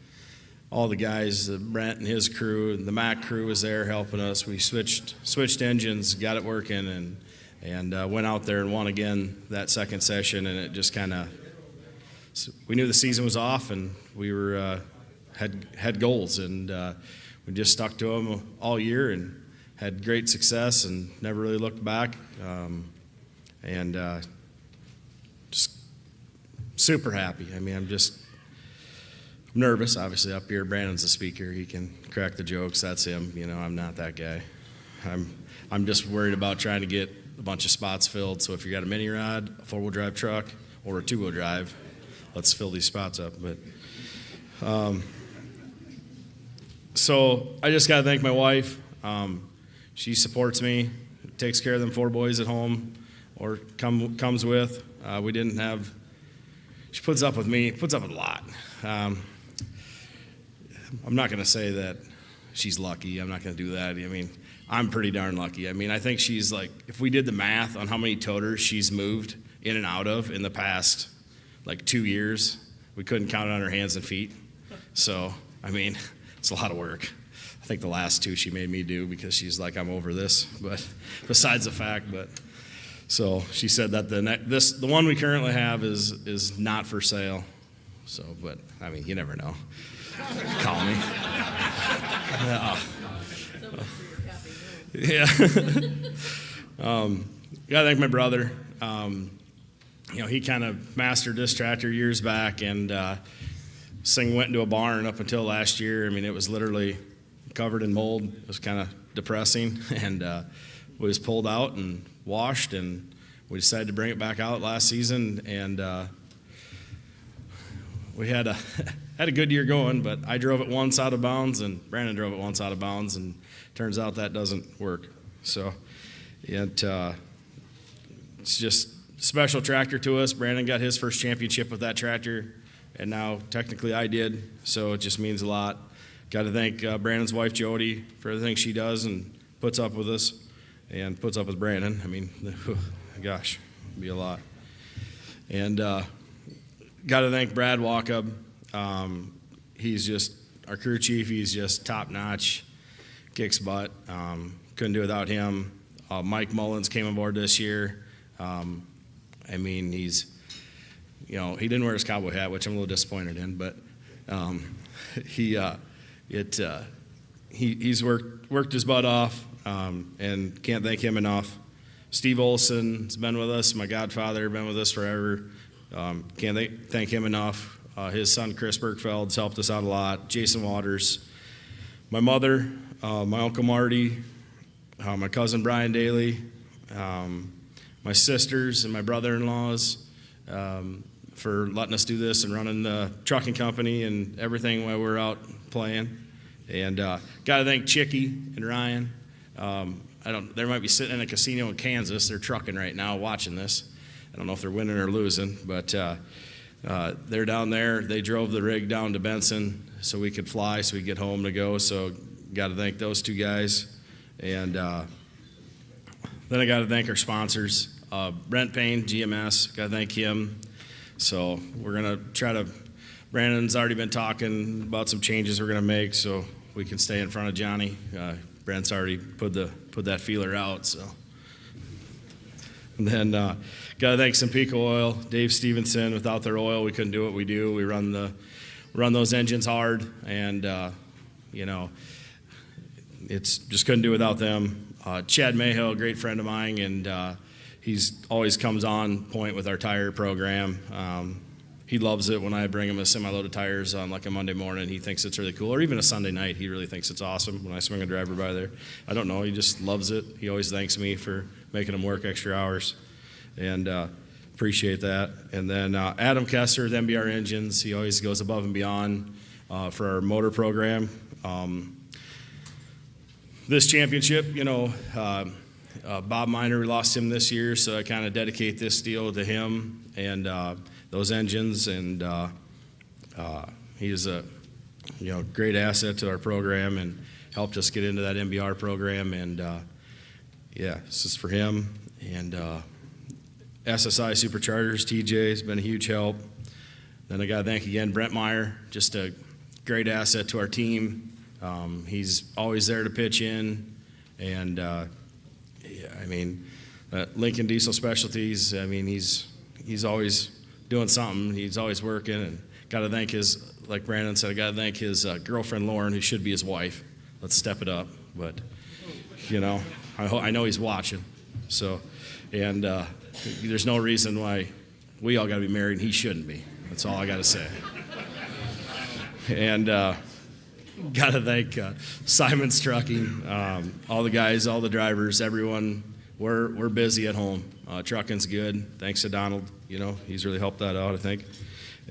all the guys, Brent and his crew, and the Mac crew was there helping us. We switched engines, got it working, and went out there and won again that second session. And it just kind of, we knew the season was off, and we were had goals, and we just stuck to them all year and had great success and never really looked back. Just super happy. I mean, I'm nervous, obviously, up here. Brandon's the speaker. He can crack the jokes. That's him. I'm not that guy. I'm just worried about trying to get a bunch of spots filled. So if you got a mini rod, a 4-wheel drive truck, or a 2-wheel drive, let's fill these spots up. But so I just got to thank my wife. She supports me, takes care of them 4 boys at home. comes with. We didn't have. She puts up with me. Puts up with a lot. I'm not going to say that she's lucky. I'm not going to do that. I mean, I'm pretty darn lucky. I mean, I think she's like, if we did the math on how many toters she's moved in and out of in the past, like 2 years, we couldn't count it on her hands and feet. So, I mean, it's a lot of work. I think the last 2 she made me do because she's like, I'm over this. But besides the fact, so she said that the one we currently have is not for sale. So, but I mean, you never know. Call me. Yeah. Gotta thank my brother. He kind of mastered this tractor years back, and this thing went into a barn up until last year. I mean, it was literally covered in mold. It was kind of depressing, and we was pulled out and washed, and we decided to bring it back out last season, and we had a good year going, but I drove it once out of bounds, and Brandon drove it once out of bounds, and turns out that doesn't work. So it's just a special tractor to us. Brandon got his first championship with that tractor, and now technically I did, so it just means a lot. Got to thank Brandon's wife, Jody, for everything she does and puts up with us and puts up with Brandon. I mean, gosh, it'd be a lot. And got to thank Brad Walkup. He's just our crew chief. He's just top notch, kicks butt. Couldn't do it without him. Mike Mullins came aboard this year. I mean, he didn't wear his cowboy hat, which I'm a little disappointed in, but he's worked his butt off, and can't thank him enough. Steve Olson's been with us. My godfather, been with us forever. Can't thank him enough. His son, Chris Bergfeld's helped us out a lot. Jason Waters. My mother, my Uncle Marty, my cousin Brian Daly, my sisters and my brother-in-laws for letting us do this and running the trucking company and everything while we're out playing. And got to thank Chicky and Ryan. They might be sitting in a casino in Kansas. They're trucking right now watching this. I don't know if they're winning or losing, but they're down there. They drove the rig down to Benson so we could fly, so we could get home to go. So got to thank those 2 guys. And then I got to thank our sponsors. Brent Payne, GMS, got to thank him. So we're going to try to, Brandon's already been talking about some changes we're going to make so we can stay in front of Johnny. Brent's already put that feeler out. So, and then got to thank Simpico Oil, Dave Stevenson. Without their oil, we couldn't do what we do. We run those engines hard, and it's just couldn't do without them. Chad Mayhill, a great friend of mine, and he's always comes on point with our tire program. He loves it when I bring him a semi-loaded tires on like a Monday morning. He thinks it's really cool, or even a Sunday night. He really thinks it's awesome when I swing a driver by there. I don't know. He just loves it. He always thanks me for making him work extra hours, and appreciate that. And then Adam Kessler with MBR Engines. He always goes above and beyond for our motor program. This championship, Bob Miner, we lost him this year, so I kind of dedicate this deal to him and those engines, and he is a great asset to our program and helped us get into that MBR program, and this is for him. And SSI Superchargers, TJ has been a huge help. Then I got to thank again Brent Meyer, just a great asset to our team. He's always there to pitch in, and Lincoln Diesel Specialties. I mean, he's always doing something. He's always working, and got to thank his, like Brandon said, I got to thank his girlfriend Lauren, who should be his wife. Let's step it up, but I know he's watching. So, and there's no reason why we all got to be married and he shouldn't be. That's all I got to say. And got to thank Simon's Trucking, all the guys, all the drivers, everyone. We're busy at home. Trucking's good. Thanks to Donald. He's really helped that out, I think.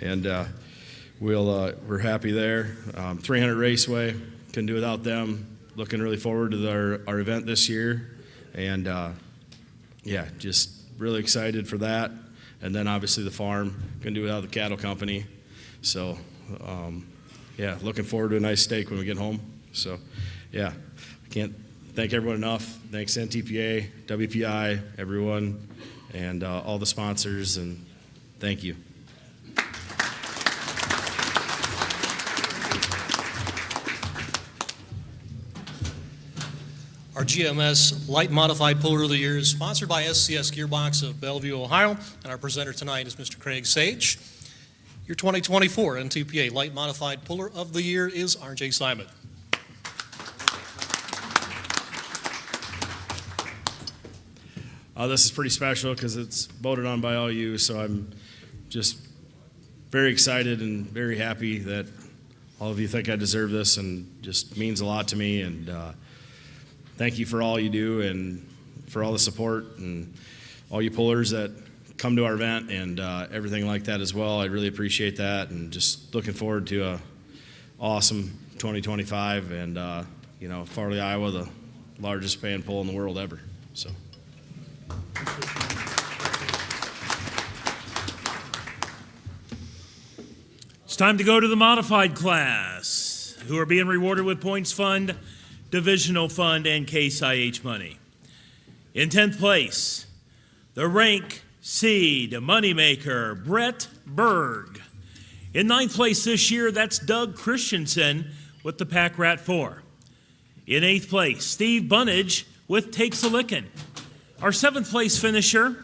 And we're happy there. 300 Raceway, couldn't do without them. Looking really forward to our event this year. And just really excited for that. And then obviously the farm, going to do it out of the cattle company. So, yeah, looking forward to a nice steak when we get home. So, yeah, I can't thank everyone enough. Thanks NTPA, WPI, everyone, and all the sponsors, and thank you. Our GMS Light Modified Puller of the Year is sponsored by SCS Gearbox of Bellevue, Ohio, and our presenter tonight is Mr. Craig Sage. Your 2024 NTPA Light Modified Puller of the Year is R.J. Simon. This is pretty special because it's voted on by all you, so I'm just very excited and very happy that all of you think I deserve this, and just means a lot to me. And thank you for all you do and for all the support and all you pullers that come to our event and everything like that as well. I really appreciate that, and just looking forward to a awesome 2025 and Farley, Iowa, the largest span pull in the world ever. So. It's time to go to the modified class, who are being rewarded with Points Fund, Divisional Fund, and Case IH money. In 10th place, the rank seed moneymaker, Brett Berg. In 9th place this year, that's Doug Christensen with the Pack Rat 4. In 8th place, Steve Bunnage with Takes a Lickin'. Our 7th place finisher,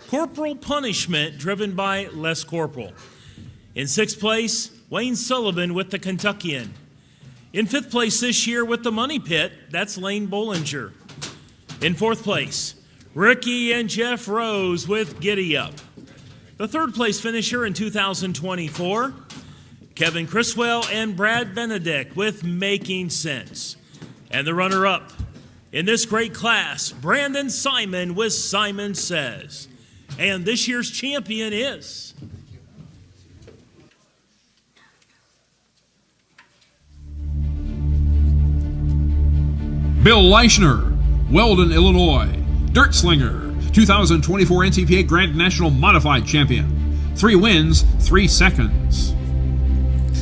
Corporal Punishment, driven by Les Corporal. In 6th place, Wayne Sullivan with the Kentuckian. In 5th place this year with the Money Pit, that's Lane Bollinger. In 4th place, Ricky and Jeff Rose with Giddy Up. The 3rd place finisher in 2024, Kevin Criswell and Brad Benedict with Making Sense. And the runner-up in this great class, Brandon Simon with Simon Says. And this year's champion is... Bill Leischner, Weldon, Illinois. Dirt Slinger, 2024 NTPA Grand National Modified Champion. 3 wins, 3 seconds.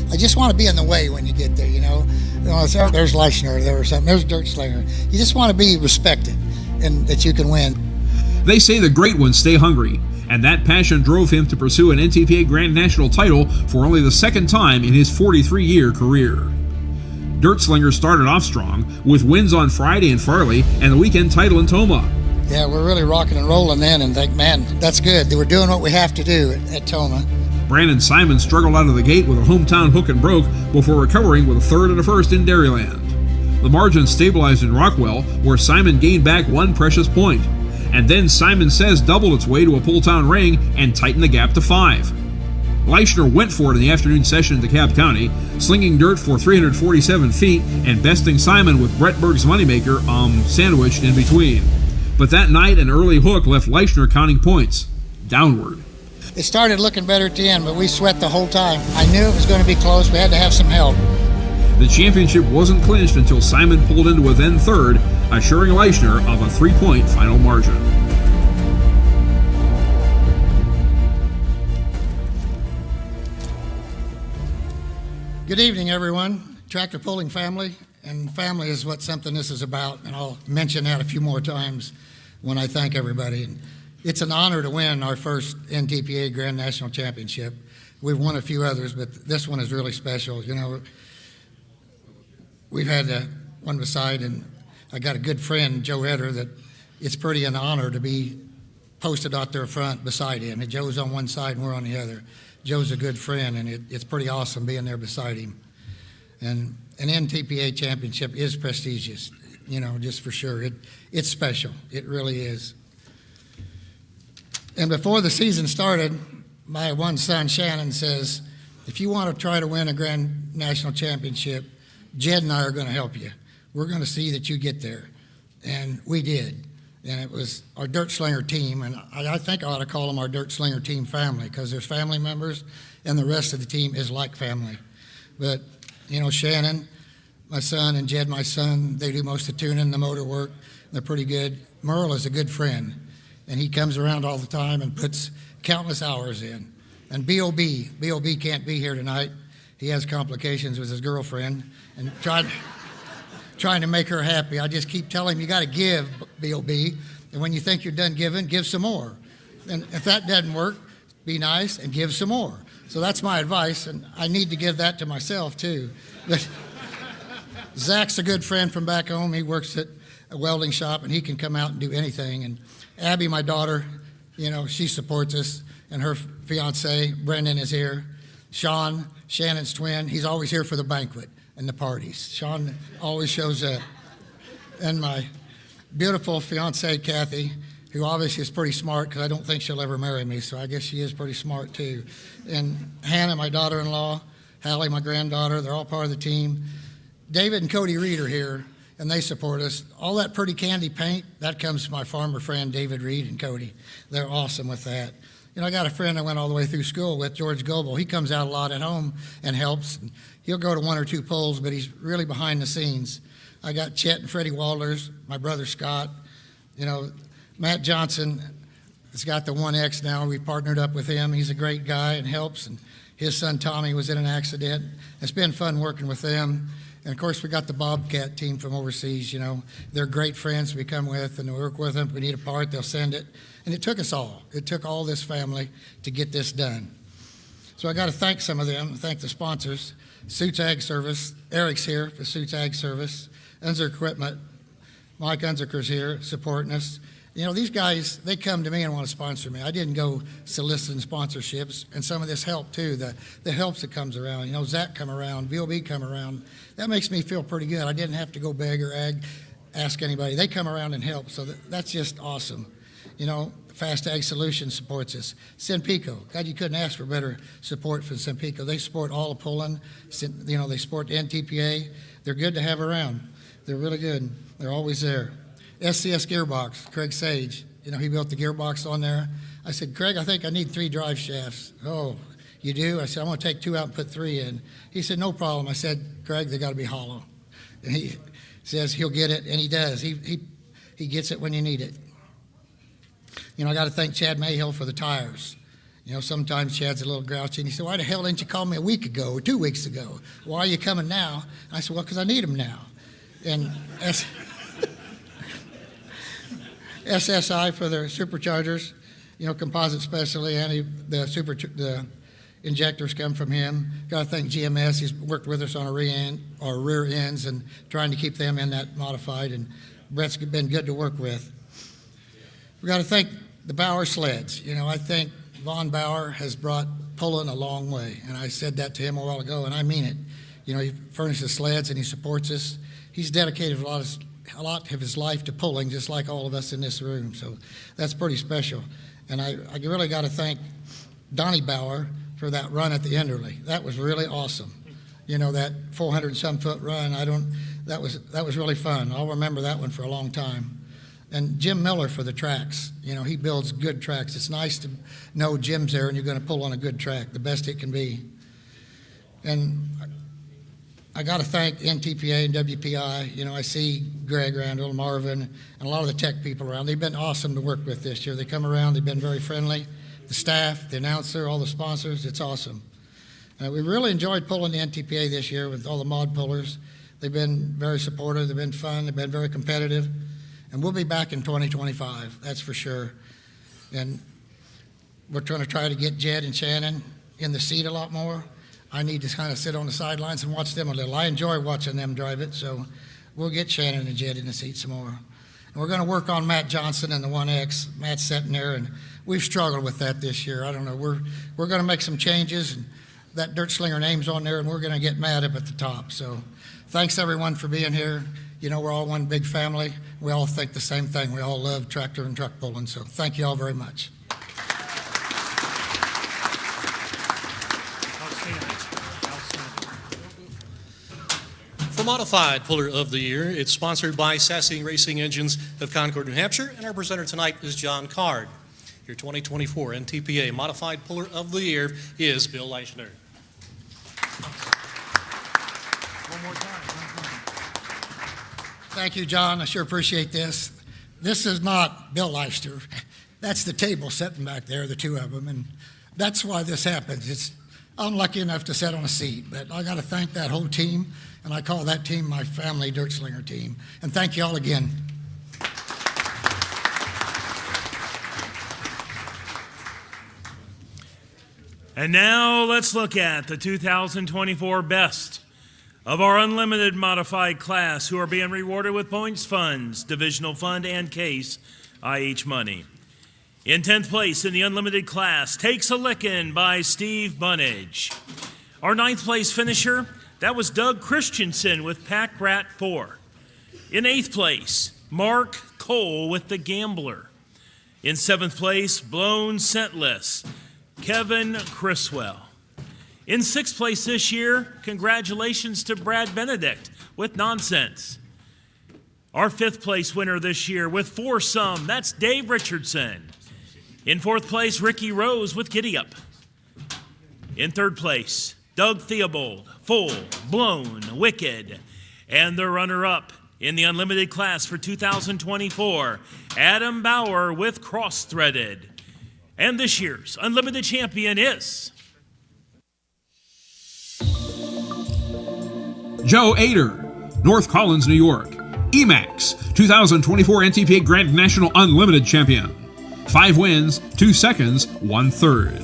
I just want to be in the way when you get there, There's Leischner, there's Dirt Slinger. You just want to be respected and that you can win. They say the great ones stay hungry, and that passion drove him to pursue an NTPA Grand National title for only the 2nd time in his 43-year career. Dirt Slinger started off strong, with wins on Friday in Farley and the weekend title in Tomah. Yeah, we're really rocking and rolling then, and think, man, that's good. We're doing what we have to do at Tomah. Brandon Simon struggled out of the gate with a hometown hook and broke before recovering with a 3rd and a 1st in Dairyland. The margin stabilized in Rockwell, where Simon gained back 1 precious point. And then Simon Says doubled its way to a pull-town ring and tightened the gap to 5. Leischner went for it in the afternoon session in DeKalb County, slinging dirt for 347 feet and besting Simon with Brett Berg's moneymaker sandwiched in between. But that night, an early hook left Leischner counting points downward. It started looking better at the end, but we sweat the whole time. I knew it was going to be close. We had to have some help. The championship wasn't clinched until Simon pulled into a then 3rd, assuring Leischner of a 3-point final margin. Good evening, everyone. Tractor pulling family, and family is what something this is about, and I'll mention that a few more times when I thank everybody. It's an honor to win our first NTPA Grand National Championship. We've won a few others, but this one is really special. We've had one beside, and I got a good friend, Joe Eder, that it's pretty an honor to be posted out there front beside him. And Joe's on one side and we're on the other. Joe's a good friend, and it's pretty awesome being there beside him. And an NTPA championship is prestigious, just for sure. It's special. It really is. And before the season started, my one son, Shannon, says, if you want to try to win a Grand National Championship, Jed and I are going to help you. We're going to see that you get there. And we did. And it was our Dirt Slinger team, and I think I ought to call them our Dirt Slinger team family, because there's family members, and the rest of the team is like family. But, Shannon, my son, and Jed, my son, they do most of the tuning, the motor work. They're pretty good. Merle is a good friend. and he comes around all the time and puts countless hours in. And B.O.B. can't be here tonight. He has complications with his girlfriend and trying to make her happy. I just keep telling him, you got to give, B.O.B., and when you think you're done giving, give some more. And if that doesn't work, be nice and give some more. So that's my advice, and I need to give that to myself too. But Zach's a good friend from back home. He works at a welding shop, and he can come out and do anything. And Abby, my daughter, she supports us, and her fiance, Brendan, is here. Sean, Shannon's twin, he's always here for the banquet and the parties. Sean always shows up. And my beautiful fiance, Kathy, who obviously is pretty smart, because I don't think she'll ever marry me, so I guess she is pretty smart too. And Hannah, my daughter-in-law, Hallie, my granddaughter, they're all part of the team. David and Cody Reed are here, and they support us. All that pretty candy paint, that comes from my farmer friend, David Reed and Cody. They're awesome with that. I got a friend I went all the way through school with, George Goebel. He comes out a lot at home and helps. He'll go to 1 or 2 polls, but he's really behind the scenes. I got Chet and Freddie Walders, my brother Scott. Matt Johnson has got the 1X now. We partnered up with him. He's a great guy and helps. And his son Tommy was in an accident. It's been fun working with them. And of course, we got the Bobcat team from overseas. They're great friends we come with and we work with them. If we need a part, they'll send it. And it took us all. It took all this family to get this done. So I got to thank some of them, thank the sponsors. Suits Ag Service, Eric's here for Suits Ag Service. Unzer Equipment, Mike Unzerker's here supporting us. These guys, they come to me and want to sponsor me. I didn't go soliciting sponsorships, and some of this help too, the helps that comes around. Zach come around, VOB come around. That makes me feel pretty good. I didn't have to go beg or ask anybody. They come around and help, so that's just awesome. Fast Ag Solutions supports us. Senpico, God, you couldn't ask for better support from Senpico. They support all of Poland. They support NTPA. They're good to have around. They're really good. They're always there. SCS Gearbox, Craig Sage, he built the gearbox on there. I said, Craig, I think I need 3 drive shafts. Oh, you do? I said, I'm going to take 2 out and put 3 in. He said, no problem. I said, Craig, they got to be hollow. And he says he'll get it, and he does. He gets it when you need it. I got to thank Chad Mayhill for the tires. Sometimes Chad's a little grouchy, and he said, why the hell didn't you call me a week ago or 2 weeks ago? Why are you coming now? And I said, well, because I need them now. And SSI for their superchargers, composite specialty, and the injectors come from him. Got to thank GMS. He's worked with us on our rear ends and trying to keep them in that modified, and Brett's been good to work with. We got to thank the Bauer sleds. I think Von Bauer has brought Poland a long way, and I said that to him a while ago, and I mean it. He furnishes sleds and he supports us. He's dedicated a lot of his life to pulling, just like all of us in this room. So that's pretty special. And I really got to thank Donnie Bauer for that run at the Enderley. That was really awesome. That 400-some foot run. That was really fun. I'll remember that one for a long time. And Jim Miller for the tracks. He builds good tracks. It's nice to know Jim's there and you're going to pull on a good track, the best it can be. And I got to thank NTPA and WPI. I see Greg Randall, Marvin, and a lot of the tech people around. They've been awesome to work with this year. They come around. They've been very friendly. The staff, the announcer, all the sponsors, it's awesome. We really enjoyed pulling the NTPA this year with all the mod pullers. They've been very supportive. They've been fun. They've been very competitive. And we'll be back in 2025, that's for sure. And we're trying to get Jed and Shannon in the seat a lot more. I need to kind of sit on the sidelines and watch them a little. I enjoy watching them drive it, so we'll get Shannon and Jed in the seat some more. And we're going to work on Matt Johnson and the 1X. Matt's sitting there, and we've struggled with that this year. I don't know. We're going to make some changes, and that Dirt Slinger name's on there, and we're going to get Matt up at the top. So thanks, everyone, for being here. We're all one big family. We all think the same thing. We all love tractor and truck pulling, so thank you all very much. For Modified Puller of the Year, it's sponsored by Sassy Racing Engines of Concord, New Hampshire, and our presenter tonight is John Card. Your 2024 NTPA Modified Puller of the Year is Bill Leichner. One more time. Thank you, John. I sure appreciate this. This is not Bill Leichner. That's the table sitting back there, the two of them, and that's why this happens. I'm lucky enough to sit on a seat, but I got to thank that whole team, and I call that team my family dirt slinger team. And thank you all again. And now let's look at the 2024 best of our unlimited modified class who are being rewarded with points funds, divisional fund, and case IH money. In 10th place in the unlimited class, Takes a Lickin' by Steve Bunnage. Our 9th place finisher, that was Doug Christensen with Pack Rat 4. In 8th place, Mark Cole with The Gambler. In 7th place, Blown Scentless, Kevin Criswell. In 6th place this year, congratulations to Brad Benedict with Nonsense. Our 5th place winner this year with Foursome, that's Dave Richardson. In 4th place, Ricky Rose with Giddy Up. In 3rd place, Doug Theobald, Full, Blown, Wicked. And the runner-up in the unlimited class for 2024, Adam Bauer with Cross-Threaded. And this year's unlimited champion is Joe Ader, North Collins, New York. EMAX, 2024 NTPA Grand National Unlimited Champion. 5 wins, 2 seconds, 1/3.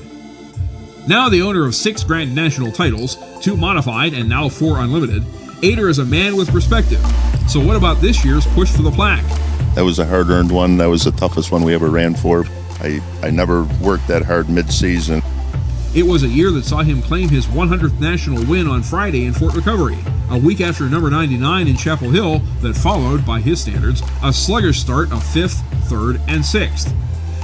Now the owner of 6 Grand National titles, 2 modified and now 4 unlimited, Ader is a man with perspective. So what about this year's push for the plaque? That was a hard-earned one. That was the toughest one we ever ran for. I never worked that hard mid-season. It was a year that saw him claim his 100th national win on Friday in Fort Recovery, a week after number 99 in Chapel Hill that followed, by his standards, a sluggish start of 5th, 3rd, and 6th.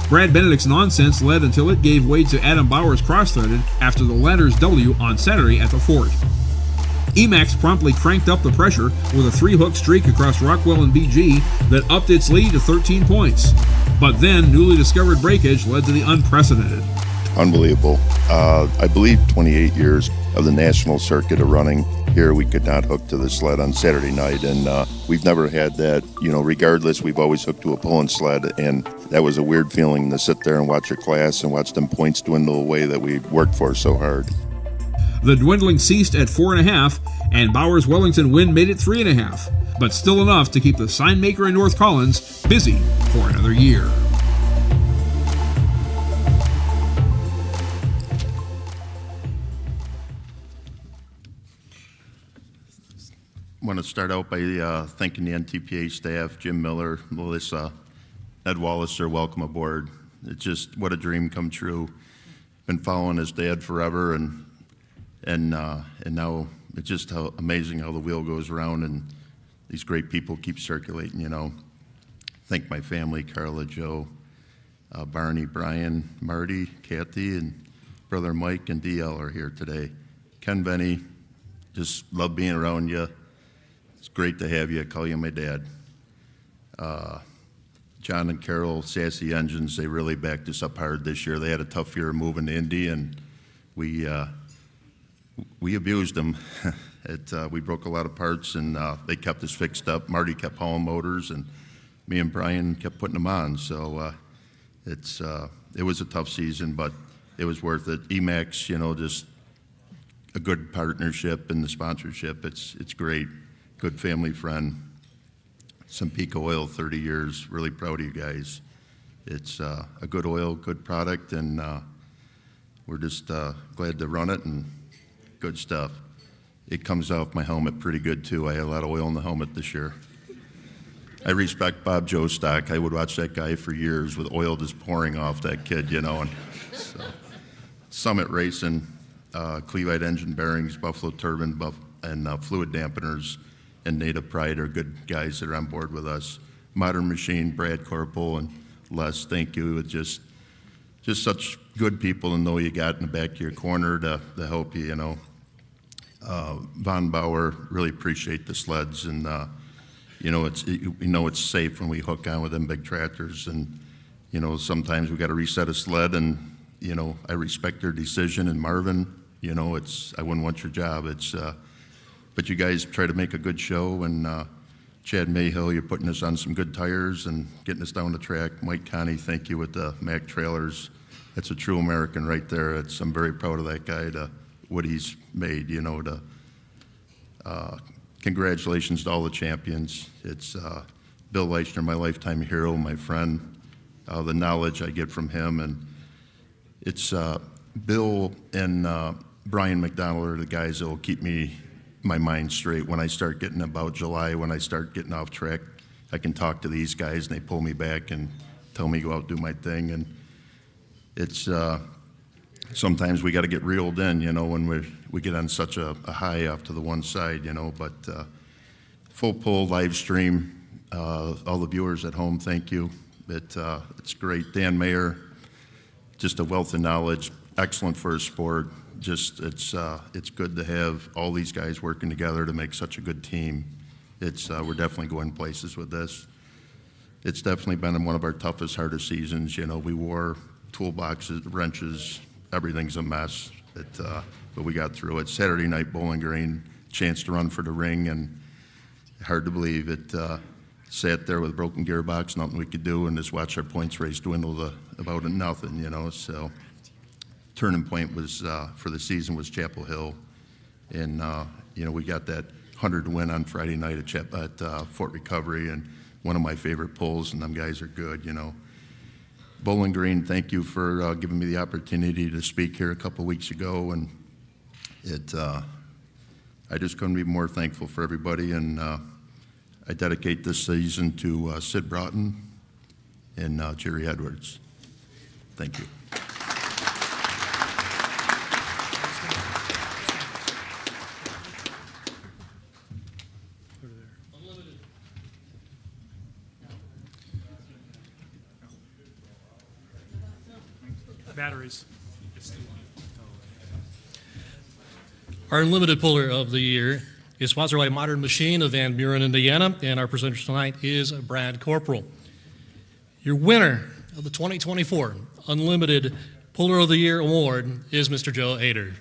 Brad Benedict's Nonsense led until it gave way to Adam Bauer's Cross-Threaded after the latter's W on Saturday at the Fort. EMAX promptly cranked up the pressure with a 3-hook streak across Rockwell and BG that upped its lead to 13 points. But then newly discovered breakage led to the unprecedented. Unbelievable. I believe 28 years of the national circuit of running here, we could not hook to the sled on Saturday night, and we've never had that. Regardless, we've always hooked to a pulling sled, and that was a weird feeling to sit there and watch your class and watch them points dwindle away that we worked for so hard. The dwindling ceased at 4.5, and Bauer's Wellington win made it 3.5, but still enough to keep the sign maker in North Collins busy for another year. I want to start out by thanking the NTPA staff, Jim Miller, Melissa, Ed Walliser, welcome aboard. It's just what a dream come true. Been following his dad forever, and now it's just how amazing how the wheel goes around and these great people keep circulating. Thank my family, Carla, Joe, Barney, Brian, Marty, Kathy, and brother Mike and DL are here today. Ken Benny, just love being around you. It's great to have you. I call you my dad. John and Carol, Sassy Engines, they really backed us up hard this year. They had a tough year moving to Indy, and we abused them. We broke a lot of parts, and they kept us fixed up. Marty kept hauling motors, and me and Brian kept putting them on. So it was a tough season, but it was worth it. EMAX, just a good partnership, and the sponsorship, it's great. Good family friend. Sampico Oil, 30 years. Really proud of you guys. It's a good oil, good product, and we're just glad to run it, and good stuff. It comes off my helmet pretty good, too. I had a lot of oil in the helmet this year. I respect Bob Jostock. I would watch that guy for years with oil just pouring off that kid, And so, Summit Racing, Cleveland engine bearings, Buffalo turbine, and fluid dampeners, and Native Pride are good guys that are on board with us. Modern Machine, Brad Corporal, and Les, thank you. It's just such good people to know you got in the back of your corner to help you, Von Bauer, really appreciate the sleds, and it's safe when we hook on with them big tractors, and sometimes we got to reset a sled, and I respect their decision. And Marvin, I wouldn't want your job. But you guys try to make a good show, and Chad Mayhill, you're putting us on some good tires and getting us down the track. Mike Connie, thank you with the Mack trailers. That's a true American right there. I'm very proud of that guy, what he's made, congratulations to all the champions. It's Bill Leichner, my lifetime hero, my friend, the knowledge I get from him. And it's Bill and Brian McDonald are the guys that will keep my mind straight. When I start getting about July, when I start getting off track, I can talk to these guys and they pull me back and tell me go out and do my thing. And it's sometimes we got to get reeled in, when we get on such a high off to the one side, but full pull live stream, all the viewers at home, thank you. It's great. Dan Mayer, just a wealth of knowledge, excellent for his sport. Just it's good to have all these guys working together to make such a good team. We're definitely going places with this. It's definitely been one of our toughest, hardest seasons. We wore toolboxes, wrenches, everything's a mess. But we got through it. Saturday night, Bowling Green, chance to run for the ring, and hard to believe it. Sat there with a broken gearbox, nothing we could do, and just watch our points race dwindle to about nothing. So turning point was for the season was Chapel Hill, and we got that 100 win on Friday night at Fort Recovery, and one of my favorite pulls, and them guys are good. Bowling Green, thank you for giving me the opportunity to speak here a couple weeks ago, and I just couldn't be more thankful for everybody, and I dedicate this season to Sid Broughton and Jerry Edwards. Thank you. Batteries. Our Unlimited Puller of the Year is sponsored by Modern Machine of Van Buren, Indiana, and our presenter tonight is Brad Corporal. Your winner of the 2024 Unlimited Puller of the Year Award is Mr. Joe Ader.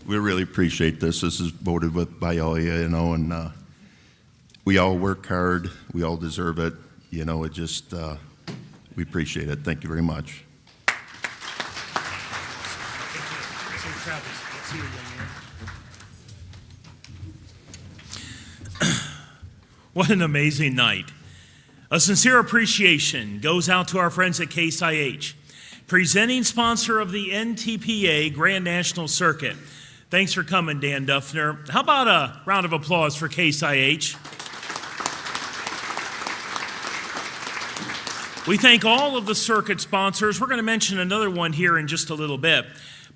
We really appreciate this. This is voted by all of you, and we all work hard. We all deserve it. We appreciate it. Thank you very much. What an amazing night. A sincere appreciation goes out to our friends at Case IH, presenting sponsor of the NTPA Grand National Circuit. Thanks for coming, Dan Duffner. How about a round of applause for Case IH? We thank all of the circuit sponsors. We're going to mention another one here in just a little bit.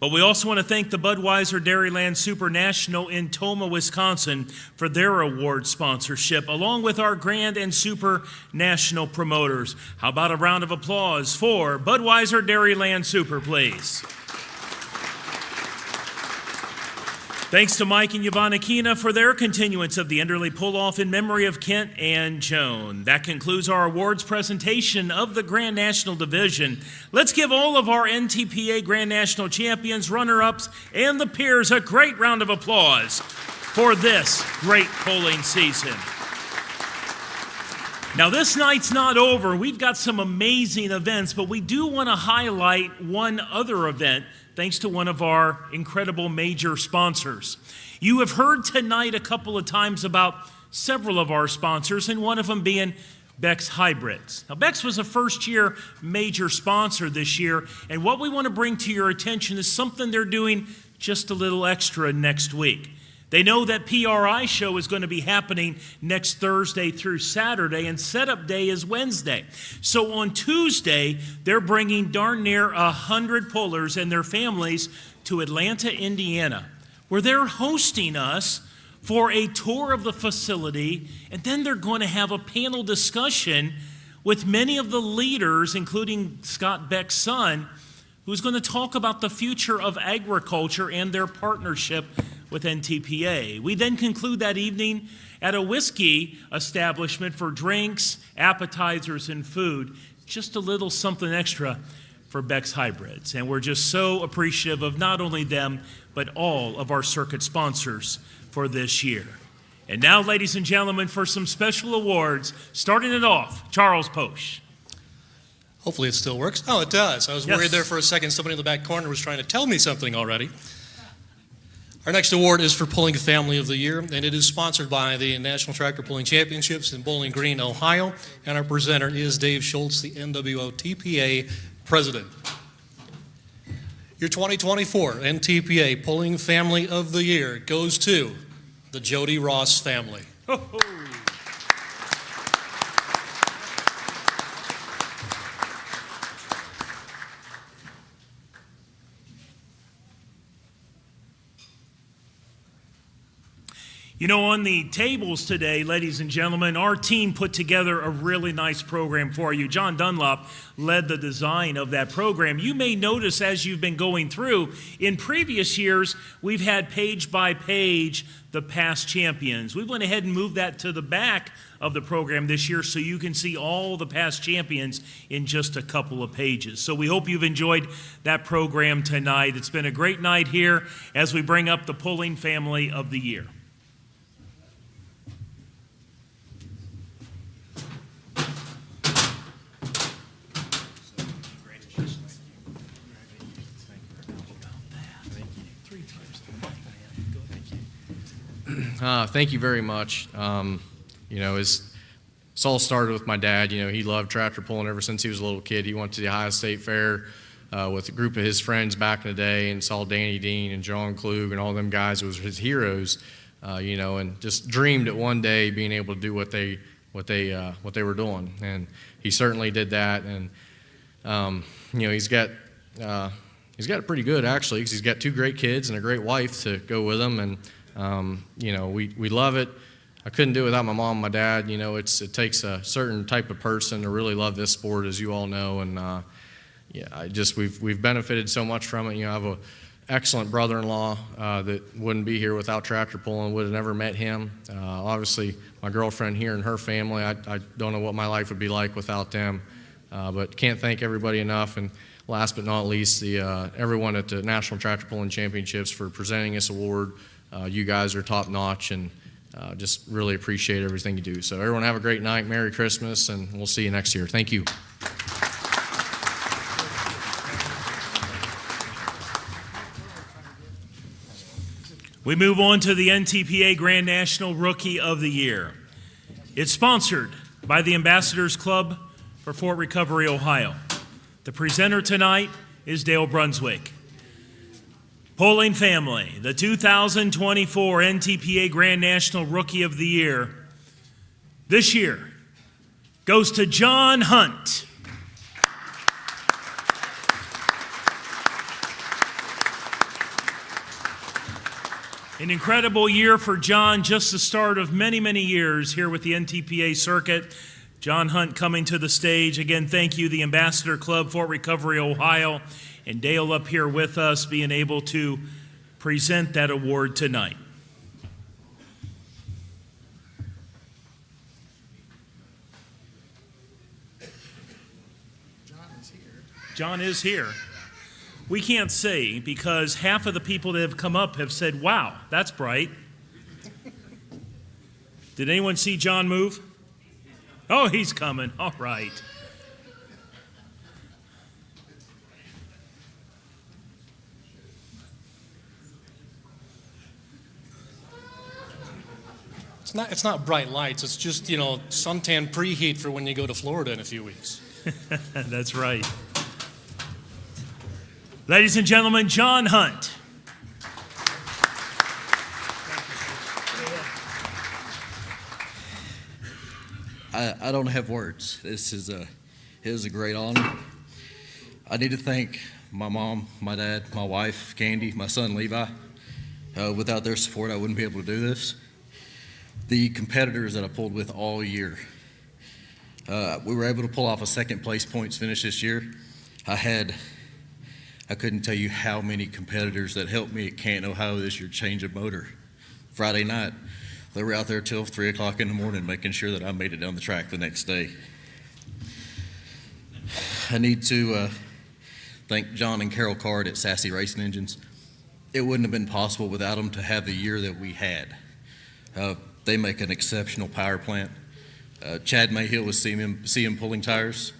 But we also want to thank the Budweiser Dairyland Super National in Toma, Wisconsin for their award sponsorship, along with our Grand and Super National promoters. How about a round of applause for Budweiser Dairyland Super, please? Thanks to Mike and Yvonne Aquina for their continuance of the Enderley Pull-Off in memory of Kent and Joan. That concludes our awards presentation of the Grand National Division. Let's give all of our NTPA Grand National champions, runner-ups, and the peers a great round of applause for this great polling season. Now, this night's not over. We've got some amazing events, but we do want to highlight one other event thanks to one of our incredible major sponsors. You have heard tonight a couple of times about several of our sponsors, and one of them being Beck's Hybrids. Now, Beck's was a first-year major sponsor this year, and what we want to bring to your attention is something they're doing just a little extra next week. They know that PRI show is going to be happening next Thursday through Saturday, and setup day is Wednesday. So on Tuesday, they're bringing darn near 100 pullers and their families to Atlanta, Indiana, where they're hosting us for a tour of the facility, and then they're going to have a panel discussion with many of the leaders, including Scott Beck's son, who's going to talk about the future of agriculture and their partnership with NTPA. We then conclude that evening at a whiskey establishment for drinks, appetizers, and food. Just a little something extra for Beck's Hybrids. And we're just so appreciative of not only them, but all of our circuit sponsors for this year. And now, ladies and gentlemen, for some special awards, starting it off, Charles Posch. Hopefully it still works. Oh, it does. I was worried there for a second. Somebody in the back corner was trying to tell me something already. Our next award is for Pulling Family of the Year, and it is sponsored by the National Tractor Pulling Championships in Bowling Green, Ohio. And our presenter is Dave Schultz, the NTPA president. Your 2024 NTPA Pulling Family of the Year goes to the Jody Ross family. You know, on the tables today, ladies and gentlemen, our team put together a really nice program for you. John Dunlop led the design of that program. You may notice as you've been going through, in previous years, we've had page by page the past champions. We went ahead and moved that to the back of the program this year so you can see all the past champions in just a couple of pages. So we hope you've enjoyed that program tonight. It's been a great night here as we bring up the Pulling Family of the Year. Thank you very much. You know, it's all started with my dad. You know, he loved tractor pulling ever since he was a little kid. He went to the Ohio State Fair with a group of his friends back in the day and saw Danny Dean and John Klug and all them guys. It was his heroes, you know, and just dreamed at one day being able to do what they were doing. And he certainly did that. And you know, he's got it pretty good actually, because he's got 2 great kids and a great wife to go with him. And you know, we love it. I couldn't do it without my mom and my dad. You know, it takes a certain type of person to really love this sport, as you all know. And yeah, we've benefited so much from it. You know, I have an excellent brother-in-law that wouldn't be here without tractor pulling. Would have never met him. Obviously, my girlfriend here and her family. I don't know what my life would be like without them. But can't thank everybody enough. And last but not least, everyone at the National Tractor Pulling Championships for presenting this award. You guys are top notch, and just really appreciate everything you do. So everyone have a great night. Merry Christmas, and we'll see you next year. Thank you. We move on to the NTPA Grand National Rookie of the Year. It's sponsored by the Ambassadors Club for Fort Recovery, Ohio. The presenter tonight is Dale Brunswick. Pulling Family, the 2024 NTPA Grand National Rookie of the Year this year goes to John Hunt. An incredible year for John, just the start of many, many years here with the NTPA circuit. John Hunt coming to the stage. Again, thank you, the Ambassador Club, Fort Recovery, Ohio, and Dale up here with us being able to present that award tonight. John is here. We can't say because half of the people that have come up have said, wow, that's bright. Did anyone see John move? Oh, he's coming. All right. It's not bright lights. It's just, you know, suntan preheat for when you go to Florida in a few weeks. That's right. Ladies and gentlemen, John Hunt. I don't have words. It is a great honor. I need to thank my mom, my dad, my wife, Candy, my son, Levi. Without their support, I wouldn't be able to do this. The competitors that I pulled with all year. We were able to pull off a second place points finish this year. I couldn't tell you how many competitors that helped me at Canton, Ohio this year change a motor. Friday night, they were out there till 3 o'clock in the morning making sure that I made it down the track the next day. I need to thank John and Carol Card at Sassy Racing Engines. It wouldn't have been possible without them to have the year that we had. They make an exceptional power plant. Chad Mayhill with CM Pulling Tires.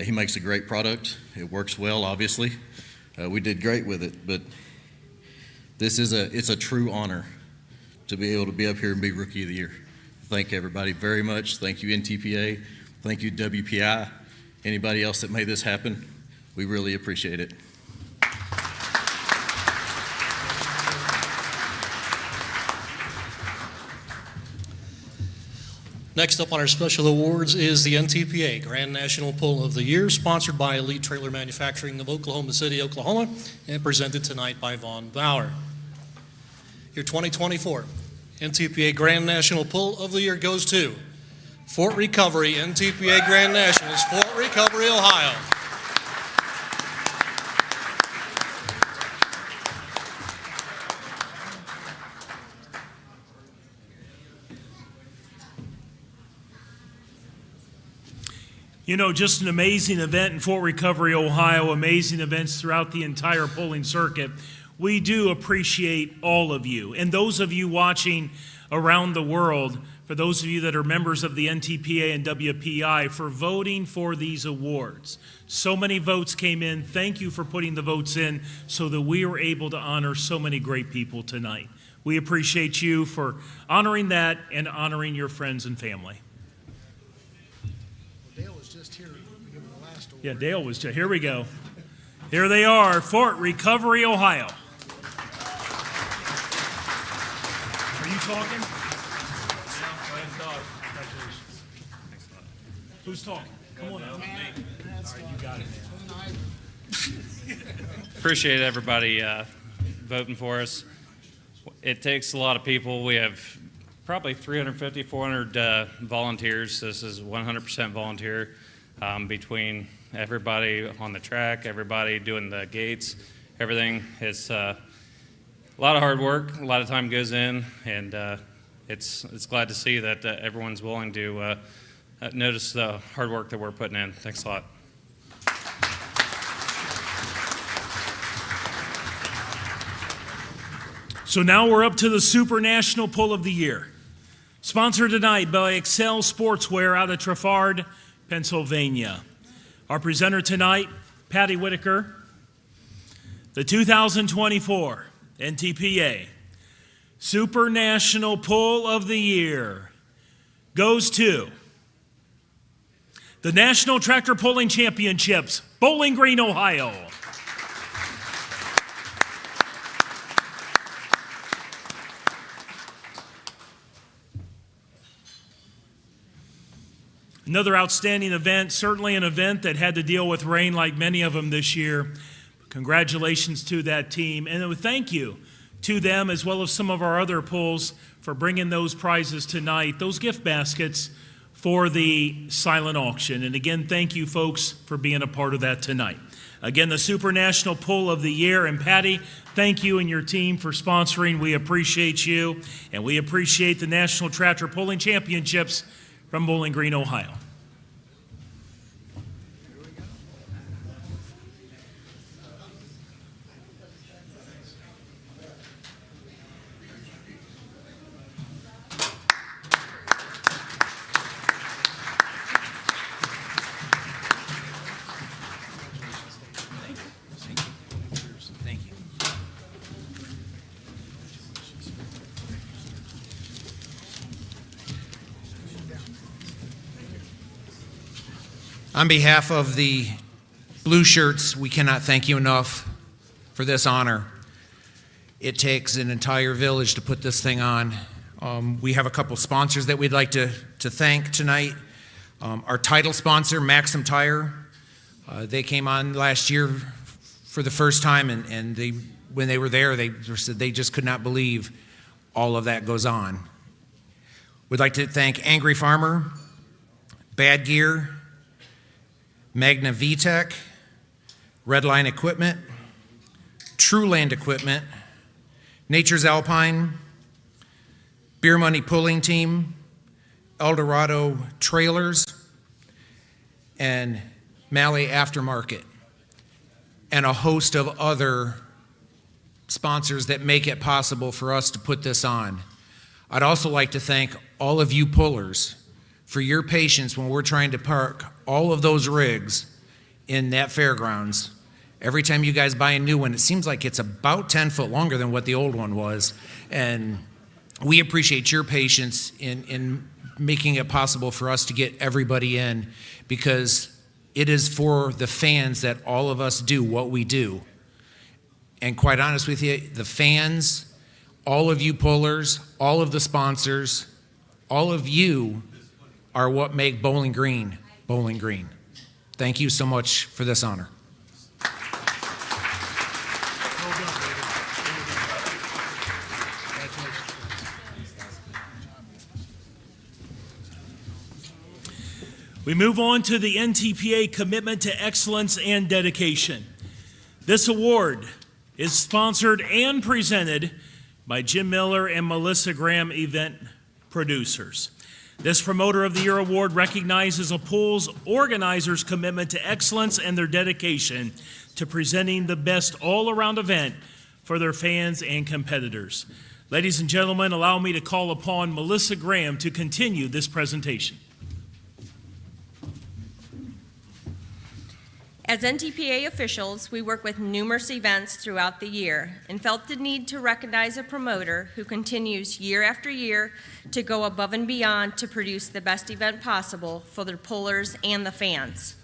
He makes a great product. It works well, obviously. We did great with it, but it's a true honor to be able to be up here and be Rookie of the Year. Thank everybody very much. Thank you, NTPA. Thank you, WPI. Anybody else that made this happen, we really appreciate it. Next up on our special awards is the NTPA Grand National Pull of the Year, sponsored by Elite Trailer Manufacturing of Oklahoma City, Oklahoma, and presented tonight by Vaughn Bauer. Your 2024 NTPA Grand National Pull of the Year goes to Fort Recovery NTPA Grand Nationals, Fort Recovery, Ohio. You know, just an amazing event in Fort Recovery, Ohio, amazing events throughout the entire pulling circuit. We do appreciate all of you. And those of you watching around the world, for those of you that are members of the NTPA and WPI, for voting for these awards. So many votes came in. Thank you for putting the votes in so that we were able to honor so many great people tonight. We appreciate you for honoring that and honoring your friends and family. Yeah, Dale was just, here we go. Here they are, Fort Recovery, Ohio. Are you talking? Who's talking? Come on up. All right, you got it, man. Appreciate everybody voting for us. It takes a lot of people. We have probably 350, 400 volunteers. This is 100% volunteer between everybody on the track, everybody doing the gates, everything. It's a lot of hard work, a lot of time goes in, and it's glad to see that everyone's willing to notice the hard work that we're putting in. Thanks a lot. So now we're up to the Super National Pull of the Year. Sponsored tonight by Excel Sportswear out of Trafford, Pennsylvania. Our presenter tonight, Patty Whitaker. The 2024 NTPA Super National Pull of the Year goes to the National Tractor Pulling Championships, Bowling Green, Ohio. Another outstanding event, certainly an event that had to deal with rain like many of them this year. Congratulations to that team, and thank you to them as well as some of our other pulls for bringing those prizes tonight, those gift baskets for the silent auction. And again, thank you folks for being a part of that tonight. Again, the Super National Pull of the Year, and Patty, thank you and your team for sponsoring. We appreciate you, and we appreciate the National Tractor Pulling Championships from Bowling Green, Ohio. On behalf of the Blue Shirts, we cannot thank you enough for this honor. It takes an entire village to put this thing on. We have a couple sponsors that we'd like to thank tonight. Our title sponsor, Maxim Tire, they came on last year for the first time, and they, when they were there, they said they just could not believe all of that goes on. We'd like to thank Angry Farmer, Bad Gear, Magna VTech, Redline Equipment, Trueland Equipment, Nature's Alpine, Beer Money Pulling Team, Eldorado Trailers, and Malley Aftermarket. and a host of other sponsors that make it possible for us to put this on. I'd also like to thank all of you pullers for your patience when we're trying to park all of those rigs in that fairgrounds. Every time you guys buy a new one, it seems like it's about 10 foot longer than what the old one was. And we appreciate your patience in making it possible for us to get everybody in, because it is for the fans that all of us do what we do. And quite honest with you, the fans, all of you pullers, all of the sponsors, all of you are what make Bowling Green, Bowling Green. Thank you so much for this honor. We move on to the NTPA Commitment to Excellence and Dedication. This award is sponsored and presented by Jim Miller and Melissa Graham, event producers. This Promoter of the Year award recognizes a pool's organizers' commitment to excellence and their dedication to presenting the best all-around event for their fans and competitors. Ladies and gentlemen, allow me to call upon Melissa Graham to continue this presentation. As NTPA officials, we work with numerous events throughout the year and felt the need to recognize a promoter who continues year after year to go above and beyond to produce the best event possible for their pullers and the fans.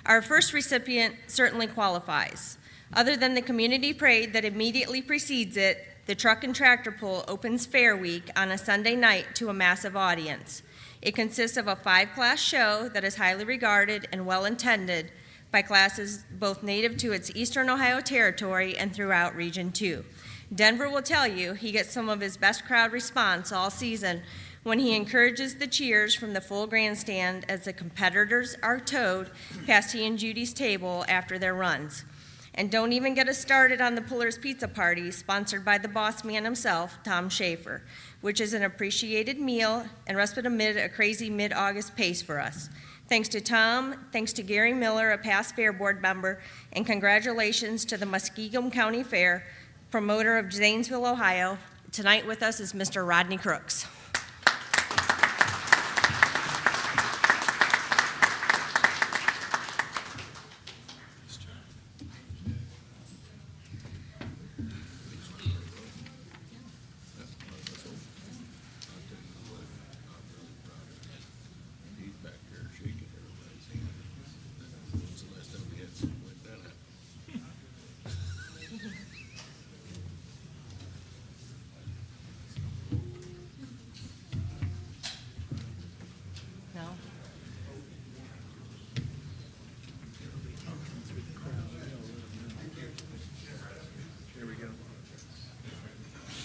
Our first recipient certainly qualifies. Other than the community parade that immediately precedes it, the Truck and Tractor Pull opens Fair Week on a Sunday night to a massive audience. It consists of a 5-class show that is highly regarded and well-intended by classes both native to its Eastern Ohio territory and throughout Region 2. Denver will tell you he gets some of his best crowd response all season when he encourages the cheers from the full grandstand as the competitors are towed past he and Judy's table after their runs. And don't even get us started on the Puller's Pizza Party, sponsored by the boss man himself, Tom Schaefer, which is an appreciated meal and respite amid a crazy mid-August pace for us. Thanks to Tom, thanks to Gary Miller, a past Fair Board member, and congratulations to the Muskingum County Fair, promoter of Zanesville, Ohio. Tonight with us is Mr. Rodney Crooks.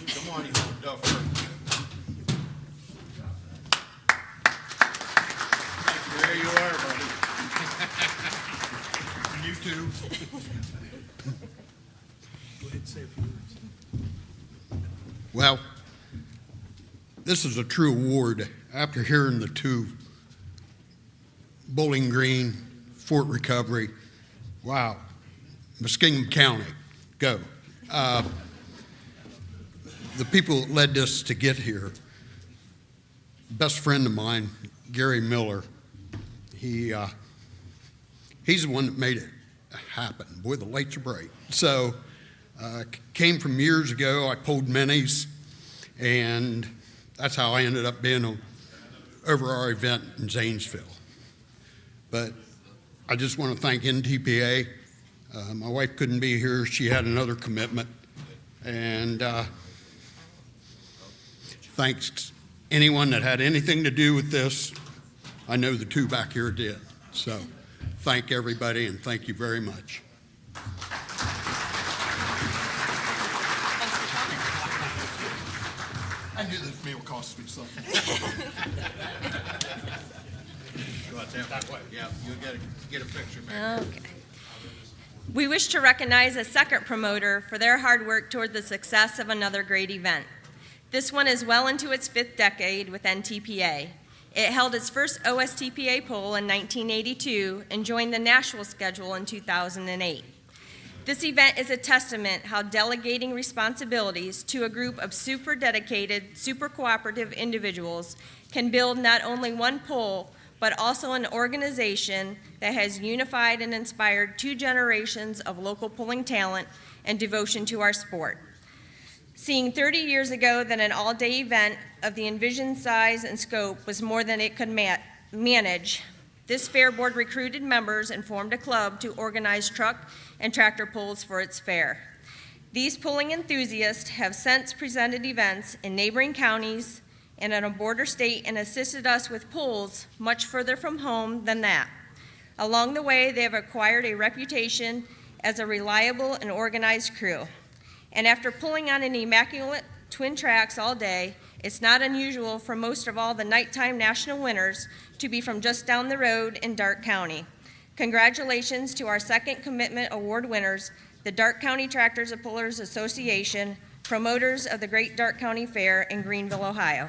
Come on, you duffer. There you are, buddy. You too. Go ahead and say a few words. Well, this is a true award. After hearing the two, Bowling Green, Fort Recovery, wow, Muskingum County, go. The people that led us to get here, best friend of mine, Gary Miller, he's the one that made it happen. Boy, the lights are bright. So, came from years ago, I pulled minis, and that's how I ended up being over our event in Zanesville. But I just want to thank NTPA. My wife couldn't be here. She had another commitment. And thanks anyone that had anything to do with this. I know the two back here did. So thank everybody, and thank you very much. I knew this meal cost me something. Go out there that way. Yeah, you'll get a picture, man. Okay. We wish to recognize a second promoter for their hard work toward the success of another great event. This one is well into its 5th decade with NTPA. It held its first OSTPA poll in 1982 and joined the national schedule in 2008. This event is a testament how delegating responsibilities to a group of super dedicated, super cooperative individuals can build not only one pole, but also an organization that has unified and inspired 2 generations of local pulling talent and devotion to our sport. Seeing 30 years ago that an all-day event of the envisioned size and scope was more than it could manage, this fair board recruited members and formed a club to organize truck and tractor pulls for its fair. These pulling enthusiasts have since presented events in neighboring counties and in a border state and assisted us with pulls much further from home than that. Along the way, they have acquired a reputation as a reliable and organized crew. And after pulling on an immaculate twin tracks all day, it's not unusual for most of all the nighttime national winners to be from just down the road in Darke County. Congratulations to our second commitment award winners, the Darke County Tractors and Pullers Association, promoters of the Great Darke County Fair in Greenville, Ohio.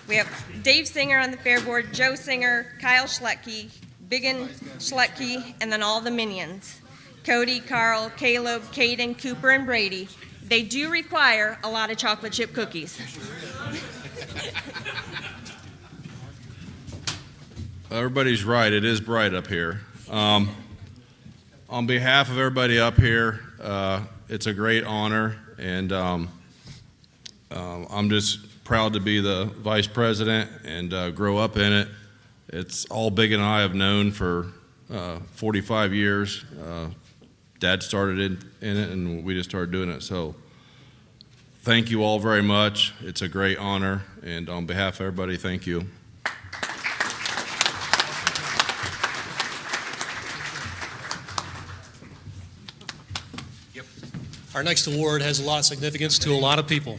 We have Dave Singer on the fair board, Joe Singer, Kyle Schletke, Biggin Schletke, and then all the minions. Cody, Carl, Caleb, Caden, Cooper, and Brady. They do require a lot of chocolate chip cookies. Everybody's right. It is bright up here. On behalf of everybody up here, it's a great honor, and I'm just proud to be the vice president and grow up in it. It's all Big and I have known for 45 years. Dad started in it, and we just started doing it. So thank you all very much. It's a great honor, and on behalf of everybody, thank you. Our next award has a lot of significance to a lot of people.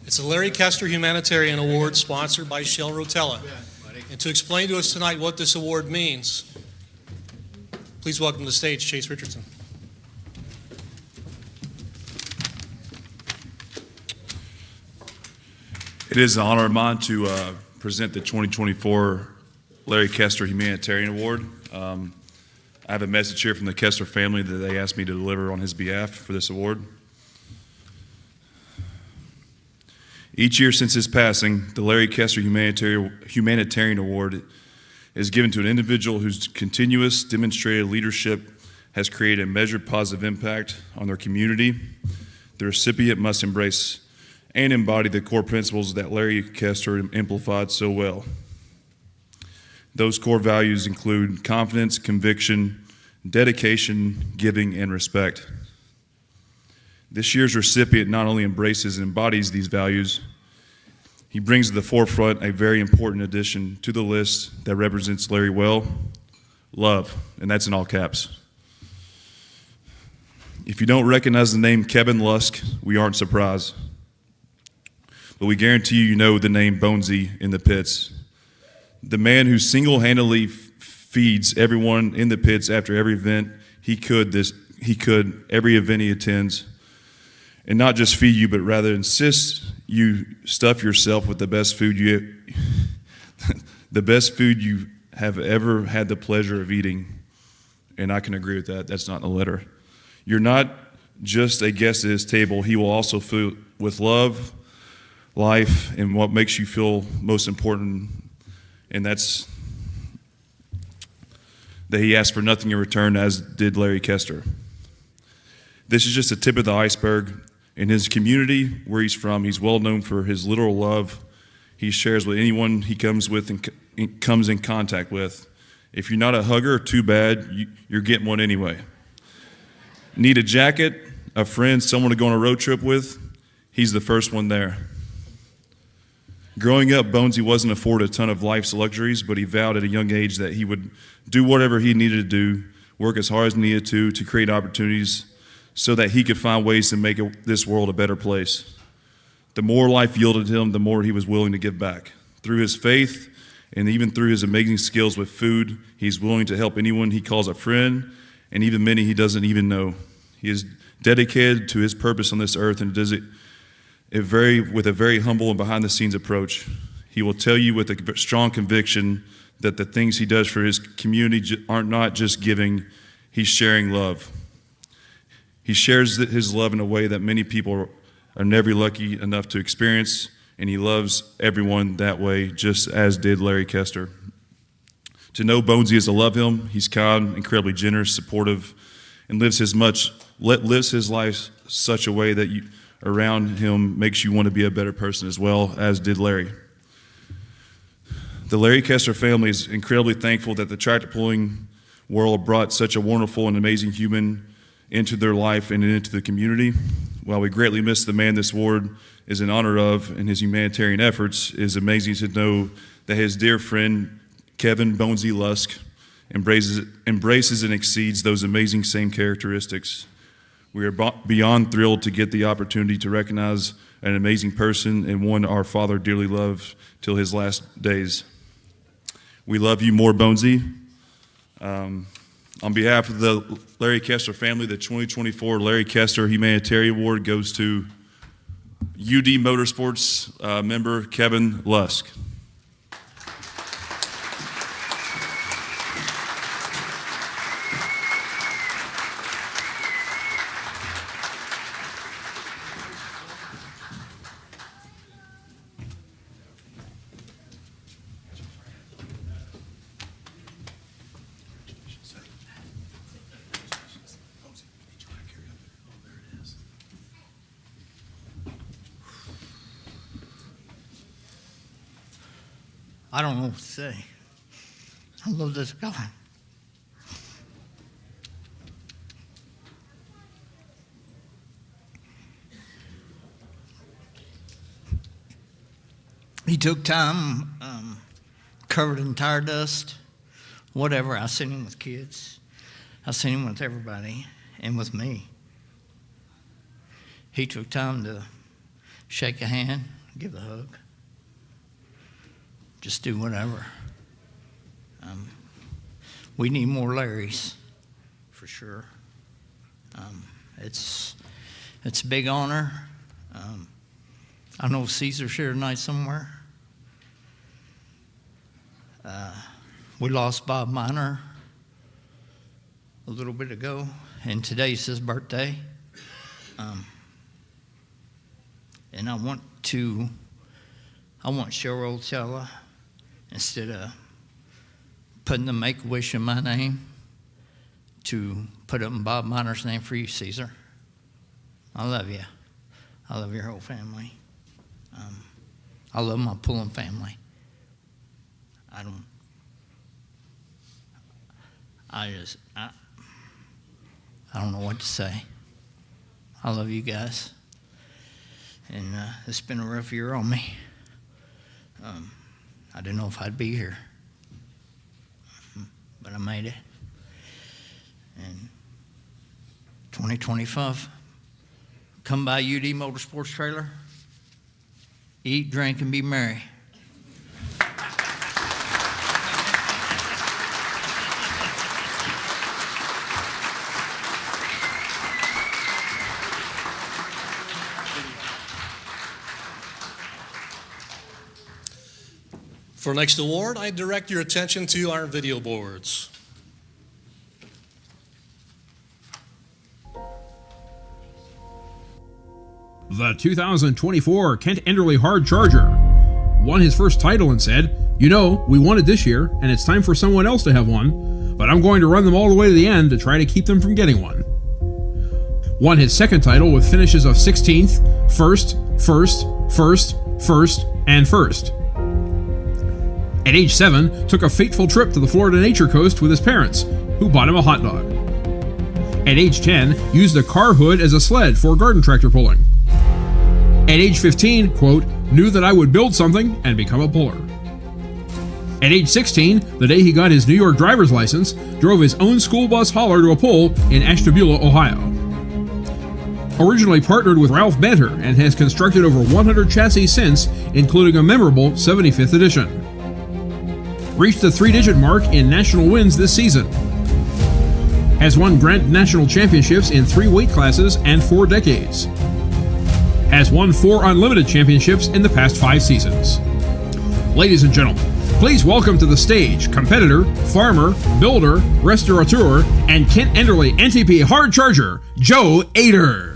It's the Larry Kester Humanitarian Award, sponsored by Shell Rotella. And to explain to us tonight what this award means, please welcome to the stage Chase Richardson. It is an honor of mine to present the 2024 Larry Kester Humanitarian Award. I have a message here from the Kester family that they asked me to deliver on his behalf for this award. Each year since his passing, the Larry Kester Humanitarian Award is given to an individual whose continuous demonstrated leadership has created a measured positive impact on their community. The recipient must embrace and embody the core principles that Larry Kester amplified so well. Those core values include confidence, conviction, dedication, giving, and respect. This year's recipient not only embraces and embodies these values, he brings to the forefront a very important addition to the list that represents Larry well: love, and that's in all caps. If you don't recognize the name Kevin Lusk, we aren't surprised. But we guarantee you know the name Bonesy in the pits. The man who single-handedly feeds everyone in the pits after every event he could every event he attends, and not just feed you, but rather insist you stuff yourself with the best food you have ever had the pleasure of eating. And I can agree with that. That's not in the letter. You're not just a guest at his table. He will also fill with love, life, and what makes you feel most important, and that's that he asked for nothing in return, as did Larry Kester. This is just the tip of the iceberg. In his community where he's from, he's well known for his literal love he shares with anyone he comes with and comes in contact with. If you're not a hugger, too bad, you're getting one anyway. Need a jacket, a friend, someone to go on a road trip with? He's the first one there. Growing up, Bonesy wasn't afforded a ton of life's luxuries, but he vowed at a young age that he would do whatever he needed to do, work as hard as needed to create opportunities so that he could find ways to make this world a better place. The more life yielded him, the more he was willing to give back. Through his faith and even through his amazing skills with food, he's willing to help anyone he calls a friend and even many he doesn't even know. He is dedicated to his purpose on this earth and does it with a very humble and behind-the-scenes approach. He will tell you with a strong conviction that the things he does for his community aren't not just giving, he's sharing love. He shares his love in a way that many people are never lucky enough to experience, and he loves everyone that way, just as did Larry Kester. To know Bonesy is to love him. He's kind, incredibly generous, supportive, and lives his life such a way that you around him makes you want to be a better person as well, as did Larry. The Larry Kester family is incredibly thankful that the tractor pulling world brought such a wonderful and amazing human into their life and into the community. While we greatly miss the man this award is in honor of and his humanitarian efforts, it is amazing to know that his dear friend Kevin Bonesy Lusk embraces and exceeds those amazing same characteristics. We are beyond thrilled to get the opportunity to recognize an amazing person and one our Father dearly loved till his last days. We love you more, Bonesy. On behalf of the Larry Kester family, the 2024 Larry Kester Humanitarian Award goes to UD Motorsports member Kevin Lusk. I don't know what to say. I love this guy. He took time, covered in tire dust, whatever. I seen him with kids. I seen him with everybody and with me. He took time to shake a hand, give a hug. Just do whatever. We need more Larrys, for sure. It's a big honor. I know Caesar's here tonight somewhere. We lost Bob Miner a little bit ago, and today's his birthday. And I want Cheryl to tell her, instead of putting the Make-A-Wish in my name, to put up in Bob Miner's name for you, Caesar. I love you. I love your whole family. I love my Pullen family. I don't know what to say. I love you guys. And it's been a rough year on me. I didn't know if I'd be here, but I made it. And 2025, come by UD Motorsports Trailer, eat, drink, and be merry. For next award, I direct your attention to our video boards. The 2024 Kent Enderley Hard Charger won his first title and said, "You know, we won it this year, and it's time for someone else to have one, but I'm going to run them all the way to the end to try to keep them from getting one." Won his second title with finishes of 16th, 1st, 1st, 1st, 1st, and 1st. At age 7, took a fateful trip to the Florida Nature Coast with his parents, who bought him a hot dog. At age 10, used a car hood as a sled for garden tractor pulling. At age 15, quote, "knew that I would build something and become a puller." At age 16, the day he got his New York driver's license, drove his own school bus hauler to a pull in Ashtabula, Ohio. Originally partnered with Ralph Banter and has constructed over 100 chassis since, including a memorable 75th edition. Reached the 3-digit mark in national wins this season. Has won Grand National Championships in 3 weight classes and 4 decades. Has won 4 Unlimited Championships in the past 5 seasons. Ladies and gentlemen, please welcome to the stage competitor, farmer, builder, restaurateur, and Kent Enderley NTPA hard charger, Joe Ader.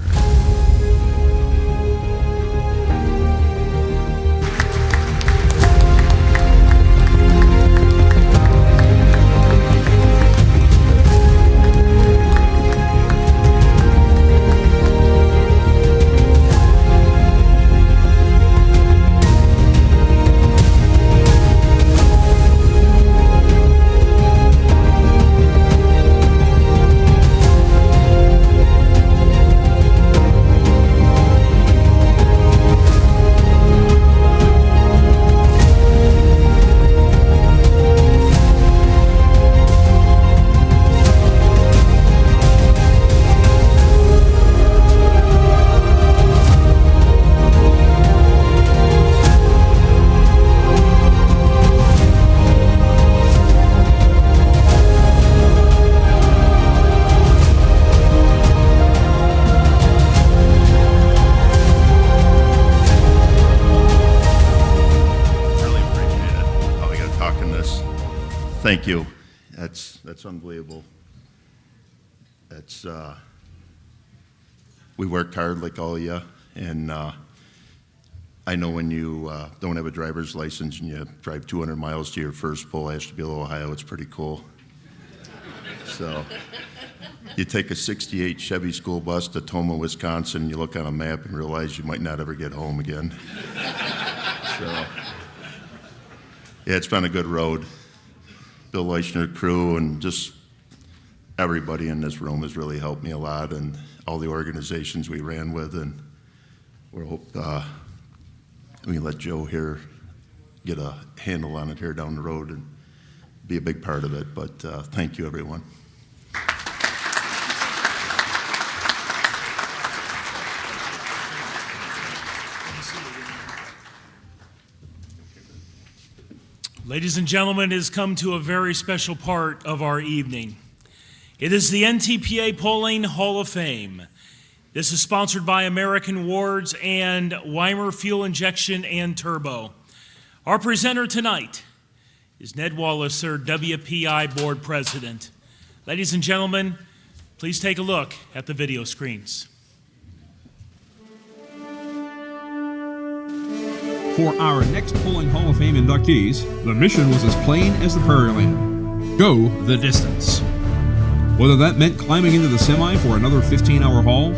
Thank you. That's unbelievable. We worked hard like all of you, and I know when you don't have a driver's license and you drive 200 miles to your first pull, Ashtabula, Ohio, it's pretty cool. So you take a 68 Chevy school bus to Toma, Wisconsin, you look on a map and realize you might not ever get home again. So yeah, it's been a good road. Bill Leichner crew and just everybody in this room has really helped me a lot, and all the organizations we ran with, and we hope we can let Joe here get a handle on it here down the road and be a big part of it. But thank you, everyone. Ladies and gentlemen, it has come to a very special part of our evening. It is the NTPA Polling Hall of Fame. This is sponsored by American Wards and Weimer Fuel Injection and Turbo. Our presenter tonight is Ned Wallace, our WPI Board President. Ladies and gentlemen, please take a look at the video screens. For our next Polling Hall of Fame inductees, the mission was as plain as the prairie land. Go the distance. Whether that meant climbing into the semi for another 15-hour haul,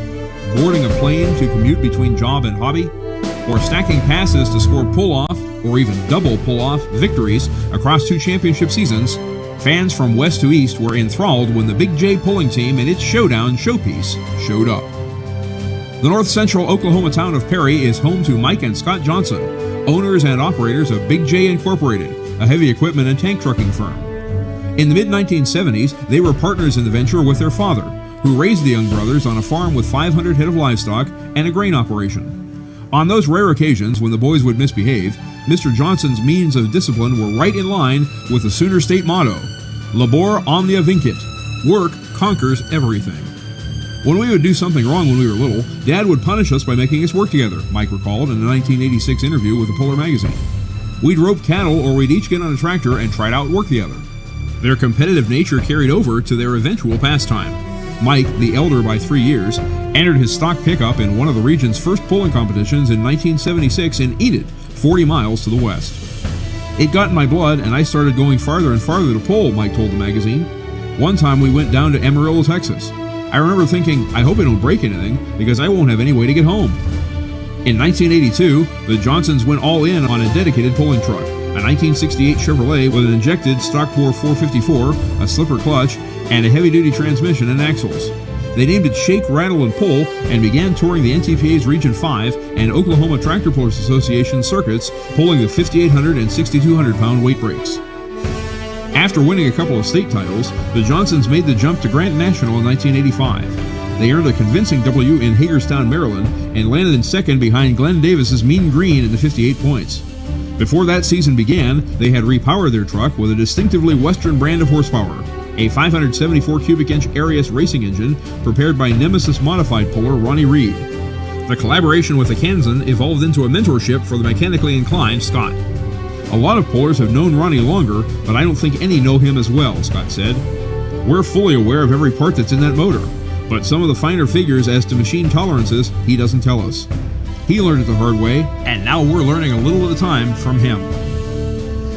boarding a plane to commute between job and hobby, or stacking passes to score pull-off or even double pull-off victories across 2 championship seasons, fans from west to east were enthralled when the Big J polling team and its showdown showpiece showed up. The north central Oklahoma town of Perry is home to Mike and Scott Johnson, owners and operators of Big J Incorporated, a heavy equipment and tank trucking firm. In the mid-1970s, they were partners in the venture with their father, who raised the young brothers on a farm with 500 head of livestock and a grain operation. On those rare occasions when the boys would misbehave, Mr. Johnson's means of discipline were right in line with the Sooner State motto, Labor omnia vincit, work conquers everything. When we would do something wrong when we were little, Dad would punish us by making us work together, Mike recalled in a 1986 interview with the Polar magazine. We'd rope cattle or we'd each get on a tractor and try to outwork the other. Their competitive nature carried over to their eventual pastime. Mike, the elder by 3 years, entered his stock pickup in one of the region's first pulling competitions in 1976 in Enid, 40 miles to the west. It got in my blood and I started going farther and farther to pull, Mike told the magazine. One time we went down to Amarillo, Texas. I remember thinking, I hope I don't break anything because I won't have any way to get home. In 1982, the Johnsons went all in on a dedicated pulling truck, a 1968 Chevrolet with an injected stock bore 454, a slipper clutch, and a heavy-duty transmission and axles. They named it Shake, Rattle, and Pull and began touring the NTPA's Region 5 and Oklahoma Tractor Pullers Association circuits, pulling the 5,800 and 6,200-pound weight brakes. After winning a couple of state titles, the Johnsons made the jump to Grant National in 1985. They earned a convincing W in Hagerstown, Maryland, and landed in second behind Glenn Davis's Mean Green in the 58 points. Before that season began, they had repowered their truck with a distinctively Western brand of horsepower, a 574 cubic inch Arius racing engine prepared by Nemesis modified puller Ronnie Reed. The collaboration with the Kansan evolved into a mentorship for the mechanically inclined Scott. A lot of pullers have known Ronnie longer, but I don't think any know him as well, Scott said. We're fully aware of every part that's in that motor, but some of the finer figures as to machine tolerances, he doesn't tell us. He learned it the hard way, and now we're learning a little at a time from him.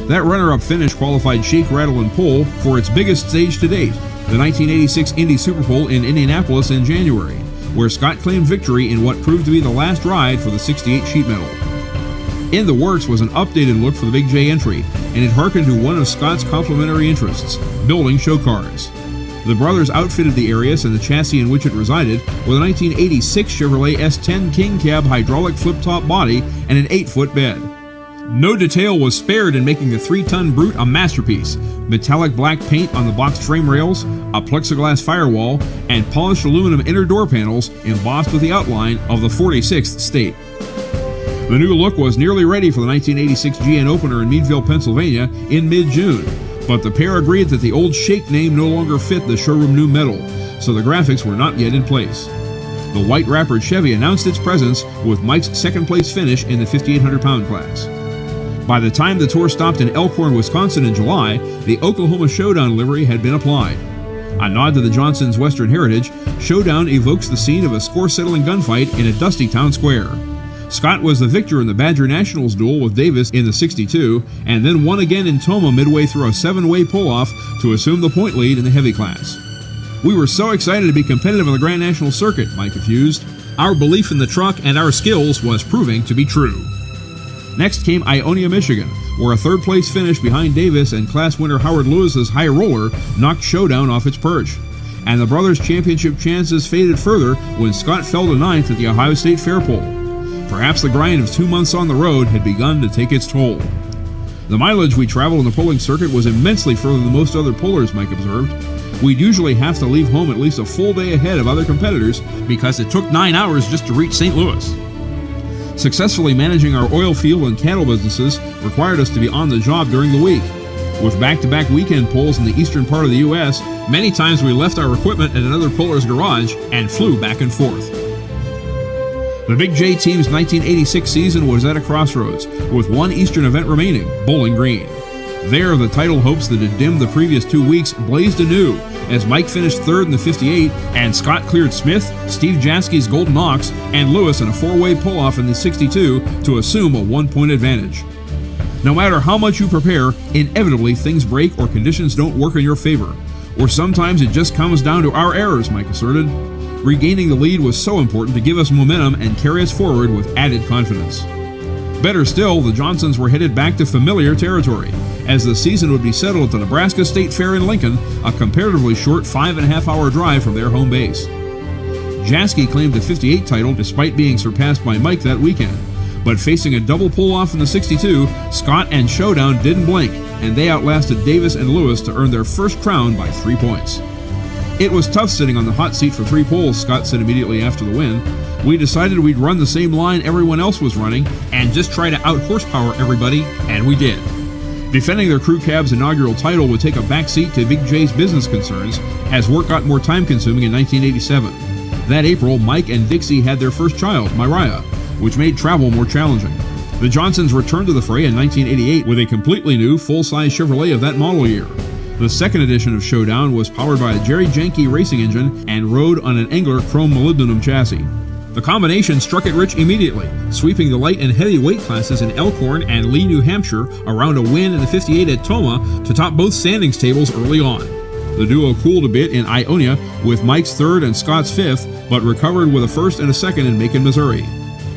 That runner-up finish qualified Shake, Rattle, and Pull for its biggest stage to date, the 1986 Indy Super Bowl in Indianapolis in January, where Scott claimed victory in what proved to be the last ride for the 68 sheet metal. In the works was an updated look for the Big J entry, and it harkened to one of Scott's complementary interests, building show cars. The brothers outfitted the Arius and the chassis in which it resided with a 1986 Chevrolet S10 King Cab hydraulic flip-top body and an 8-foot bed. No detail was spared in making the 3-ton Brute a masterpiece. Metallic black paint on the boxed frame rails, a plexiglass firewall, and polished aluminum inner door panels embossed with the outline of the 46th state. The new look was nearly ready for the 1986 GN opener in Meadville, Pennsylvania in mid-June, but the pair agreed that the old Shake name no longer fit the showroom new metal, so the graphics were not yet in place. The white wrappered Chevy announced its presence with Mike's second-place finish in the 5,800-pound class. By the time the tour stopped in Elkhorn, Wisconsin in July, the Oklahoma Showdown livery had been applied. A nod to the Johnsons' Western heritage, Showdown evokes the scene of a score-settling gunfight in a dusty town square. Scott was the victor in the Badger Nationals duel with Davis in the 62, and then won again in Toma midway through a 7-way pull-off to assume the point lead in the heavy class. We were so excited to be competitive on the Grand National Circuit, Mike effused. Our belief in the truck and our skills was proving to be true. Next came Ionia, Michigan, where a third-place finish behind Davis and class winner Howard Lewis's High Roller knocked Showdown off its perch. And the brothers' championship chances faded further when Scott fell to ninth at the Ohio State Fair Pole. Perhaps the grind of 2 months on the road had begun to take its toll. The mileage we traveled on the pulling circuit was immensely further than most other pullers, Mike observed. We'd usually have to leave home at least a full day ahead of other competitors because it took 9 hours just to reach St. Louis. Successfully managing our oil field and cattle businesses required us to be on the job during the week. With back-to-back weekend pulls in the eastern part of the U.S., many times we left our equipment at another puller's garage and flew back and forth. The Big J team's 1986 season was at a crossroads, with one Eastern event remaining, Bowling Green. There, the title hopes that had dimmed the previous 2 weeks blazed anew, as Mike finished third in the 58, and Scott cleared Smith, Steve Jaski's Golden Ox, and Lewis in a 4-way pull-off in the 62 to assume a 1-point advantage. No matter how much you prepare, inevitably things break or conditions don't work in your favor. Or sometimes it just comes down to our errors, Mike asserted. Regaining the lead was so important to give us momentum and carry us forward with added confidence. Better still, the Johnsons were headed back to familiar territory, as the season would be settled at the Nebraska State Fair in Lincoln, a comparatively short 5.5-hour drive from their home base. Jaski claimed the 58 title despite being surpassed by Mike that weekend, but facing a double pull-off in the 62, Scott and Showdown didn't blink, and they outlasted Davis and Lewis to earn their first crown by 3 points. It was tough sitting on the hot seat for 3 poles, Scott said immediately after the win. We decided we'd run the same line everyone else was running and just try to out-horsepower everybody, and we did. Defending their crew cab's inaugural title would take a backseat to Big J's business concerns as work got more time-consuming in 1987. That April, Mike and Dixie had their first child, Mariah, which made travel more challenging. The Johnsons returned to the fray in 1988 with a completely new full-size Chevrolet of that model year. The second edition of Showdown was powered by a Jerry Janke racing engine and rode on an Engler chrome molybdenum chassis. The combination struck it rich immediately, sweeping the light and heavy weight classes in Elkhorn and Lee, New Hampshire, around a win in the 58 at Toma to top both standings tables early on. The duo cooled a bit in Ionia with Mike's third and Scott's fifth, but recovered with a first and a second in Macon, Missouri.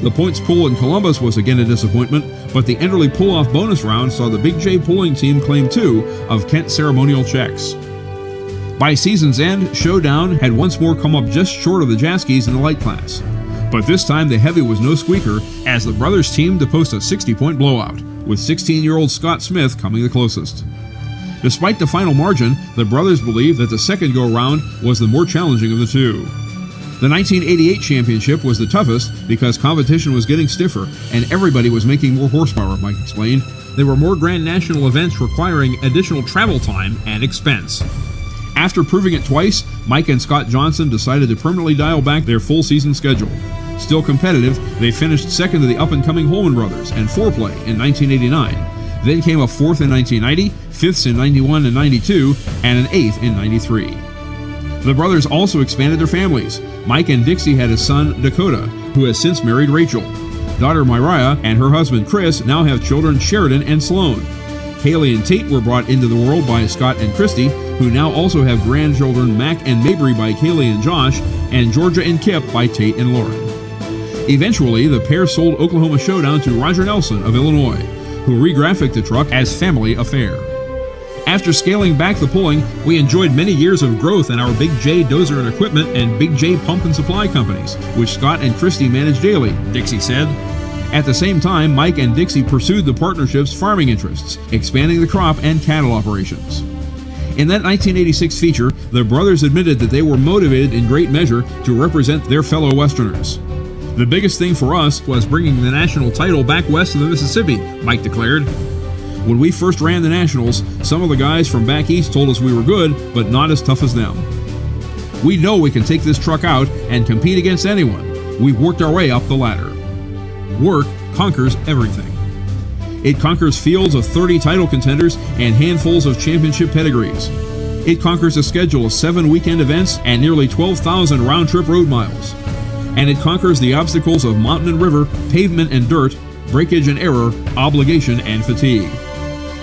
The points pool in Columbus was again a disappointment, but the Enderley pull-off bonus round saw the Big J pulling team claim 2 of Kent ceremonial checks. By season's end, Showdown had once more come up just short of the Jaskis in the light class. But this time the heavy was no squeaker, as the brothers teamed to post a 60-point blowout, with 16-year-old Scott Smith coming the closest. Despite the final margin, the brothers believed that the second go-round was the more challenging of the two. The 1988 championship was the toughest because competition was getting stiffer and everybody was making more horsepower, Mike explained. There were more Grand National events requiring additional travel time and expense. After proving it twice, Mike and Scott Johnson decided to permanently dial back their full season schedule. Still competitive, they finished second to the up-and-coming Holman brothers and Foreplay in 1989. Then came a 4th in 1990, 5ths in 91 and 92, and an 8th in 93. The brothers also expanded their families. Mike and Dixie had a son, Dakota, who has since married Rachel. Daughter Myriah and her husband Chris now have children Sheridan and Sloan. Kaylee and Tate were brought into the world by Scott and Christy, who now also have grandchildren Mac and Mabry by Kaylee and Josh, and Georgia and Kip by Tate and Lauren. Eventually, the pair sold Oklahoma Showdown to Roger Nelson of Illinois, who re-graphicked the truck as Family Affair. After scaling back the pulling, we enjoyed many years of growth in our Big J Dozer and Equipment and Big J Pump and Supply companies, which Scott and Christy managed daily, Dixie said. At the same time, Mike and Dixie pursued the partnership's farming interests, expanding the crop and cattle operations. In that 1986 feature, the brothers admitted that they were motivated in great measure to represent their fellow Westerners. The biggest thing for us was bringing the national title back west of the Mississippi, Mike declared. When we first ran the Nationals, some of the guys from back east told us we were good, but not as tough as them. We know we can take this truck out and compete against anyone. We've worked our way up the ladder. Work conquers everything. It conquers fields of 30 title contenders and handfuls of championship pedigrees. It conquers a schedule of 7 weekend events and nearly 12,000 round-trip road miles. And it conquers the obstacles of mountain and river, pavement and dirt, breakage and error, obligation and fatigue.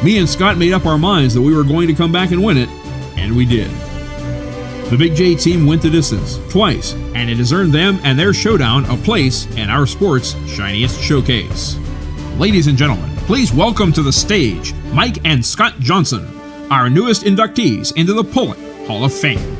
Me and Scott made up our minds that we were going to come back and win it, and we did. The Big J team went the distance, twice, and it has earned them and their showdown a place in our sport's shiniest showcase. Ladies and gentlemen, please welcome to the stage Mike and Scott Johnson, our newest inductees into the Pulling Hall of Fame.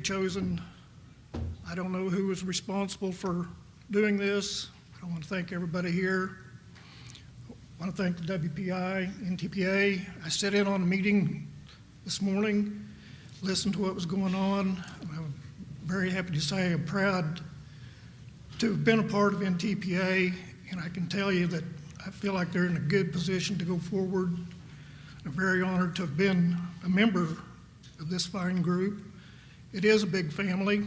Chosen. I don't know who was responsible for doing this. I want to thank everybody here. I want to thank the WPI, NTPA. I sat in on a meeting this morning, listened to what was going on. I'm very happy to say I'm proud to have been a part of NTPA, and I can tell you that I feel like they're in a good position to go forward. I'm very honored to have been a member of this fine group. It is a big family.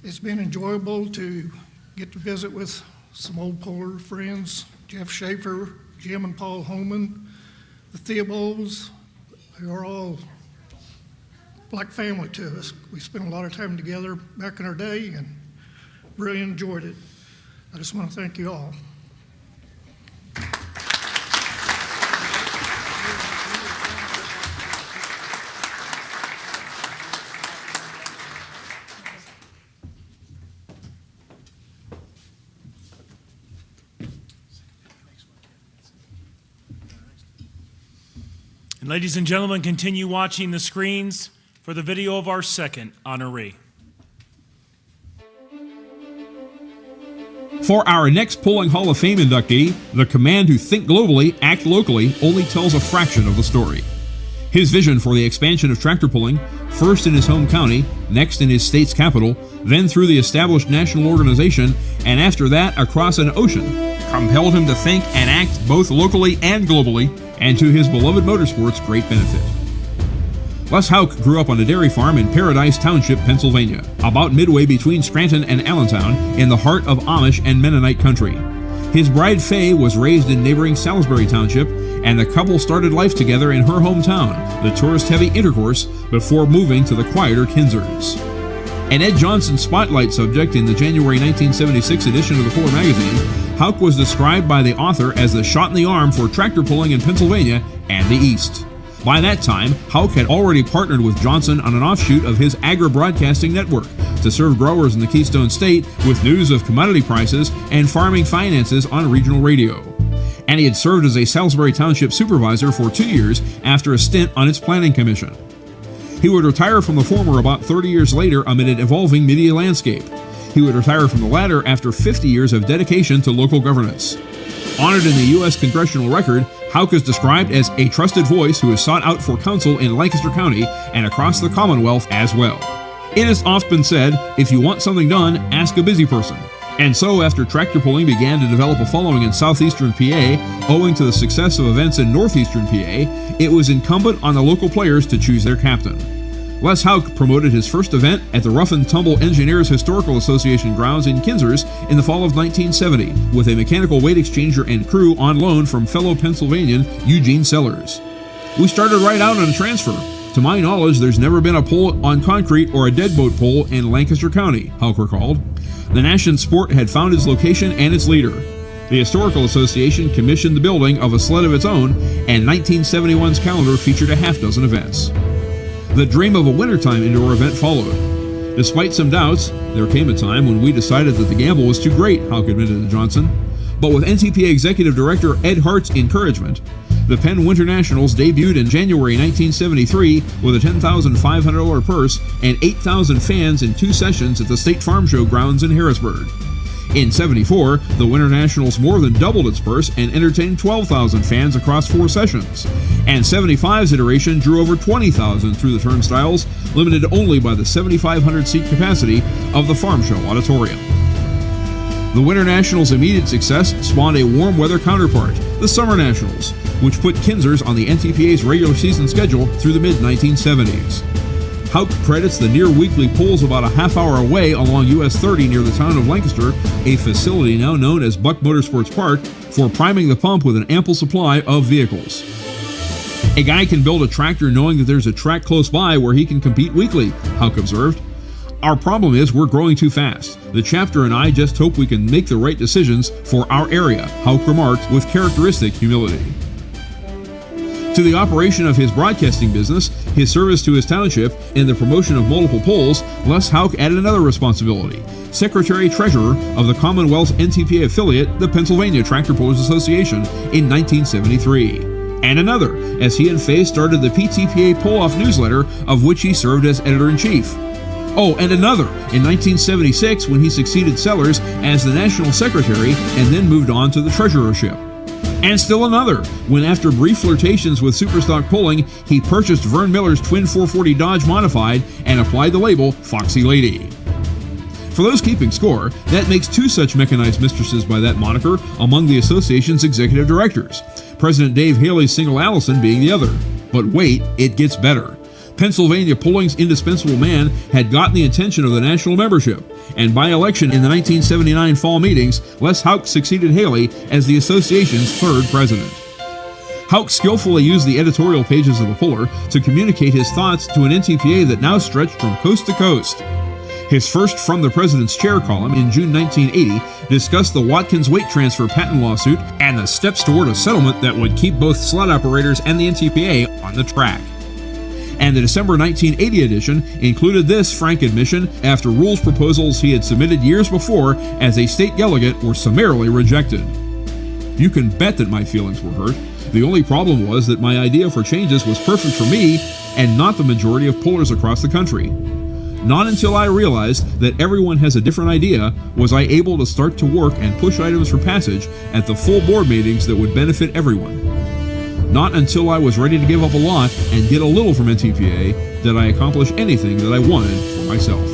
It's been enjoyable to get to visit with some old Polar friends, Jeff Schaefer, Jim and Paul Holman, the Theobalds, who are all like family to us. We spent a lot of time together back in our day and really enjoyed it. I just want to thank you all. And ladies and gentlemen, continue watching the screens for the video of our second honoree. For our next Pulling Hall of Fame inductee, the command who think globally, act locally, only tells a fraction of the story. His vision for the expansion of tractor pulling, first in his home county, next in his state's capital, then through the established national organization, and after that across an ocean, compelled him to think and act both locally and globally, and to his beloved motorsport's great benefit. Les Houck grew up on a dairy farm in Paradise Township, Pennsylvania, about midway between Scranton and Allentown, in the heart of Amish and Mennonite country. His bride Faye was raised in neighboring Salisbury Township, and the couple started life together in her hometown, the tourist-heavy Intercourse, before moving to the quieter Kinzers. An Ed Johnson Spotlight subject in the January 1976 edition of the Polar magazine, Houck was described by the author as the shot in the arm for tractor pulling in Pennsylvania and the East. By that time, Houck had already partnered with Johnson on an offshoot of his agri-broadcasting network to serve growers in the Keystone State with news of commodity prices and farming finances on regional radio. And he had served as a Salisbury Township supervisor for 2 years after a stint on its planning commission. He would retire from the former about 30 years later amid an evolving media landscape. He would retire from the latter after 50 years of dedication to local governance. Honored in the U.S. Congressional Record, Houck is described as a trusted voice who is sought out for counsel in Lancaster County and across the Commonwealth as well. It has often been said, if you want something done, ask a busy person. And so, after tractor pulling began to develop a following in southeastern PA, owing to the success of events in northeastern PA, it was incumbent on the local players to choose their captain. Les Houck promoted his first event at the Rough and Tumble Engineers Historical Association grounds in Kinzers in the fall of 1970, with a mechanical weight exchanger and crew on loan from fellow Pennsylvanian Eugene Sellers. We started right out on a transfer. To my knowledge, there's never been a pull on concrete or a deadboat pull in Lancaster County, Houck recalled. The National Sport had found its location and its leader. The Historical Association commissioned the building of a sled of its own, and 1971's calendar featured a half dozen events. The dream of a wintertime indoor event followed. Despite some doubts, there came a time when we decided that the gamble was too great, Houck admitted to Johnson. But with NTPA Executive Director Ed Hart's encouragement, the Penn Winter Nationals debuted in January 1973 with a $10,500 purse and 8,000 fans in 2 sessions at the State Farm Show grounds in Harrisburg. In '74, the Winter Nationals more than doubled its purse and entertained 12,000 fans across 4 sessions. And '75's iteration drew over 20,000 through the turnstiles, limited only by the 7,500-seat capacity of the Farm Show Auditorium. The Winter Nationals' immediate success spawned a warm weather counterpart, the Summer Nationals, which put Kinzers on the NTPA's regular season schedule through the mid-1970s. Houck credits the near-weekly pulls about a half hour away along US 30 near the town of Lancaster, a facility now known as Buck Motorsports Park, for priming the pump with an ample supply of vehicles. A guy can build a tractor knowing that there's a track close by where he can compete weekly, Houck observed. Our problem is we're growing too fast. The chapter and I just hope we can make the right decisions for our area, Houck remarked with characteristic humility. To the operation of his broadcasting business, his service to his township, and the promotion of multiple polls, Les Houck added another responsibility, Secretary-Treasurer of the Commonwealth's NTPA affiliate, the Pennsylvania Tractor Pullers Association, in 1973. And another, as he and Faye started the PTPA Pull-Off newsletter, of which he served as editor-in-chief. Oh, and another, in 1976 when he succeeded Sellers as the National Secretary and then moved on to the Treasurership. And still another, when after brief flirtations with Superstock Pulling, he purchased Vern Miller's twin 440 Dodge Modified and applied the label Foxy Lady. For those keeping score, that makes 2 such mechanized mistresses by that moniker among the association's executive directors, President Dave Haley's single Allison being the other. But wait, it gets better. Pennsylvania Pulling's indispensable man had gotten the attention of the national membership, and by election in the 1979 fall meetings, Les Houck succeeded Haley as the association's 3rd president. Houck skillfully used the editorial pages of the Puller to communicate his thoughts to an NTPA that now stretched from coast to coast. His first From the President's Chair column in June 1980 discussed the Watkins weight transfer patent lawsuit and the steps toward a settlement that would keep both sled operators and the NTPA on the track. And the December 1980 edition included this frank admission after rules proposals he had submitted years before as a state delegate were summarily rejected. You can bet that my feelings were hurt. The only problem was that my idea for changes was perfect for me and not the majority of pullers across the country. Not until I realized that everyone has a different idea was I able to start to work and push items for passage at the full board meetings that would benefit everyone. Not until I was ready to give up a lot and get a little from NTPA did I accomplish anything that I wanted for myself.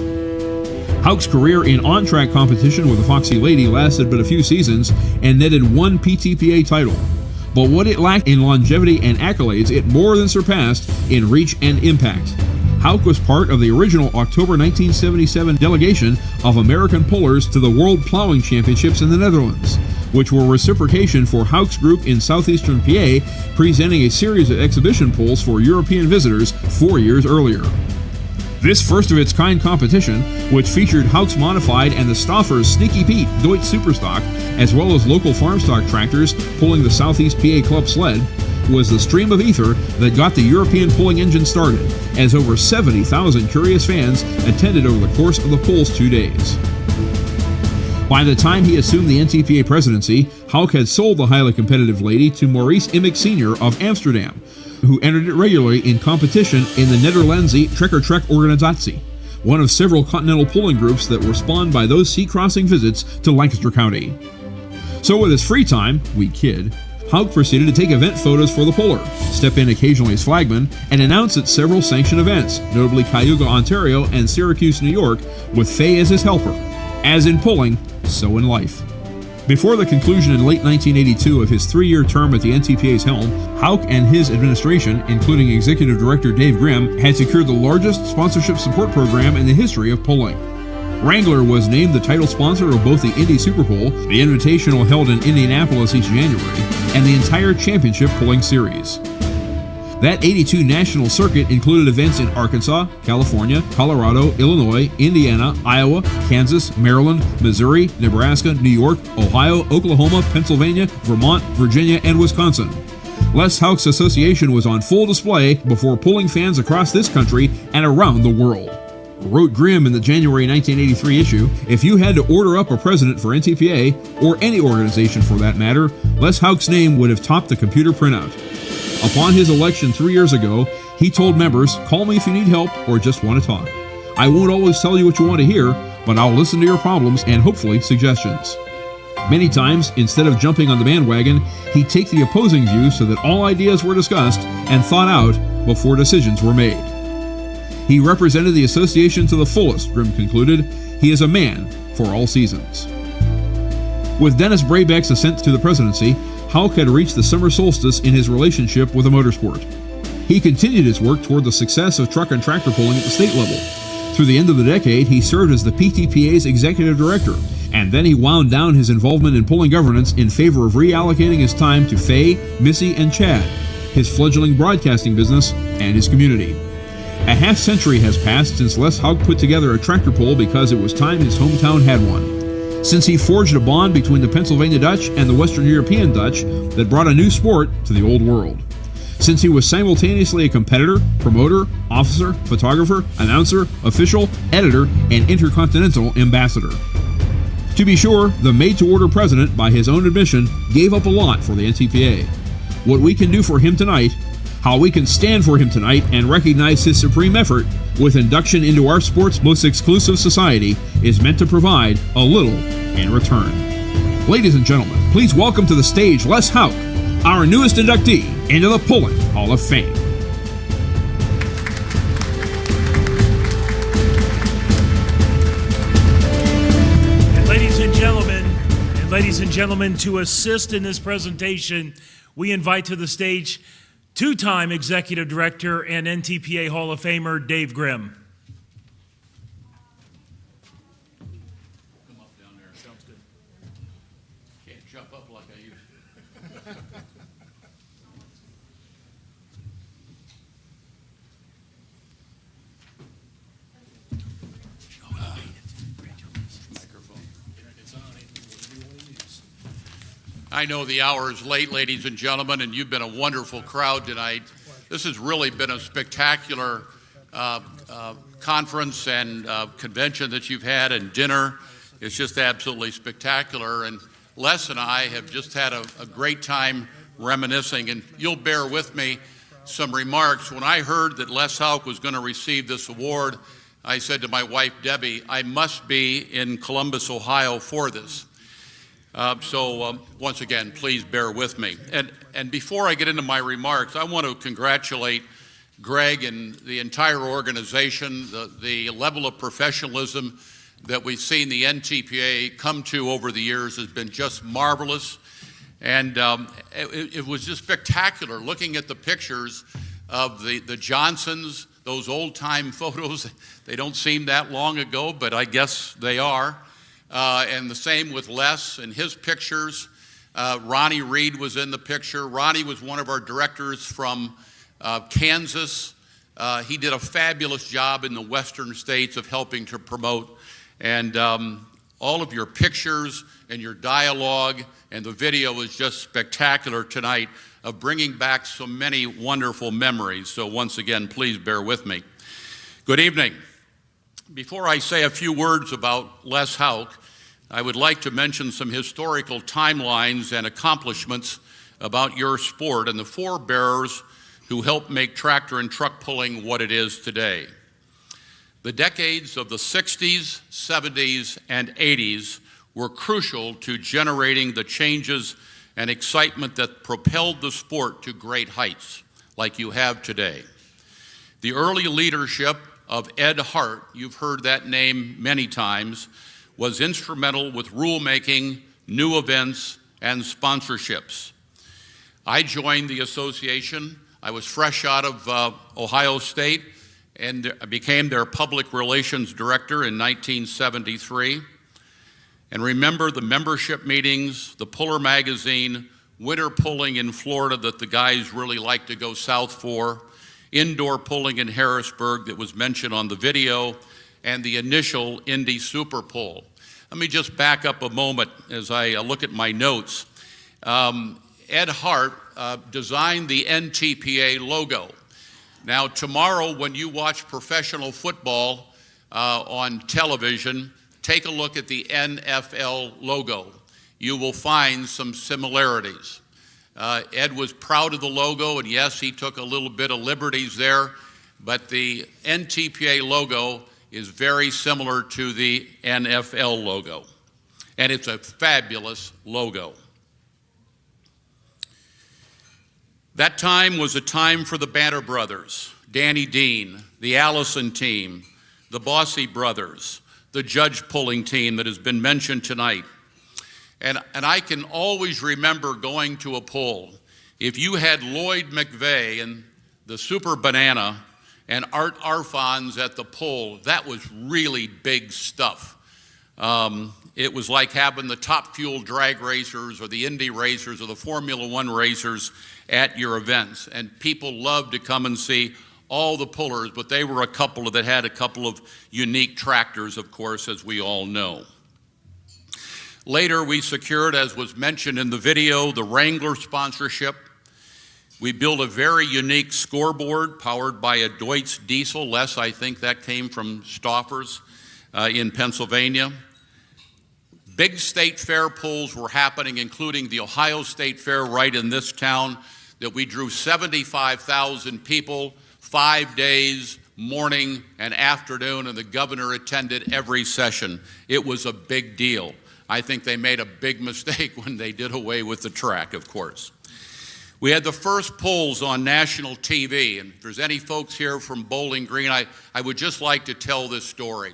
Houck's career in on-track competition with the Foxy Lady lasted but a few seasons and netted 1 PTPA title. But what it lacked in longevity and accolades, it more than surpassed in reach and impact. Houck was part of the original October 1977 delegation of American pullers to the World Plowing Championships in the Netherlands, which were reciprocation for Houck's group in southeastern PA, presenting a series of exhibition pulls for European visitors 4 years earlier. This first-of-its-kind competition, which featured Houck's Modified and the Stauffer's Sneaky Pete Deutz Superstock, as well as local farm stock tractors pulling the Southeast PA Club sled, was the stream of ether that got the European pulling engine started, as over 70,000 curious fans attended over the course of the pulls 2 days. By the time he assumed the NTPA presidency, Houck had sold the highly competitive lady to Maurice Immick Sr. of Amsterdam, who who entered it regularly in competition in the Nederlandse Trekker-Trek Organisatie, one of several continental polling groups that were spawned by those sea-crossing visits to Lancaster County. So with his free time, we kid, Houck proceeded to take event photos for the poller, step in occasionally as flagman, and announce at several sanctioned events, notably Cayuga, Ontario, and Syracuse, New York, with Fay as his helper. As in polling, so in life. Before the conclusion in late 1982 of his 3-year term at the NTPA's helm, Houck and his administration, including Executive Director Dave Grimm, had secured the largest sponsorship support program in the history of polling. Wrangler was named the title sponsor of both the Indy Super Bowl, the Invitational held in Indianapolis each January, and the entire championship polling series. That 82 national circuit included events in Arkansas, California, Colorado, Illinois, Indiana, Iowa, Kansas, Maryland, Missouri, Nebraska, New York, Ohio, Oklahoma, Pennsylvania, Vermont, Virginia, and Wisconsin. Les Houck's association was on full display before polling fans across this country and around the world. Wrote Grimm in the January 1983 issue, if you had to order up a president for NTPA, or any organization for that matter, Les Houck's name would have topped the computer printout. Upon his election 3 years ago, he told members, call me if you need help or just want to talk. I won't always tell you what you want to hear, but I'll listen to your problems and hopefully suggestions. Many times, instead of jumping on the bandwagon, he'd take the opposing view so that all ideas were discussed and thought out before decisions were made. He represented the association to the fullest, Grimm concluded. He is a man for all seasons. With Dennis Brabeck's ascent to the presidency, Houck had reached the summer solstice in his relationship with the motorsport. He continued his work toward the success of truck and tractor polling at the state level. Through the end of the decade, he served as the PTPA's executive director, and then he wound down his involvement in polling governance in favor of reallocating his time to Fay, Missy, and Chad, his fledgling broadcasting business, and his community. A half-century has passed since Les Houck put together a tractor poll because it was time his hometown had one. Since he forged a bond between the Pennsylvania Dutch and the Western European Dutch that brought a new sport to the old world. Since he was simultaneously a competitor, promoter, officer, photographer, announcer, official, editor, and intercontinental ambassador. To be sure, the made-to-order president, by his own admission, gave up a lot for the NTPA. What we can do for him tonight, how we can stand for him tonight and recognize his supreme effort with induction into our sport's most exclusive society is meant to provide a little in return. Ladies and gentlemen, please welcome to the stage Les Houck, our newest inductee into the Polling Hall of Fame. And ladies and gentlemen, to assist in this presentation, we invite to the stage two-time Executive Director and NTPA Hall of Famer, Dave Grimm. Come up down there. Sounds good. Can't jump up like I used to. I know the hour is late, ladies and gentlemen, and you've been a wonderful crowd tonight. This has really been a spectacular conference and convention that you've had, and dinner. It's just absolutely spectacular. And Les and I have just had a great time reminiscing, and you'll bear with me some remarks. When I heard that Les Houck was going to receive this award, I said to my wife, Debbie, I must be in Columbus, Ohio for this. Once again, please bear with me. And before I get into my remarks, I want to congratulate Greg and the entire organization. The level of professionalism that we've seen the NTPA come to over the years has been just marvelous. And it was just spectacular looking at the pictures of the Johnsons, those old-time photos. They don't seem that long ago, but I guess they are. And the same with Les and his pictures. Ronnie Reed was in the picture. Ronnie was one of our directors from Kansas. He did a fabulous job in the western states of helping to promote. And all of your pictures and your dialogue and the video was just spectacular tonight of bringing back so many wonderful memories. So once again, please bear with me. Good evening. Before I say a few words about Les Houck, I would like to mention some historical timelines and accomplishments about your sport and the forebearers who helped make tractor and truck pulling what it is today. The decades of the 60s, 70s, and 80s were crucial to generating the changes and excitement that propelled the sport to great heights like you have today. The early leadership of Ed Hart, you've heard that name many times, was instrumental with rulemaking, new events, and sponsorships. I joined the association. I was fresh out of Ohio State and became their public relations director in 1973. And remember the membership meetings, the Puller Magazine, winter pulling in Florida that the guys really like to go south for, indoor pulling in Harrisburg that was mentioned on the video, and the initial Indy Super Pull. Let me just back up a moment as I look at my notes. Ed Hart designed the NTPA logo. Now tomorrow when you watch professional football on television, take a look at the NFL logo. You will find some similarities. Ed was proud of the logo, and yes, he took a little bit of liberties there, but the NTPA logo is very similar to the NFL logo, and it's a fabulous logo. That time was a time for the Banner brothers, Danny Dean, the Allison team, the Bossy brothers, the judge pulling team that has been mentioned tonight. And I can always remember going to a pull. If you had Lloyd McVeigh and the Super Banana and Art Arfons at the pull, that was really big stuff. It was like having the Top Fuel drag racers or the Indy racers or the Formula One racers at your events. And people loved to come and see all the pullers, but they were a couple that had a couple of unique tractors, of course, as we all know. Later, we secured, as was mentioned in the video, the Wrangler sponsorship. We built a very unique scoreboard powered by a Deutz diesel. Les, I think that came from Stoffers in Pennsylvania. Big state fair pulls were happening, including the Ohio State Fair right in this town, that we drew 75,000 people, 5 days, morning and afternoon, and the governor attended every session. It was a big deal. I think they made a big mistake when they did away with the track, of course. We had the first polls on national TV, and if there's any folks here from Bowling Green, I would just like to tell this story.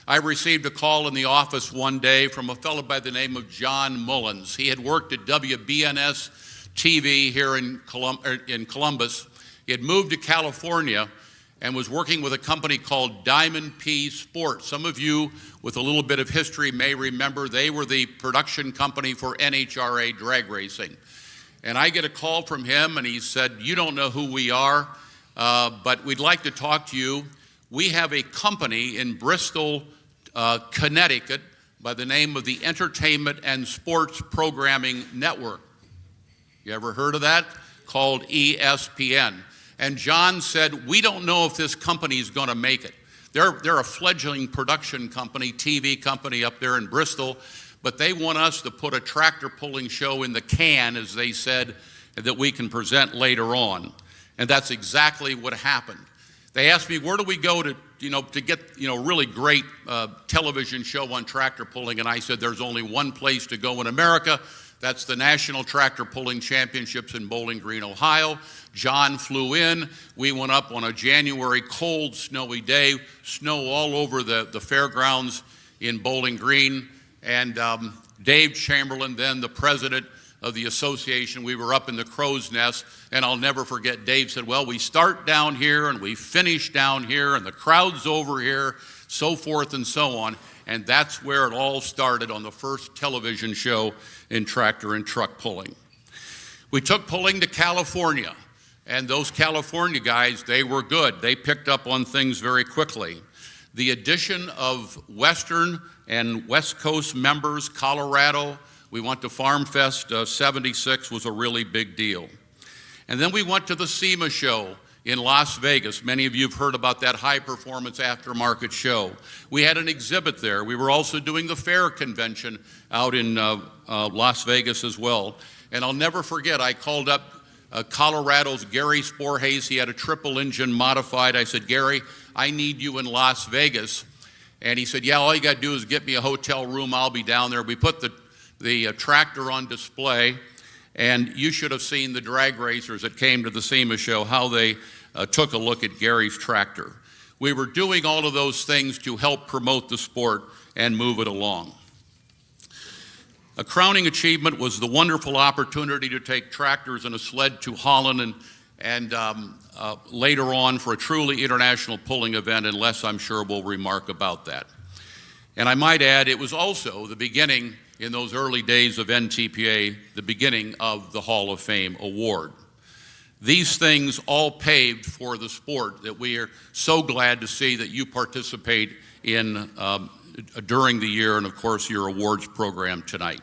I received a call in the office one day from a fellow by the name of John Mullins. He had worked at WBNS TV here in Columbus. He had moved to California and was working with a company called Diamond P Sports. Some of you with a little bit of history may remember they were the production company for NHRA drag racing. And I get a call from him and he said, "You don't know who we are, but we'd like to talk to you. We have a company in Bristol, Connecticut by the name of the Entertainment and Sports Programming Network." You ever heard of that? Called ESPN. And John said, "We don't know if this company is going to make it. They're a fledgling production company, TV company up there in Bristol, but they want us to put a tractor pulling show in the can, as they said, that we can present later on." And that's exactly what happened. They asked me, where do we go to get, really great television show on tractor pulling? And I said, there's only one place to go in America. That's the National Tractor Pulling Championships in Bowling Green, Ohio. John flew in. We went up on a January cold, snowy day, snow all over the fairgrounds in Bowling Green. And Dave Chamberlain, then the president of the association, we were up in the crow's nest, and I'll never forget, Dave said, "Well, we start down here and we finish down here and the crowd's over here," so forth and so on. And that's where it all started on the first television show in tractor and truck pulling. We took pulling to California, and those California guys, they were good. They picked up on things very quickly. The addition of Western and West Coast members, Colorado, we went to Farm Fest 76 was a really big deal. And then we went to the SEMA show in Las Vegas. Many of you have heard about that high performance aftermarket show. We had an exhibit there. We were also doing the fair convention out in Las Vegas as well. And I'll never forget, I called up Colorado's Gary Sporhays. He had a triple engine modified. I said, Gary, I need you in Las Vegas. And he said, yeah, all you got to do is get me a hotel room. I'll be down there. We put the tractor on display, and you should have seen the drag racers that came to the SEMA show, how they took a look at Gary's tractor. We were doing all of those things to help promote the sport and move it along. A crowning achievement was the wonderful opportunity to take tractors and a sled to Holland and later on for a truly international pulling event, and Les, I'm sure, will remark about that. And I might add, it was also the beginning in those early days of NTPA, the beginning of the Hall of Fame award. These things all paved for the sport that we are so glad to see that you participate in during the year, and of course your awards program tonight.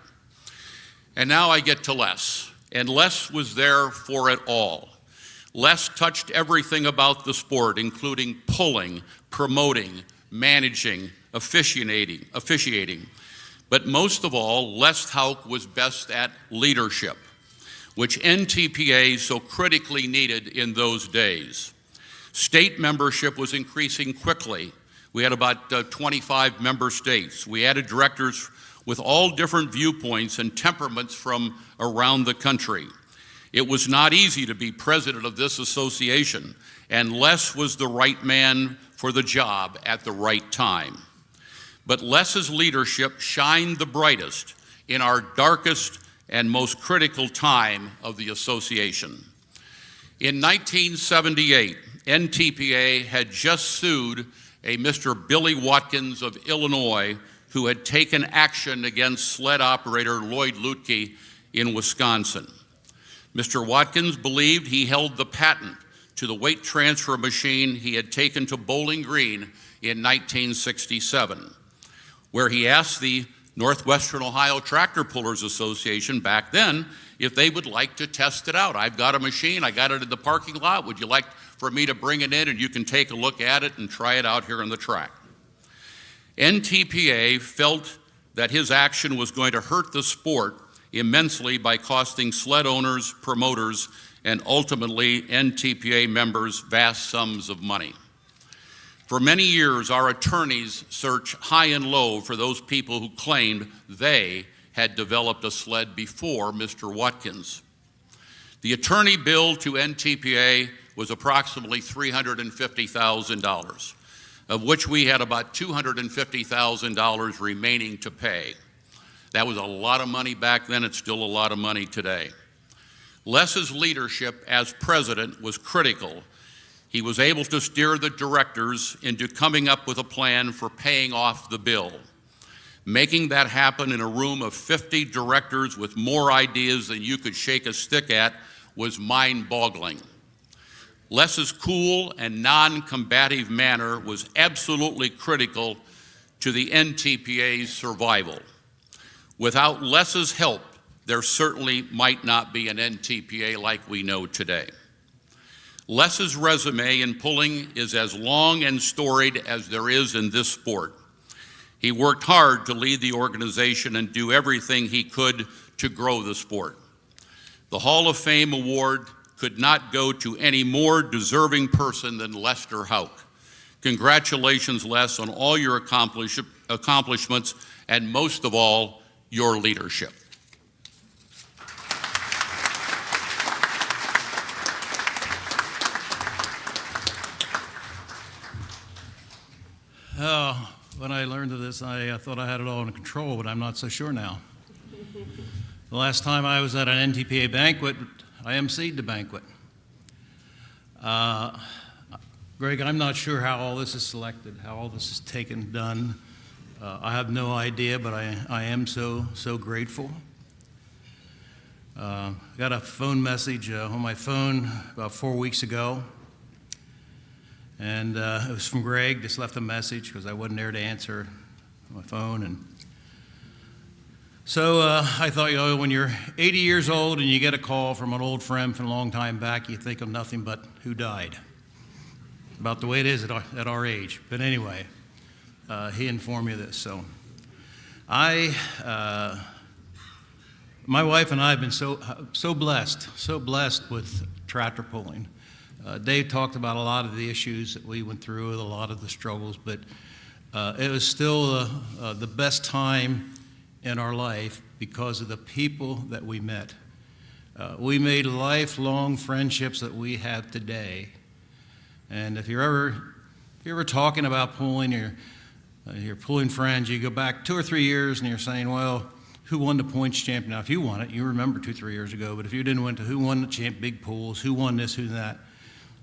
And now I get to Les, and Les was there for it all. Les touched everything about the sport, including pulling, promoting, managing, officiating. But most of all, Les Hauk was best at leadership, which NTPA so critically needed in those days. State membership was increasing quickly. We had about 25 member states. We added directors with all different viewpoints and temperaments from around the country. It was not easy to be president of this association, and Les was the right man for the job at the right time. But Les's leadership shined the brightest in our darkest and most critical time of the association. In 1978, NTPA had just sued a Mr. Billy Watkins of Illinois who had taken action against sled operator Lloyd Lutke in Wisconsin. Mr. Watkins believed he held the patent to the weight transfer machine he had taken to Bowling Green in 1967, where he asked the Northwestern Ohio Tractor Pullers Association back then if they would like to test it out. I've got a machine, I got it in the parking lot. Would you like for me to bring it in and you can take a look at it and try it out here on the track? NTPA felt that his action was going to hurt the sport immensely by costing sled owners, promoters, and ultimately NTPA members vast sums of money. For many years, our attorneys searched high and low for those people who claimed they had developed a sled before Mr. Watkins. The attorney bill to NTPA was approximately $350,000, of which we had about $250,000 remaining to pay. That was a lot of money back then. It's still a lot of money today. Les's leadership as president was critical. He was able to steer the directors into coming up with a plan for paying off the bill. Making that happen in a room of 50 directors with more ideas than you could shake a stick at was mind-boggling. Les's cool and non-combative manner was absolutely critical to the NTPA's survival. Without Les's help, there certainly might not be an NTPA like we know today. Les's resume in pulling is as long and storied as there is in this sport. He worked hard to lead the organization and do everything he could to grow the sport. The Hall of Fame award could not go to any more deserving person than Lester Hauk. Congratulations, Les, on all your accomplishments and most of all, your leadership. When I learned of this, I thought I had it all under control, but I'm not so sure now. The last time I was at an NTPA banquet, I emceed the banquet. Greg, I'm not sure how all this is selected, how all this is taken, done. I have no idea, but I am so grateful. I got a phone message on my phone about 4 weeks ago, and it was from Greg. Just left a message because I wasn't there to answer my phone. And so I thought, when you're 80 years old and you get a call from an old friend from a long time back, you think of nothing but who died. About the way it is at our age. But anyway, he informed me of this. So I My wife and I have been so blessed with tractor pulling. Dave talked about a lot of the issues that we went through, a lot of the struggles, but it was still the best time in our life because of the people that we met. We made lifelong friendships that we have today. And if you're ever talking about pulling, your pulling friends, you go back 2 or 3 years and you're saying, well, who won the points champion? Now, if you won it, you remember 2 or 3 years ago, but if you didn't win to who won the big pools, who won this, who that,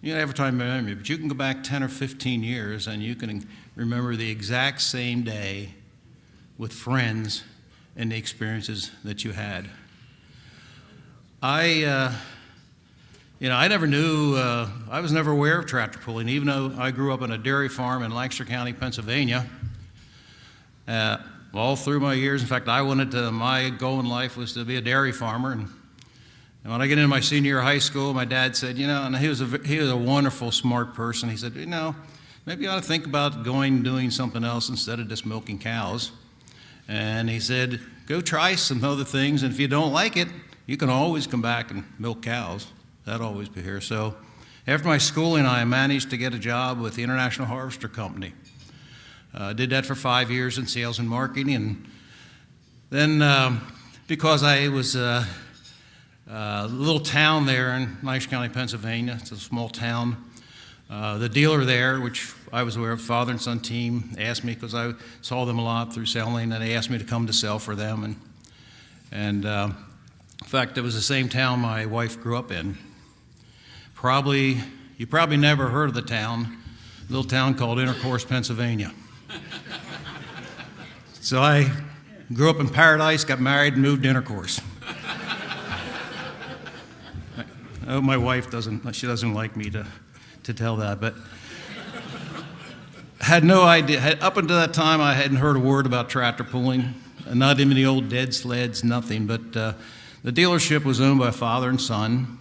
you know, every time you remember, but you can go back 10 or 15 years and you can remember the exact same day with friends and the experiences that you had. I never knew, I was never aware of tractor pulling, even though I grew up on a dairy farm in Lancaster County, Pennsylvania. All through my years, in fact, my goal in life was to be a dairy farmer. And when I get into my senior year of high school, my dad said, and he was a wonderful, smart person. He said, maybe you ought to think about doing something else instead of just milking cows. And he said, go try some other things, and if you don't like it, you can always come back and milk cows. That'll always be here. So after my schooling, I managed to get a job with the International Harvester Company. Did that for 5 years in sales and marketing, and then because I was a little town there in Lancaster County, Pennsylvania, it's a small town, the dealer there, which I was aware of, father and son team, asked me, because I saw them a lot through selling, and they asked me to come to sell for them, and in fact, it was the same town my wife grew up in. You probably never heard of the town, a little town called Intercourse, Pennsylvania. So I grew up in Paradise, got married, and moved to Intercourse. I hope my wife doesn't like me to tell that, but had no idea. Up until that time, I hadn't heard a word about tractor pulling, not even the old dead sleds, nothing, but the dealership was owned by a father and son,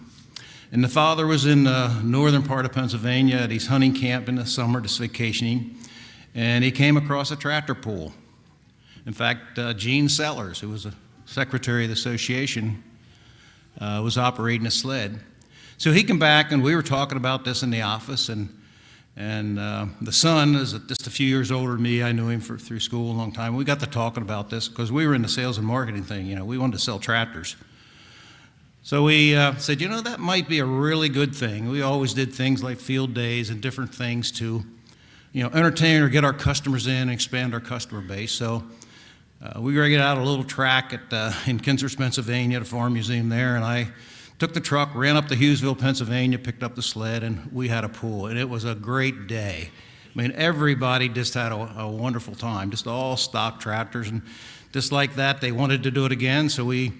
and the father was in the northern part of Pennsylvania at his hunting camp in the summer, just vacationing, and he came across a tractor pull. In fact, Gene Sellers, who was a secretary of the association, was operating a sled. So he came back, and we were talking about this in the office, and the son is just a few years older than me. I knew him through school a long time. We got to talking about this because we were in the sales and marketing thing. We wanted to sell tractors. So we said, that might be a really good thing. We always did things like field days and different things to, entertain or get our customers in and expand our customer base. So we were going to get out a little track in Kinser's, Pennsylvania, at a farm museum there, and I took the truck, ran up to Hughesville, Pennsylvania, picked up the sled, and we had a pool, and it was a great day. I mean, everybody just had a wonderful time, just all stock tractors, and just like that, they wanted to do it again, so we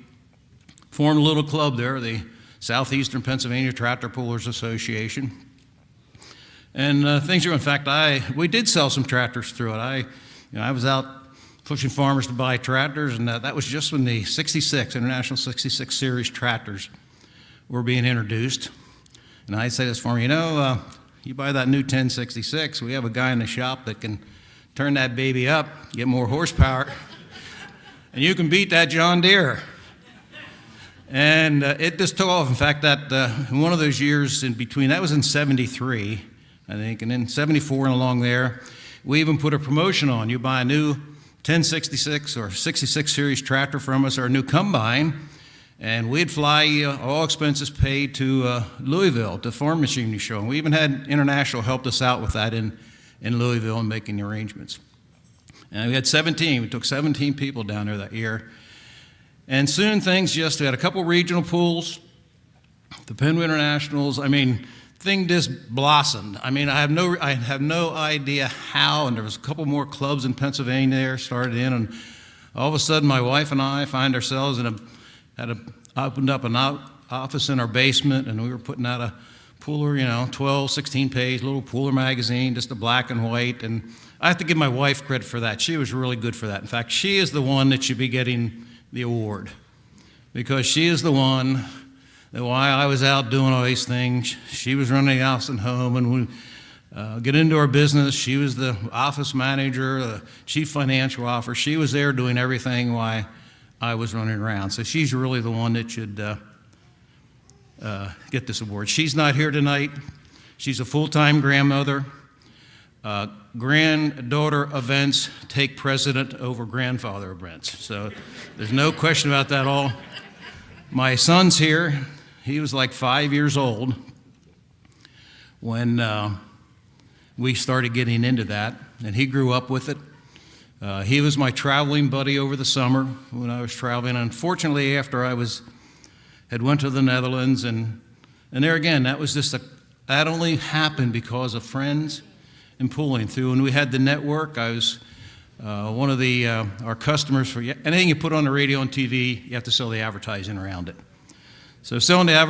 formed a little club there, the Southeastern Pennsylvania Tractor Pullers Association. And things are, in fact, we did sell some tractors through it. I was out pushing farmers to buy tractors, and that was just when the International 66 Series tractors were being introduced. And I say this farmer, you buy that new 1066, we have a guy in the shop that can turn that baby up, get more horsepower, and you can beat that John Deere. And it just took off. In fact, in one of those years in between, that was in 73, I think, and in 74 and along there, we even put a promotion on. You buy a new 1066 or 66 series tractor from us, or a new combine, and we'd fly all expenses paid to Louisville, to Farm Machinery Show. And we even had International helped us out with that in Louisville and making the arrangements. And we had 17. We took 17 people down there that year. And soon we had a couple regional pools, the Penn Internationals. Thing just blossomed. I have no idea how, and there was a couple more clubs in Pennsylvania there started in, and all of a sudden my wife and I find ourselves opened up an office in our basement, and we were putting out a Pooler, 12, 16 page little Pooler magazine, just a black and white, and I have to give my wife credit for that. She was really good for that. In fact, she is the one that should be getting the award, because she is the one that while I was out doing all these things, she was running the house and home, and we get into our business. She was the office manager, the chief financial officer. She was there doing everything while I was running around. So she's really the one that should get this award. She's not here tonight. She's a full-time grandmother. Granddaughter events take precedent over grandfather events. So there's no question about that at all. My son's here. He was like 5 years old when we started getting into that, and he grew up with it. He was my traveling buddy over the summer when I was traveling. Unfortunately, after I had went to the Netherlands, and there again, that was just that only happened because of friends and pulling through. When we had the network, I was one of our customers for anything you put on the radio and TV. You have to sell the advertising around it. So selling the advertising